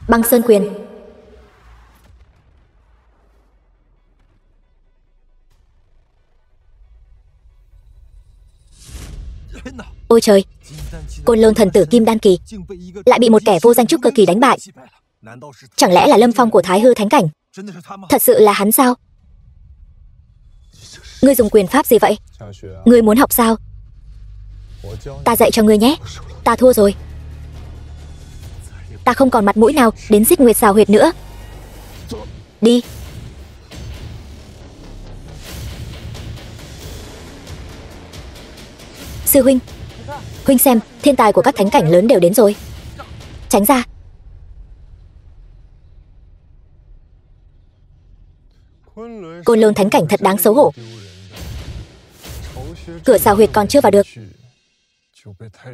Speaker 1: Băng Sơn Quyền. Ôi trời, Côn Lôn thần tử kim đan kỳ lại bị một kẻ vô danh trúc cơ kỳ đánh bại. Chẳng lẽ là Lâm Phong của Thái Hư thánh cảnh? Thật sự là hắn sao? Ngươi dùng quyền pháp gì vậy? Ngươi muốn học sao? Ta dạy cho ngươi nhé. Ta thua rồi. Ta không còn mặt mũi nào đến Xích Nguyệt Xào Huyệt nữa. Đi. Sư huynh, huynh xem, thiên tài của các thánh cảnh lớn đều đến rồi. Tránh ra. Côn Lôn thánh cảnh thật đáng xấu hổ. Cửa Xào Huyệt còn chưa vào được,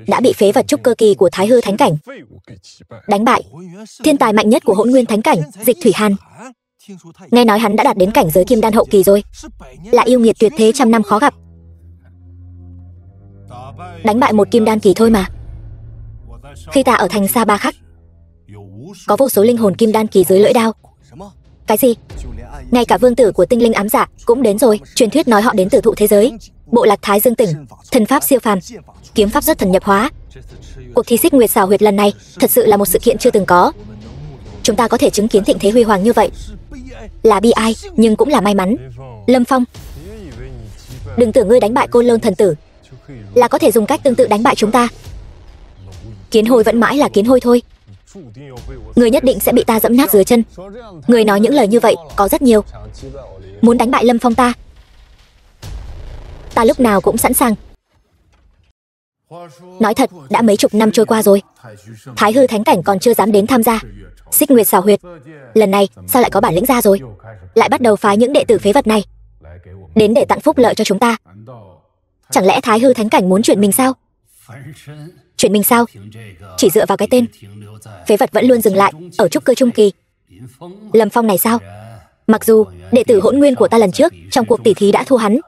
Speaker 1: đã bị phế vật trúc cơ kỳ của Thái Hư thánh cảnh đánh bại. Thiên tài mạnh nhất của Hỗn Nguyên thánh cảnh, Dịch Thủy Hàn, nghe nói hắn đã đạt đến cảnh giới kim đan hậu kỳ rồi, là yêu nghiệt tuyệt thế trăm năm khó gặp. Đánh bại một kim đan kỳ thôi mà. Khi ta ở thành Sa Ba Khắc, có vô số linh hồn kim đan kỳ dưới lưỡi đao. Cái gì? Ngay cả vương tử của tinh linh ám dạ cũng đến rồi. Truyền thuyết nói họ đến từ thụ thế giới, bộ lạc Thái Dương tỉnh. Thần pháp siêu phàm, kiếm pháp xuất thần nhập hóa. Cuộc thi xích nguyệt xảo huyệt lần này thật sự là một sự kiện chưa từng có. Chúng ta có thể chứng kiến thịnh thế huy hoàng như vậy là bi ai, nhưng cũng là may mắn. Lâm Phong, đừng tưởng ngươi đánh bại Côn Lôn thần tử là có thể dùng cách tương tự đánh bại chúng ta. Kiến hôi vẫn mãi là kiến hôi thôi. Ngươi nhất định sẽ bị ta dẫm nát dưới chân. Ngươi nói những lời như vậy có rất nhiều. Muốn đánh bại Lâm Phong ta lúc nào cũng sẵn sàng. Nói thật, đã mấy chục năm trôi qua rồi, Thái Hư Thánh Cảnh còn chưa dám đến tham gia xích nguyệt xảo huyệt. Lần này sao lại có bản lĩnh ra rồi, lại bắt đầu phái những đệ tử phế vật này đến để tặng phúc lợi cho chúng ta. Chẳng lẽ Thái Hư Thánh Cảnh muốn chuyển mình sao? Chuyển mình sao? Chỉ dựa vào cái tên phế vật vẫn luôn dừng lại ở trúc cơ trung kỳ. Lâm Phong này sao? Mặc dù đệ tử hỗn nguyên của ta lần trước trong cuộc tỉ thí đã thua hắn,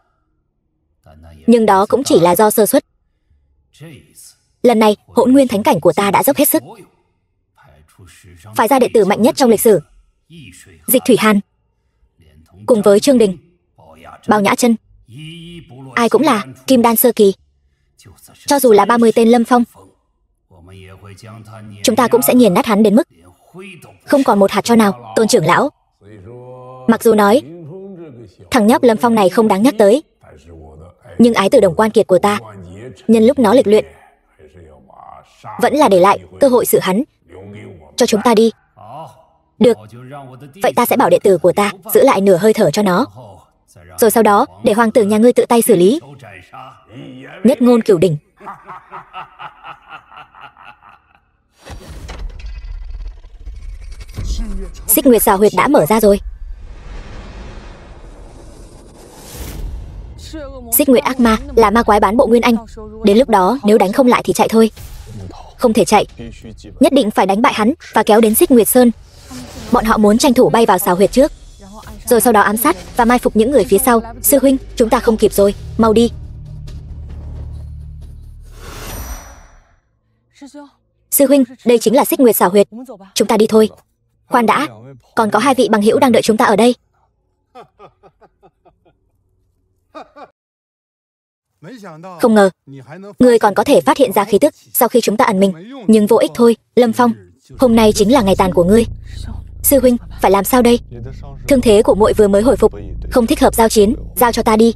Speaker 1: nhưng đó cũng chỉ là do sơ suất. Lần này hỗn nguyên thánh cảnh của ta đã dốc hết sức, phải ra đệ tử mạnh nhất trong lịch sử. Dịch Thủy Hàn cùng với Trương Đình, Bao Nhã Chân, ai cũng là kim đan sơ kỳ. Cho dù là 30 tên Lâm Phong, chúng ta cũng sẽ nghiền nát hắn đến mức không còn một hạt cho nào. Tôn trưởng lão, mặc dù nói thằng nhóc Lâm Phong này không đáng nhắc tới, nhưng ái tử Đồng Quan Kiệt của ta, nhân lúc nó lịch luyện, vẫn là để lại cơ hội xử hắn cho chúng ta đi. Được, vậy ta sẽ bảo đệ tử của ta giữ lại nửa hơi thở cho nó, rồi sau đó để hoàng tử nhà ngươi tự tay xử lý. Nhất ngôn cửu đỉnh. Xích nguyệt xảo huyệt đã mở ra rồi. Xích nguyệt ác ma là ma quái bán bộ nguyên anh. Đến lúc đó nếu đánh không lại thì chạy thôi. Không thể chạy, nhất định phải đánh bại hắn và kéo đến xích nguyệt sơn. Bọn họ muốn tranh thủ bay vào xảo huyệt trước, rồi sau đó ám sát và mai phục những người phía sau. Sư huynh, chúng ta không kịp rồi, mau đi. Sư huynh, đây chính là xích nguyệt xảo huyệt, chúng ta đi thôi. Khoan đã, còn có 2 vị bằng hữu đang đợi chúng ta ở đây. Không ngờ ngươi còn có thể phát hiện ra khí tức sau khi chúng ta ẩn mình, nhưng vô ích thôi. Lâm Phong, hôm nay chính là ngày tàn của ngươi. Sư huynh, phải làm sao đây? Thương thế của muội vừa mới hồi phục, không thích hợp giao chiến, giao cho ta đi.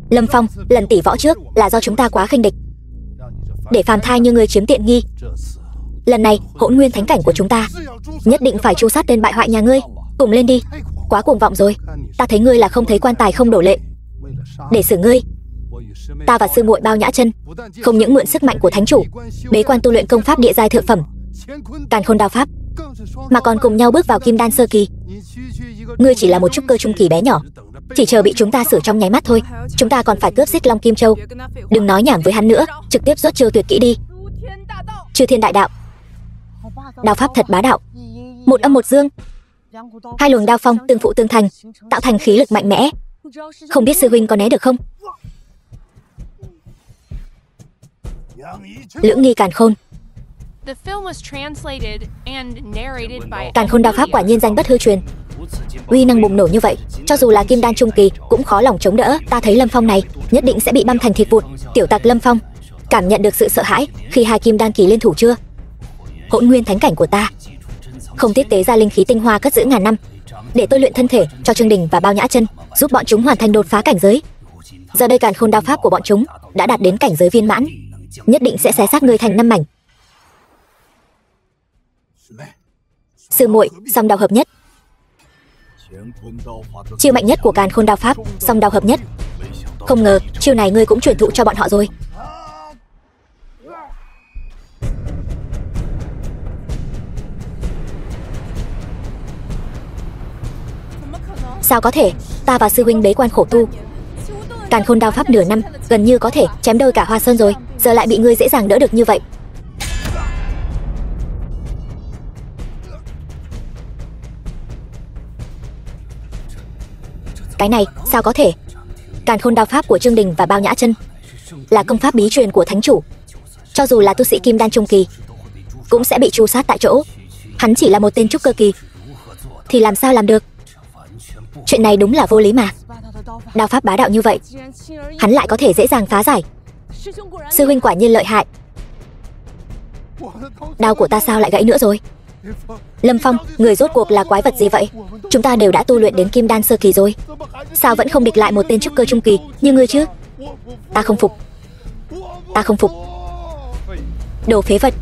Speaker 1: Lâm Phong, lần tỷ võ trước là do chúng ta quá khinh địch, để phàm thai như ngươi chiếm tiện nghi. Lần này hỗn nguyên thánh cảnh của chúng ta nhất định phải tru sát tên bại hoại nhà ngươi. Cùng lên đi, quá cuồng vọng rồi. Ta thấy ngươi là không thấy quan tài không đổ lệ. Để xử ngươi, ta và sư muội Bao Nhã Chân không những mượn sức mạnh của thánh chủ bế quan tu luyện công pháp địa giai thượng phẩm Càn Khôn Đao Pháp, mà còn cùng nhau bước vào kim đan sơ kỳ. Ngươi chỉ là một trúc cơ trung kỳ bé nhỏ, chỉ chờ bị chúng ta xử trong nháy mắt thôi. Chúng ta còn phải cướp Xích Long Kim Châu. Đừng nói nhảm với hắn nữa, trực tiếp xuất chiêu tuyệt kỹ đi. Chư Thiên Đại Đạo. Đao pháp thật bá đạo, một âm một dương, 2 luồng đao phong tương phụ tương thành, tạo thành khí lực mạnh mẽ. Không biết sư huynh có né được không? Lưỡng nghi càn khôn. Càn Khôn Đao Pháp quả nhiên danh bất hư truyền, uy năng bùng nổ như vậy, cho dù là kim đan trung kỳ cũng khó lòng chống đỡ. Ta thấy Lâm Phong này nhất định sẽ bị băm thành thịt vụn. Tiểu tặc Lâm Phong, cảm nhận được sự sợ hãi khi 2 kim đan kỳ liên thủ chưa? Hỗn nguyên thánh cảnh của ta không tiếc tế ra linh khí tinh hoa cất giữ ngàn năm để tôi luyện thân thể cho Trương Đình và Bao Nhã Chân, giúp bọn chúng hoàn thành đột phá cảnh giới. Giờ đây Càn Khôn Đao Pháp của bọn chúng đã đạt đến cảnh giới viên mãn, nhất định sẽ xé xác ngươi thành 5 mảnh. Sư muội, song đao hợp nhất. Chiêu mạnh nhất của Càn Khôn Đao Pháp, song đao hợp nhất. Không ngờ chiêu này ngươi cũng truyền thụ cho bọn họ rồi. Sao có thể? Ta và sư huynh bế quan khổ tu Càn Khôn Đao Pháp nửa năm, gần như có thể chém đôi cả Hoa Sơn rồi, giờ lại bị ngươi dễ dàng đỡ được như vậy. Cái này sao có thể? Càn Khôn Đao Pháp của Trương Đình và Bao Nhã Chân là công pháp bí truyền của thánh chủ, cho dù là tu sĩ kim đan trung kỳ cũng sẽ bị tru sát tại chỗ. Hắn chỉ là một tên trúc cơ kỳ thì làm sao làm được? Chuyện này đúng là vô lý mà. Đao pháp bá đạo như vậy, hắn lại có thể dễ dàng phá giải. Sư huynh quả nhiên lợi hại. Đao của ta sao lại gãy nữa rồi? Lâm Phong, người rốt cuộc là quái vật gì vậy? Chúng ta đều đã tu luyện đến kim đan sơ kỳ rồi, sao vẫn không địch lại một tên trúc cơ trung kỳ như ngươi chứ? Ta không phục. Ta không phục. Đồ phế vật.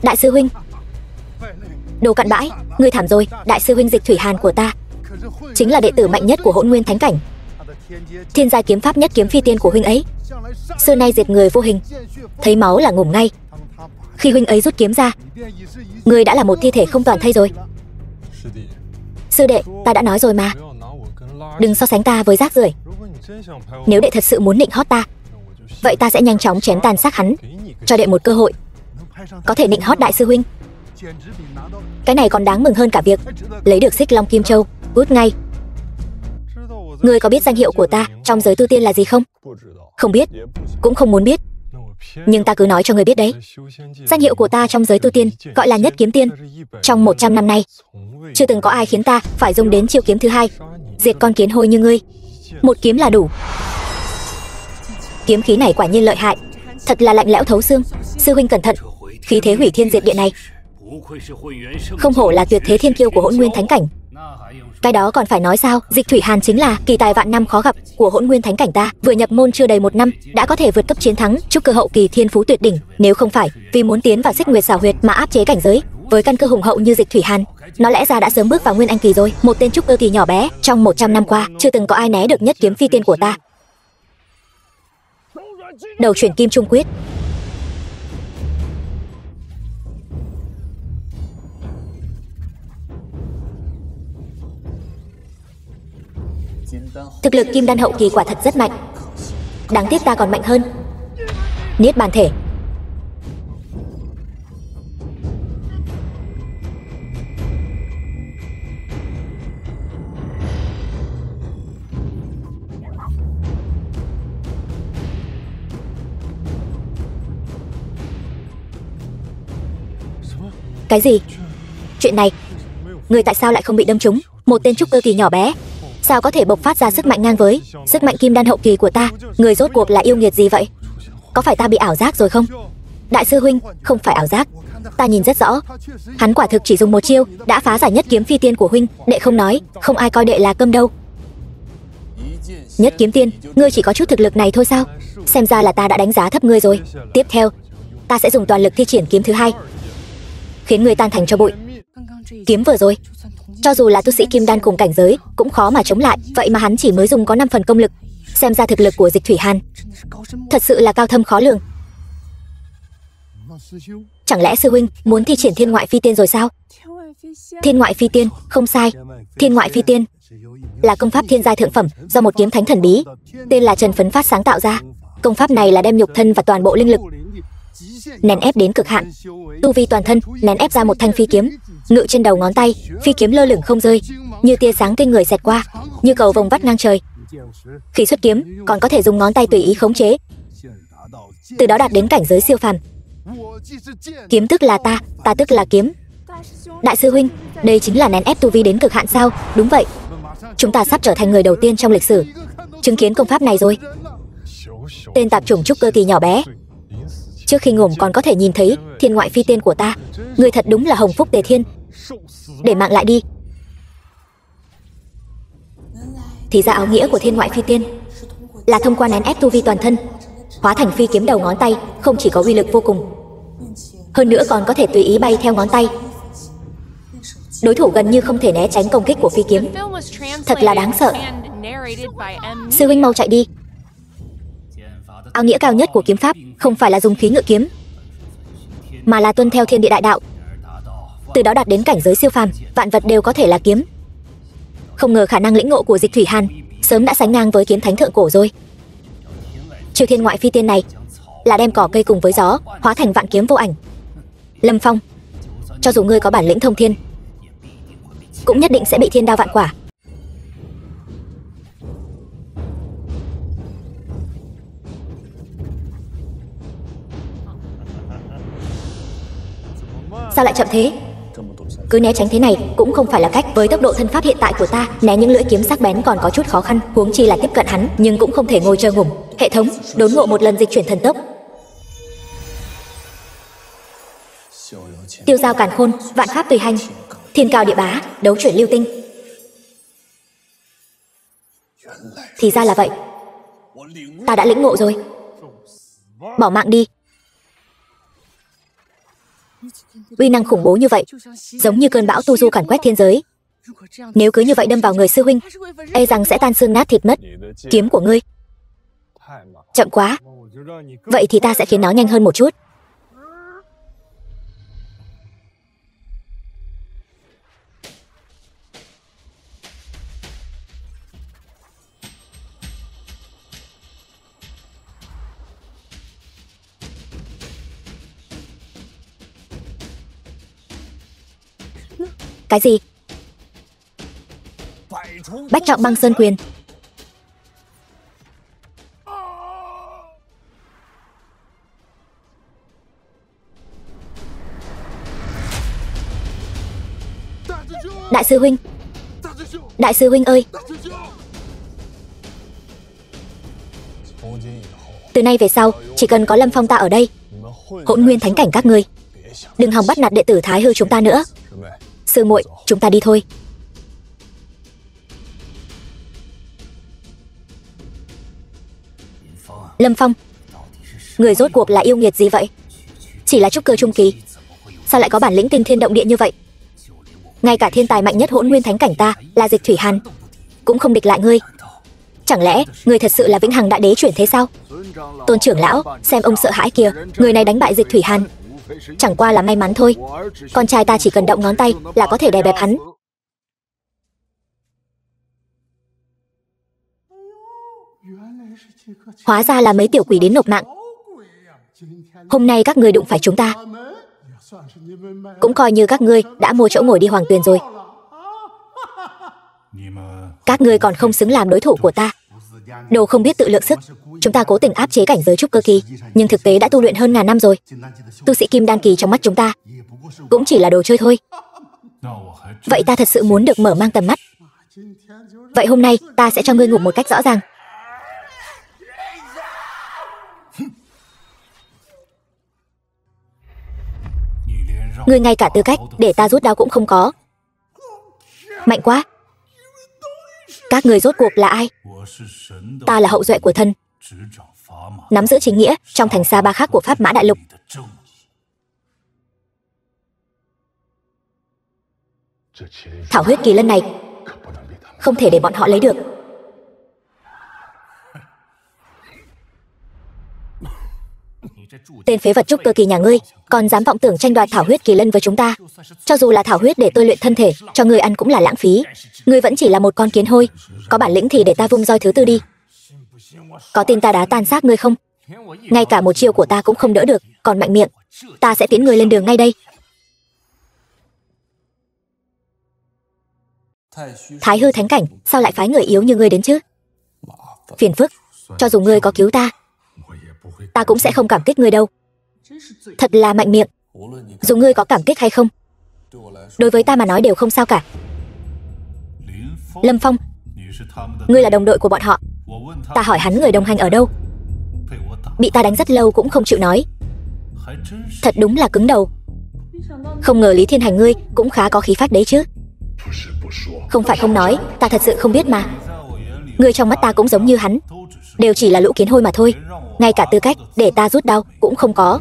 Speaker 1: Đại sư huynh. Đồ cặn bãi, ngươi thảm rồi. Đại sư huynh Dịch Thủy Hàn của ta chính là đệ tử mạnh nhất của Hỗn Nguyên Thánh Cảnh, thiên giai kiếm pháp nhất kiếm phi tiên của huynh ấy, xưa nay diệt người vô hình, thấy máu là ngủm ngay. Khi huynh ấy rút kiếm ra, ngươi đã là một thi thể không toàn thây rồi. Sư đệ, ta đã nói rồi mà, đừng so sánh ta với rác rưởi. Nếu đệ thật sự muốn nịnh hót ta, vậy ta sẽ nhanh chóng chém tàn xác hắn, cho đệ một cơ hội có thể nịnh hót đại sư huynh. Cái này còn đáng mừng hơn cả việc lấy được Xích Long Kim Châu. Cút ngay. Ngươi có biết danh hiệu của ta trong giới tu tiên là gì không? Không biết, cũng không muốn biết. Nhưng ta cứ nói cho ngươi biết đấy. Danh hiệu của ta trong giới tu tiên gọi là Nhất Kiếm Tiên. Trong 100 năm nay, chưa từng có ai khiến ta phải dùng đến chiêu kiếm thứ hai, diệt con kiến hôi như ngươi. Một kiếm là đủ. Kiếm khí này quả nhiên lợi hại, thật là lạnh lẽo thấu xương. Sư huynh cẩn thận, khí thế hủy thiên diệt địa này không hổ là tuyệt thế thiên kiêu của Hỗn Nguyên Thánh Cảnh. Cái đó còn phải nói sao? Dịch Thủy Hàn chính là kỳ tài vạn năm khó gặp của Hỗn Nguyên Thánh Cảnh ta, vừa nhập môn chưa đầy 1 năm đã có thể vượt cấp chiến thắng trúc cơ hậu kỳ thiên phú tuyệt đỉnh. Nếu không phải vì muốn tiến vào Xích Nguyệt Xảo Huyệt mà áp chế cảnh giới, với căn cơ hùng hậu như Dịch Thủy Hàn, nó lẽ ra đã sớm bước vào Nguyên Anh kỳ rồi. Một tên trúc cơ kỳ nhỏ bé, trong 100 năm qua chưa từng có ai né được nhất kiếm phi tiên của ta. Đầu chuyển kim trung quyết. Thực lực kim đan hậu kỳ quả thật rất mạnh, đáng tiếc ta còn mạnh hơn. Niết bàn thể. Cái gì? Chuyện này, người tại sao lại không bị đâm trúng? Một tên trúc cơ kỳ nhỏ bé sao có thể bộc phát ra sức mạnh ngang với sức mạnh kim đan hậu kỳ của ta? Người rốt cuộc là yêu nghiệt gì vậy? Có phải ta bị ảo giác rồi không? Đại sư huynh, không phải ảo giác, ta nhìn rất rõ, hắn quả thực chỉ dùng một chiêu đã phá giải nhất kiếm phi tiên của huynh. Đệ không nói, không ai coi đệ là câm đâu. Nhất kiếm tiên, ngươi chỉ có chút thực lực này thôi sao? Xem ra là ta đã đánh giá thấp ngươi rồi. Tiếp theo, ta sẽ dùng toàn lực thi triển kiếm thứ hai, khiến ngươi tan thành cho bụi. Kiếm vừa rồi, cho dù là tu sĩ kim đan cùng cảnh giới cũng khó mà chống lại, vậy mà hắn chỉ mới dùng có 5 phần công lực. Xem ra thực lực của Dịch Thủy Hàn thật sự là cao thâm khó lường. Chẳng lẽ sư huynh muốn thi triển thiên ngoại phi tiên rồi sao? Thiên ngoại phi tiên, không sai. Thiên ngoại phi tiên là công pháp thiên giai thượng phẩm do một kiếm thánh thần bí tên là Trần Phấn Phát sáng tạo ra. Công pháp này là đem nhục thân và toàn bộ linh lực nén ép đến cực hạn, tu vi toàn thân nén ép ra một thanh phi kiếm, ngự trên đầu ngón tay, phi kiếm lơ lửng không rơi, như tia sáng kinh người xẹt qua, như cầu vồng vắt ngang trời. Khi xuất kiếm, còn có thể dùng ngón tay tùy ý khống chế, từ đó đạt đến cảnh giới siêu phàm. Kiếm tức là ta, ta tức là kiếm. Đại sư huynh, đây chính là nén ép tu vi đến cực hạn sao? Đúng vậy, chúng ta sắp trở thành người đầu tiên trong lịch sử chứng kiến công pháp này rồi. Tên tạp chủng trúc cơ kỳ nhỏ bé, trước khi ngủm còn có thể nhìn thấy thiên ngoại phi tiên của ta. Người thật đúng là hồng phúc tề thiên. Để mạng lại đi. Thì ra áo nghĩa của thiên ngoại phi tiên là thông qua nén ép tu vi toàn thân hóa thành phi kiếm đầu ngón tay, không chỉ có uy lực vô cùng, hơn nữa còn có thể tùy ý bay theo ngón tay. Đối thủ gần như không thể né tránh công kích của phi kiếm. Thật là đáng sợ. Sư huynh mau chạy đi. Áo nghĩa cao nhất của kiếm pháp không phải là dùng khí ngự kiếm, mà là tuân theo thiên địa đại đạo, từ đó đạt đến cảnh giới siêu phàm, vạn vật đều có thể là kiếm. Không ngờ khả năng lĩnh ngộ của Dịch Thủy Hàn sớm đã sánh ngang với kiếm thánh thượng cổ rồi. Chiêu thiên ngoại phi tiên này là đem cỏ cây cùng với gió hóa thành vạn kiếm vô ảnh. Lâm Phong, cho dù ngươi có bản lĩnh thông thiên, cũng nhất định sẽ bị thiên đao vạn quả. Sao lại chậm thế? Cứ né tránh thế này cũng không phải là cách. Với tốc độ thân pháp hiện tại của ta, né những lưỡi kiếm sắc bén còn có chút khó khăn, huống chi là tiếp cận hắn. Nhưng cũng không thể ngồi chờ ngủm. Hệ thống, đốn ngộ một lần dịch chuyển thần tốc. Tiêu giao càn khôn, vạn pháp tùy hành, thiên cao địa bá, đấu chuyển lưu tinh. Thì ra là vậy. Ta đã lĩnh ngộ rồi. Bỏ mạng đi. Uy năng khủng bố như vậy, giống như cơn bão tu du càn quét thiên giới. Nếu cứ như vậy đâm vào người sư huynh, e rằng sẽ tan xương nát thịt mất. Kiếm của ngươi chậm quá. Vậy thì ta sẽ khiến nó nhanh hơn một chút. Cái gì? Bách trọng băng sơn quyền. Đại sư huynh, đại sư huynh ơi. Từ nay về sau, chỉ cần có Lâm Phong ta ở đây, Hỗn Nguyên thánh cảnh các ngươi đừng hòng bắt nạt đệ tử Thái Hư chúng ta nữa. Sư muội, chúng ta đi thôi. Lâm Phong, người rốt cuộc là yêu nghiệt gì vậy? Chỉ là trúc cơ trung kỳ, sao lại có bản lĩnh kinh thiên động địa như vậy? Ngay cả thiên tài mạnh nhất Hỗn Nguyên thánh cảnh ta là Dịch Thủy Hàn cũng không địch lại ngươi. Chẳng lẽ ngươi thật sự là vĩnh hằng đại đế chuyển thế sao? Tôn trưởng lão, xem ông sợ hãi kìa. Người này đánh bại Dịch Thủy Hàn chẳng qua là may mắn thôi. Con trai ta chỉ cần động ngón tay là có thể đè bẹp hắn. Hóa ra là mấy tiểu quỷ đến nộp mạng. Hôm nay các ngươi đụng phải chúng ta, cũng coi như các ngươi đã mua chỗ ngồi đi Hoàng Tuyền rồi. Các ngươi còn không xứng làm đối thủ của ta. Đồ không biết tự lượng sức. Chúng ta cố tình áp chế cảnh giới trúc cơ kỳ, nhưng thực tế đã tu luyện hơn ngàn năm rồi. Tu sĩ kim đan kỳ trong mắt chúng ta cũng chỉ là đồ chơi thôi. Vậy ta thật sự muốn được mở mang tầm mắt. Vậy hôm nay ta sẽ cho ngươi ngủ một cách rõ ràng. Ngươi ngay cả tư cách để ta rút đao cũng không có. Mạnh quá. Các ngươi rốt cuộc là ai? Ta là hậu duệ của thần, nắm giữ chính nghĩa trong thành xa ba khác của Pháp Mã Đại Lục. Thảo huyết kỳ lân này không thể để bọn họ lấy được. Tên phế vật trúc cơ kỳ nhà ngươi còn dám vọng tưởng tranh đoạt thảo huyết kỳ lân với chúng ta. Cho dù là thảo huyết để tôi luyện thân thể cho ngươi ăn cũng là lãng phí. Ngươi vẫn chỉ là một con kiến hôi. Có bản lĩnh thì để ta vung roi thứ tư đi. Có tin ta đá tan xác ngươi không? Ngay cả một chiêu của ta cũng không đỡ được, còn mạnh miệng. Ta sẽ tiến ngươi lên đường ngay đây. Thái Hư thánh cảnh, sao lại phái người yếu như ngươi đến chứ? Phiền phức, cho dù ngươi có cứu ta, ta cũng sẽ không cảm kích ngươi đâu. Thật là mạnh miệng. Dù ngươi có cảm kích hay không, đối với ta mà nói đều không sao cả. Lâm Phong, ngươi là đồng đội của bọn họ. Ta hỏi hắn người đồng hành ở đâu, bị ta đánh rất lâu cũng không chịu nói. Thật đúng là cứng đầu. Không ngờ Lý Thiên Hành ngươi cũng khá có khí phách đấy chứ. Không phải không nói, ta thật sự không biết mà. Ngươi trong mắt ta cũng giống như hắn, đều chỉ là lũ kiến hôi mà thôi. Ngay cả tư cách để ta rút đao cũng không có.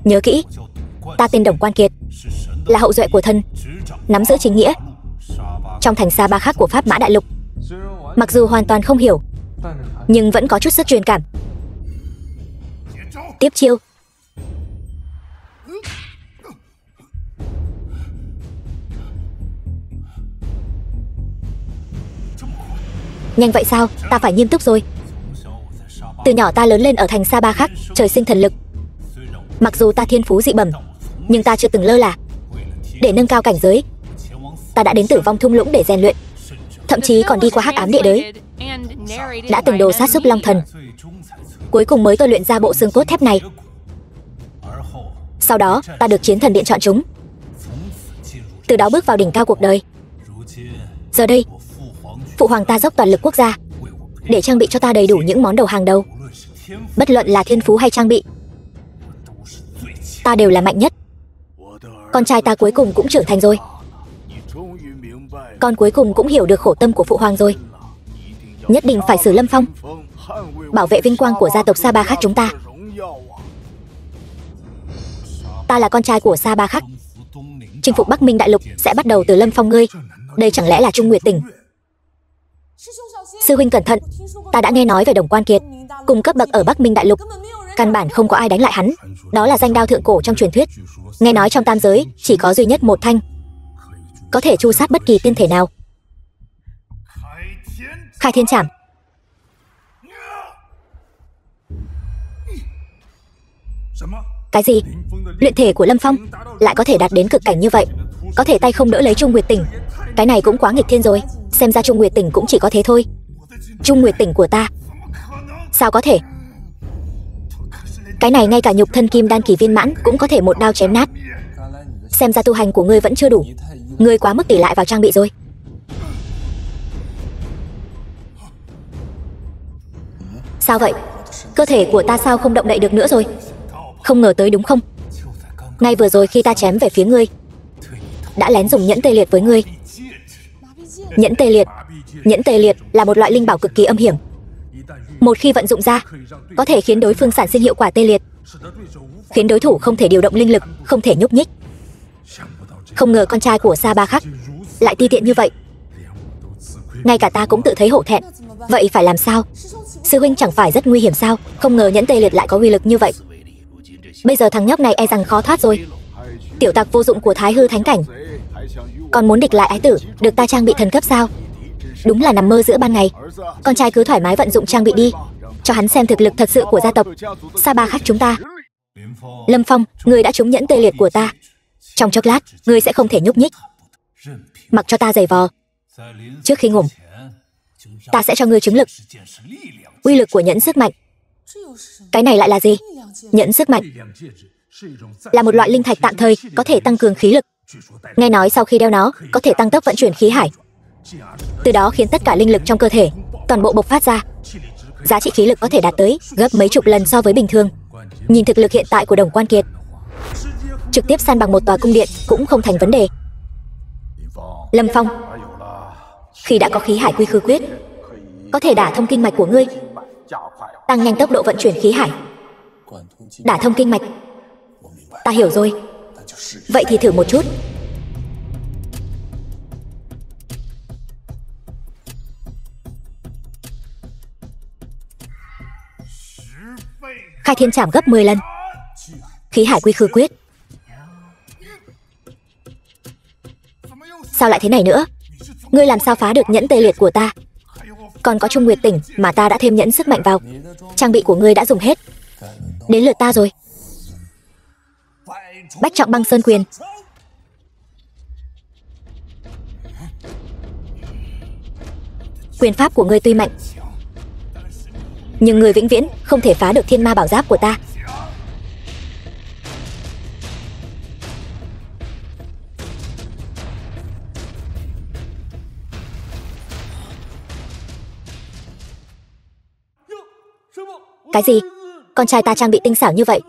Speaker 1: Nhớ kỹ, ta tên Đồng Quan Kiệt, là hậu duệ của thần, nắm giữ chính nghĩa trong thành xa ba khác của Pháp Mã Đại Lục. Mặc dù hoàn toàn không hiểu, nhưng vẫn có chút sức truyền cảm. Tiếp chiêu. Nhanh vậy sao? Ta phải nghiêm túc rồi. Từ nhỏ ta lớn lên ở thành Sa Ba Khắc, trời sinh thần lực. Mặc dù ta thiên phú dị bẩm, nhưng ta chưa từng lơ là. Để nâng cao cảnh giới, ta đã đến Tử Vong Thung Lũng để rèn luyện, thậm chí còn đi qua Hắc Ám Địa Đới, đã từng đồ sát xúc Long Thần. Cuối cùng mới tôi luyện ra bộ xương cốt thép này. Sau đó ta được Chiến Thần Điện chọn chúng, từ đó bước vào đỉnh cao cuộc đời. Giờ đây, phụ hoàng ta dốc toàn lực quốc gia để trang bị cho ta đầy đủ những món đồ hàng đầu. Bất luận là thiên phú hay trang bị, ta đều là mạnh nhất. Con trai ta cuối cùng cũng trưởng thành rồi. Con cuối cùng cũng hiểu được khổ tâm của phụ hoàng rồi. Nhất định phải xử Lâm Phong, bảo vệ vinh quang của gia tộc Sa Ba Khắc chúng ta. Ta là con trai của Sa Ba Khắc. Chinh phục Bắc Minh Đại Lục sẽ bắt đầu từ Lâm Phong ngươi. Đây chẳng lẽ là Trung Nguyệt Tỉnh? Sư huynh cẩn thận, ta đã nghe nói về Đồng Quan Kiệt, cùng cấp bậc ở Bắc Minh Đại Lục, căn bản không có ai đánh lại hắn. Đó là danh đao thượng cổ trong truyền thuyết. Nghe nói trong tam giới chỉ có duy nhất một thanh, có thể tru sát bất kỳ tiên thể nào. Khai Thiên Trảm. Cái gì? Luyện thể của Lâm Phong lại có thể đạt đến cực cảnh như vậy, có thể tay không đỡ lấy Trung Nguyệt Tỉnh. Cái này cũng quá nghịch thiên rồi. Xem ra Trung Nguyệt Tỉnh cũng chỉ có thế thôi. Trung Nguyệt Tỉnh của ta, sao có thể? Cái này ngay cả nhục thân kim đan kỳ viên mãn cũng có thể một đao chém nát. Xem ra tu hành của ngươi vẫn chưa đủ. Ngươi quá mức ỷ lại vào trang bị rồi. Sao vậy? Cơ thể của ta sao không động đậy được nữa rồi? Không ngờ tới đúng không? Ngay vừa rồi khi ta chém về phía ngươi, đã lén dùng nhẫn tê liệt với ngươi. Nhẫn tê liệt. Nhẫn tê liệt là một loại linh bảo cực kỳ âm hiểm. Một khi vận dụng ra, có thể khiến đối phương sản sinh hiệu quả tê liệt, khiến đối thủ không thể điều động linh lực, không thể nhúc nhích. Không ngờ con trai của Sa Ba Khắc lại ti tiện như vậy. Ngay cả ta cũng tự thấy hổ thẹn. Vậy phải làm sao? Sư huynh chẳng phải rất nguy hiểm sao? Không ngờ nhẫn tê liệt lại có uy lực như vậy. Bây giờ thằng nhóc này e rằng khó thoát rồi. Tiểu tặc vô dụng của Thái Hư Thánh Cảnh, còn muốn địch lại ái tử được ta trang bị thần cấp sao? Đúng là nằm mơ giữa ban ngày. Con trai cứ thoải mái vận dụng trang bị đi, cho hắn xem thực lực thật sự của gia tộc Sa Ba Khắc chúng ta. Lâm Phong, ngươi đã trúng nhẫn tê liệt của ta. Trong chốc lát, ngươi sẽ không thể nhúc nhích. Mặc cho ta giày vò. Trước khi ngủ, ta sẽ cho ngươi chứng lực. Uy lực của nhẫn sức mạnh. Cái này lại là gì? Nhẫn sức mạnh là một loại linh thạch tạm thời, có thể tăng cường khí lực. Nghe nói sau khi đeo nó, có thể tăng tốc vận chuyển khí hải, từ đó khiến tất cả linh lực trong cơ thể toàn bộ bộc phát ra. Giá trị khí lực có thể đạt tới gấp mấy chục lần so với bình thường. Nhìn thực lực hiện tại của Đồng Quan Kiệt, trực tiếp san bằng một tòa cung điện cũng không thành vấn đề. Lâm Phong, khi đã có khí hải quy khư quyết, có thể đả thông kinh mạch của ngươi, tăng nhanh tốc độ vận chuyển khí hải. Đả thông kinh mạch. Ta hiểu rồi. Vậy thì thử một chút. Khai Thiên Trảm gấp 10 lần. Khí hải quy khư quyết. Sao lại thế này nữa? Ngươi làm sao phá được nhẫn tê liệt của ta? Còn có Trung Nguyệt Tỉnh mà ta đã thêm nhẫn sức mạnh vào. Trang bị của ngươi đã dùng hết. Đến lượt ta rồi. Bách Trọng Băng Sơn Quyền. Quyền pháp của ngươi tuy mạnh, nhưng ngươi vĩnh viễn không thể phá được Thiên Ma Bảo Giáp của ta. Cái gì? Con trai ta trang bị tinh xảo như vậy,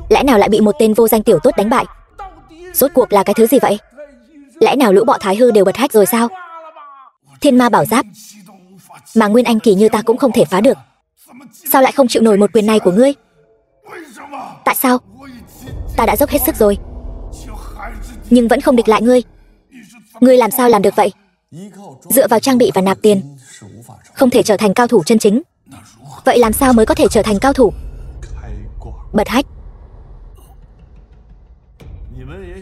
Speaker 1: lẽ nào lại bị một tên vô danh tiểu tốt đánh bại? Rốt cuộc là cái thứ gì vậy? Lẽ nào lũ bọ Thái Hư đều bật hách rồi sao? Thiên Ma Bảo Giáp mà nguyên anh kỳ như ta cũng không thể phá được. Sao lại không chịu nổi một quyền này của ngươi? Tại sao? Ta đã dốc hết sức rồi, nhưng vẫn không địch lại ngươi. Ngươi làm sao làm được vậy? Dựa vào trang bị và nạp tiền, không thể trở thành cao thủ chân chính. Vậy làm sao mới có thể trở thành cao thủ? Bật hách.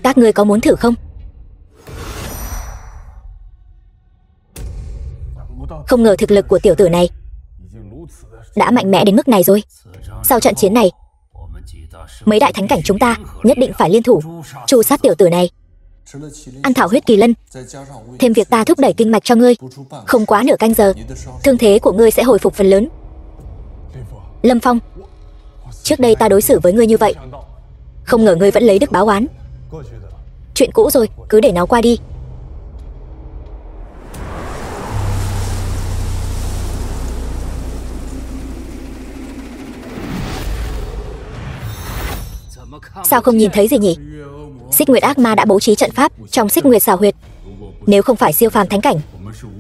Speaker 1: Các ngươi có muốn thử không? Không ngờ thực lực của tiểu tử này đã mạnh mẽ đến mức này rồi. Sau trận chiến này, mấy đại thánh cảnh chúng ta nhất định phải liên thủ tru sát tiểu tử này. Ăn thảo huyết kỳ lân, thêm việc ta thúc đẩy kinh mạch cho ngươi, không quá nửa canh giờ, thương thế của ngươi sẽ hồi phục phần lớn. Lâm Phong, trước đây ta đối xử với ngươi như vậy, không ngờ ngươi vẫn lấy đức báo oán. Chuyện cũ rồi, cứ để nó qua đi. Sao không nhìn thấy gì nhỉ? Xích Nguyệt ác ma đã bố trí trận pháp trong Xích Nguyệt xảo huyệt. Nếu không phải siêu phàm thánh cảnh,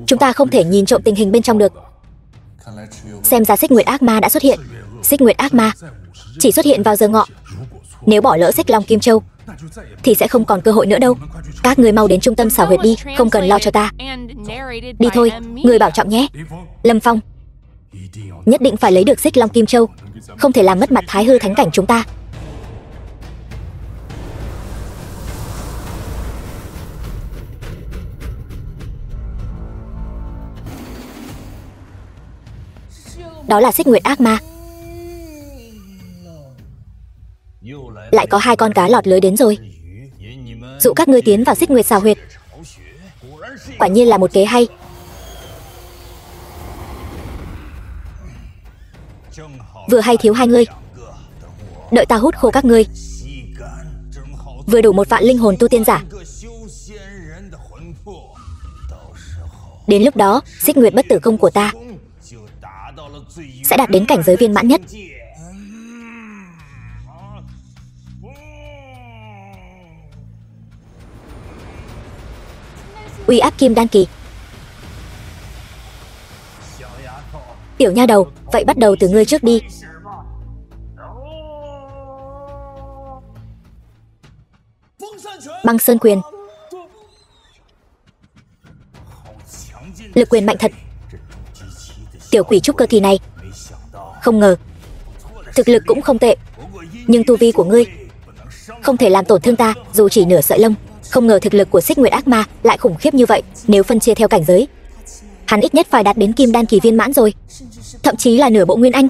Speaker 1: chúng ta không thể nhìn trộm tình hình bên trong được. Xem ra Xích Nguyệt ác ma đã xuất hiện. Xích Nguyệt ác ma chỉ xuất hiện vào giờ ngọ. Nếu bỏ lỡ Xích Long Kim Châu thì sẽ không còn cơ hội nữa đâu. Các người mau đến trung tâm xảo huyệt đi, không cần lo cho ta. Đi thôi, người bảo trọng nhé. Lâm Phong, nhất định phải lấy được Xích Long Kim Châu, không thể làm mất mặt Thái Hư thánh cảnh chúng ta. Đó là Xích Nguyệt ác ma. Lại có 2 con cá lọt lưới đến rồi, dụ các ngươi tiến vào Xích Nguyệt xảo huyệt. Quả nhiên là một kế hay. Vừa hay thiếu 2 ngươi. Đợi ta hút khô các ngươi. Vừa đủ 1 vạn linh hồn tu tiên giả. Đến lúc đó, Xích Nguyệt bất tử công của ta sẽ đạt đến cảnh giới viên mãn nhất. Uy áp kim đan kỳ. Tiểu nha đầu, vậy bắt đầu từ ngươi trước đi. Băng Sơn Quyền. Lực quyền mạnh thật. Tiểu quỷ trúc cơ kỳ này, không ngờ thực lực cũng không tệ, nhưng tu vi của ngươi không thể làm tổn thương ta dù chỉ nửa sợi lông. Không ngờ thực lực của Xích Nguyệt ác ma lại khủng khiếp như vậy. Nếu phân chia theo cảnh giới, hắn ít nhất phải đạt đến kim đan kỳ viên mãn rồi, thậm chí là nửa bộ nguyên anh.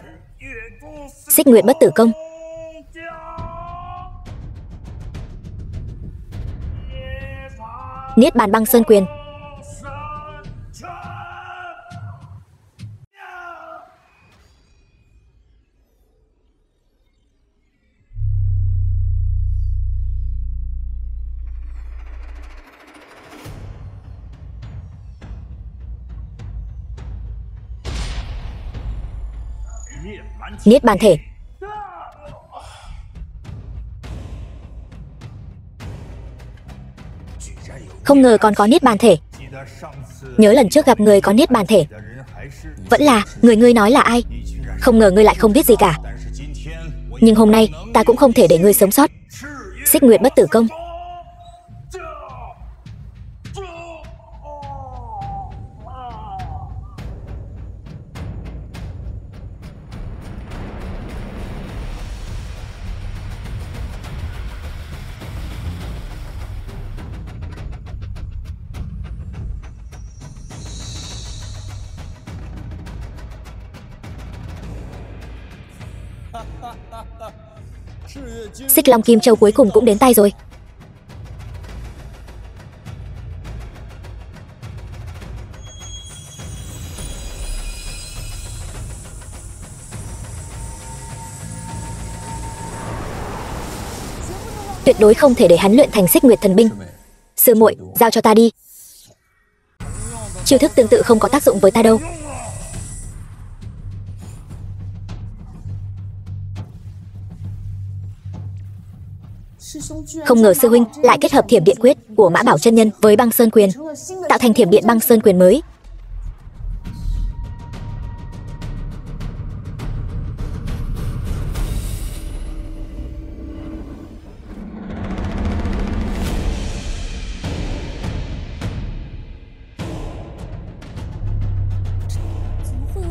Speaker 1: Xích Nguyệt bất tử công. Niết bàn băng sơn quyền. Niết bàn thể. Không ngờ còn có niết bàn thể. Nhớ lần trước gặp người có niết bàn thể vẫn là người ngươi nói là ai. Không ngờ ngươi lại không biết gì cả. Nhưng hôm nay ta cũng không thể để ngươi sống sót. Xích Nguyệt bất tử công. Xích Long Kim Châu cuối cùng cũng đến tay rồi. Tuyệt đối không thể để hắn luyện thành Xích Nguyệt thần binh. Sư muội, giao cho ta đi. Chiêu thức tương tự không có tác dụng với ta đâu. Không ngờ sư huynh lại kết hợp Thiểm Điện Quyết của Mã Bảo chân nhân với Băng Sơn Quyền, tạo thành Thiểm Điện Băng Sơn Quyền mới.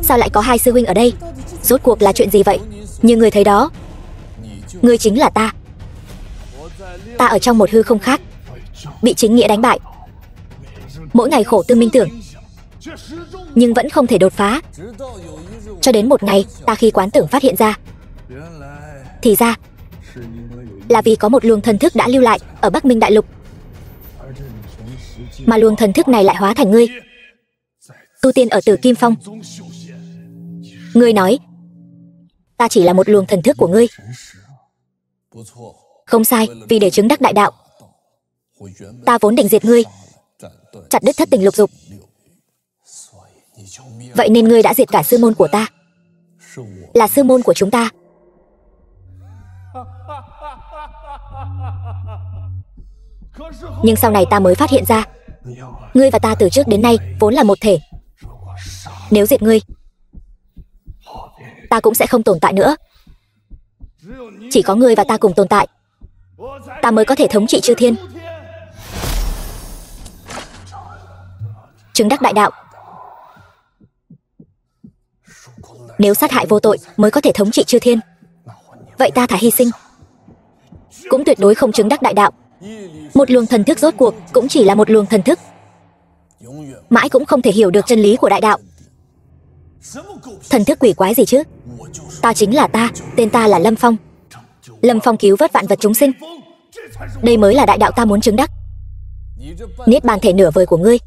Speaker 1: Sao lại có 2 sư huynh ở đây? Rốt cuộc là chuyện gì vậy? Như người thấy đó, ngươi chính là ta. Ta ở trong một hư không khác, bị chính nghĩa đánh bại. Mỗi ngày khổ tư minh tưởng, nhưng vẫn không thể đột phá. Cho đến một ngày, ta khi quán tưởng phát hiện ra, thì ra là vì có một luồng thần thức đã lưu lại ở Bắc Minh Đại Lục, mà luồng thần thức này lại hóa thành ngươi, tu tiên ở Tử Kim Phong. Ngươi nói ta chỉ là một luồng thần thức của ngươi. Không sai, vì để chứng đắc đại đạo, Ta vốn định diệt ngươi, chặt đứt thất tình lục dục. Vậy nên ngươi đã diệt cả sư môn của ta. Là sư môn của chúng ta. Nhưng sau này ta mới phát hiện ra, ngươi và ta từ trước đến nay vốn là một thể. Nếu diệt ngươi, ta cũng sẽ không tồn tại nữa. Chỉ có ngươi và ta cùng tồn tại, ta mới có thể thống trị chư thiên, chứng đắc đại đạo. Nếu sát hại vô tội mới có thể thống trị chư thiên, vậy ta thà hy sinh, cũng tuyệt đối không chứng đắc đại đạo. Một luồng thần thức rốt cuộc cũng chỉ là một luồng thần thức, mãi cũng không thể hiểu được chân lý của đại đạo. Thần thức quỷ quái gì chứ? Ta chính là ta, tên ta là Lâm Phong. Lâm Phong cứu vớt vạn vật chúng sinh, đây mới là đại đạo ta muốn chứng đắc. Niết bàn thể nửa vời của ngươi,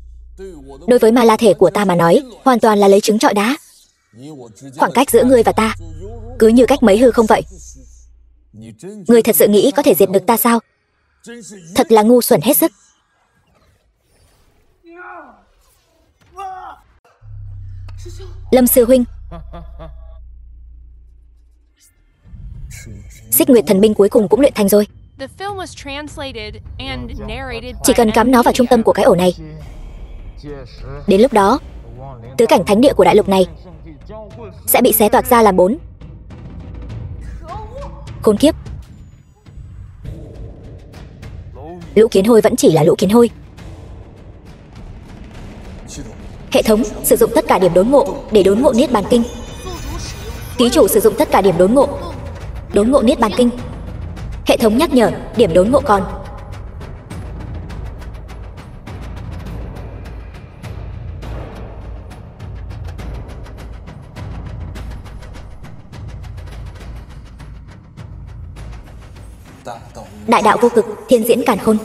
Speaker 1: đối với ma la thể của ta mà nói, hoàn toàn là lấy trứng trọi đá. Khoảng cách giữa ngươi và ta cứ như cách mấy hư không vậy. Ngươi thật sự nghĩ có thể diệt được ta sao? Thật là ngu xuẩn hết sức. Lâm sư huynh, Xích Nguyệt thần binh cuối cùng cũng luyện thành rồi.
Speaker 2: The film was translated and narrated
Speaker 1: Chỉ cần cắm nó vào trung tâm của cái ổ này, đến lúc đó, tứ cảnh thánh địa của đại lục này sẽ bị xé toạc ra làm 4. Khốn kiếp. Lũ kiến hôi vẫn chỉ là lũ kiến hôi. Hệ thống sử dụng tất cả điểm đốn ngộ để đốn ngộ Niết Bàn Kinh. Ký chủ sử dụng tất cả điểm đốn ngộ Niết Bàn Kinh. Hệ thống nhắc nhở, điểm đốn ngộ còn. Đại đạo vô cực, thiên diễn càn khôn,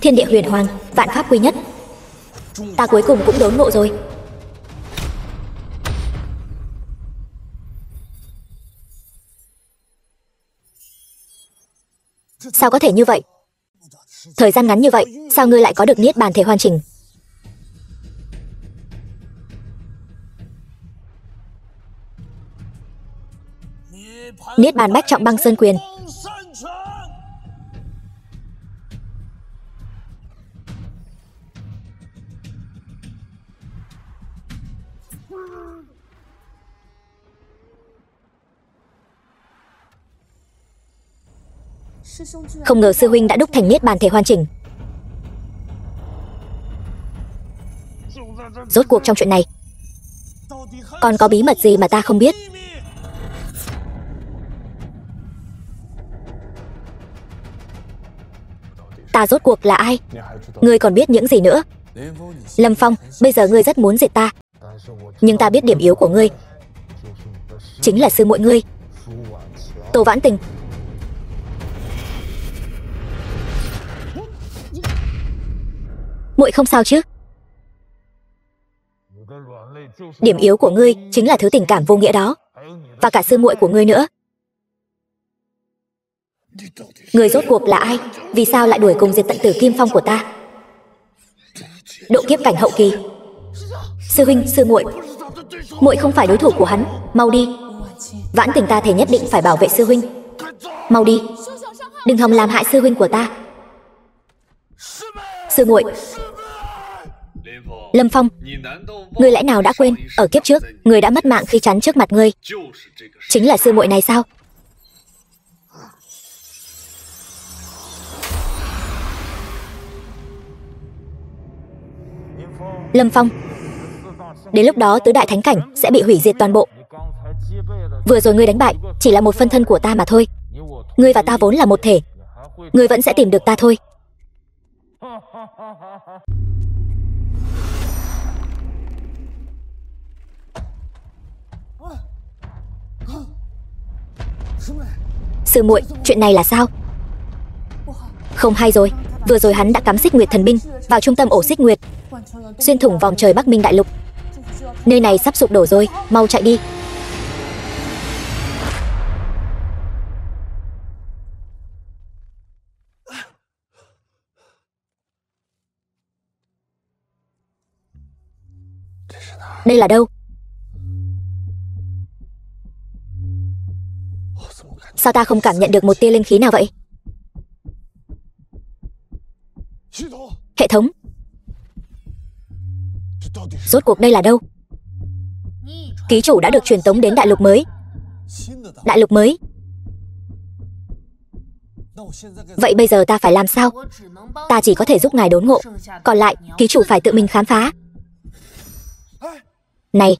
Speaker 1: thiên địa huyền hoàng, vạn pháp quy nhất. Ta cuối cùng cũng đốn ngộ rồi. Sao có thể như vậy? Thời gian ngắn như vậy, sao ngươi lại có được Niết Bàn thể hoàn chỉnh? Niết Bàn bách trọng băng sơn quyền. Không ngờ sư huynh đã đúc thành Niết Bàn thể hoàn chỉnh. Rốt cuộc trong chuyện này còn có bí mật gì mà ta không biết? Ta rốt cuộc là ai? Ngươi còn biết những gì nữa? Lâm Phong, bây giờ ngươi rất muốn diệt ta, nhưng ta biết điểm yếu của ngươi chính là sư muội ngươi, Tô Vãn Tình. Muội không sao chứ? Điểm yếu của ngươi chính là thứ tình cảm vô nghĩa đó, và cả sư muội của ngươi nữa. Ngươi rốt cuộc là ai? Vì sao lại đuổi cùng diệt tận tử Kim Phong của ta? Độ kiếp cảnh hậu kỳ. Sư huynh, sư muội, muội không phải đối thủ của hắn, mau đi. Vãn Tình ta thề nhất định phải bảo vệ sư huynh. Mau đi, đừng hòng làm hại sư huynh của ta. Sư muội. Lâm Phong, ngươi lẽ nào đã quên, ở kiếp trước, ngươi đã mất mạng khi chắn trước mặt ngươi chính là sư muội này sao? Lâm Phong, đến lúc đó tứ đại thánh cảnh sẽ bị hủy diệt toàn bộ. Vừa rồi ngươi đánh bại chỉ là một phân thân của ta mà thôi. Ngươi và ta vốn là một thể, ngươi vẫn sẽ tìm được ta thôi. Sư muội, chuyện này là sao? Không hay rồi, vừa rồi hắn đã cắm Xích Nguyệt thần binh vào trung tâm ổ Xích Nguyệt, xuyên thủng vòng trời Bắc Minh đại lục. Nơi này sắp sụp đổ rồi, mau chạy đi. Đây là đâu? Sao ta không cảm nhận được một tia linh khí nào vậy? Hệ thống, rốt cuộc đây là đâu? Ký chủ đã được truyền tống đến đại lục mới. Đại lục mới? Vậy bây giờ ta phải làm sao? Ta chỉ có thể giúp ngài đốn ngộ, còn lại ký chủ phải tự mình khám phá. Này,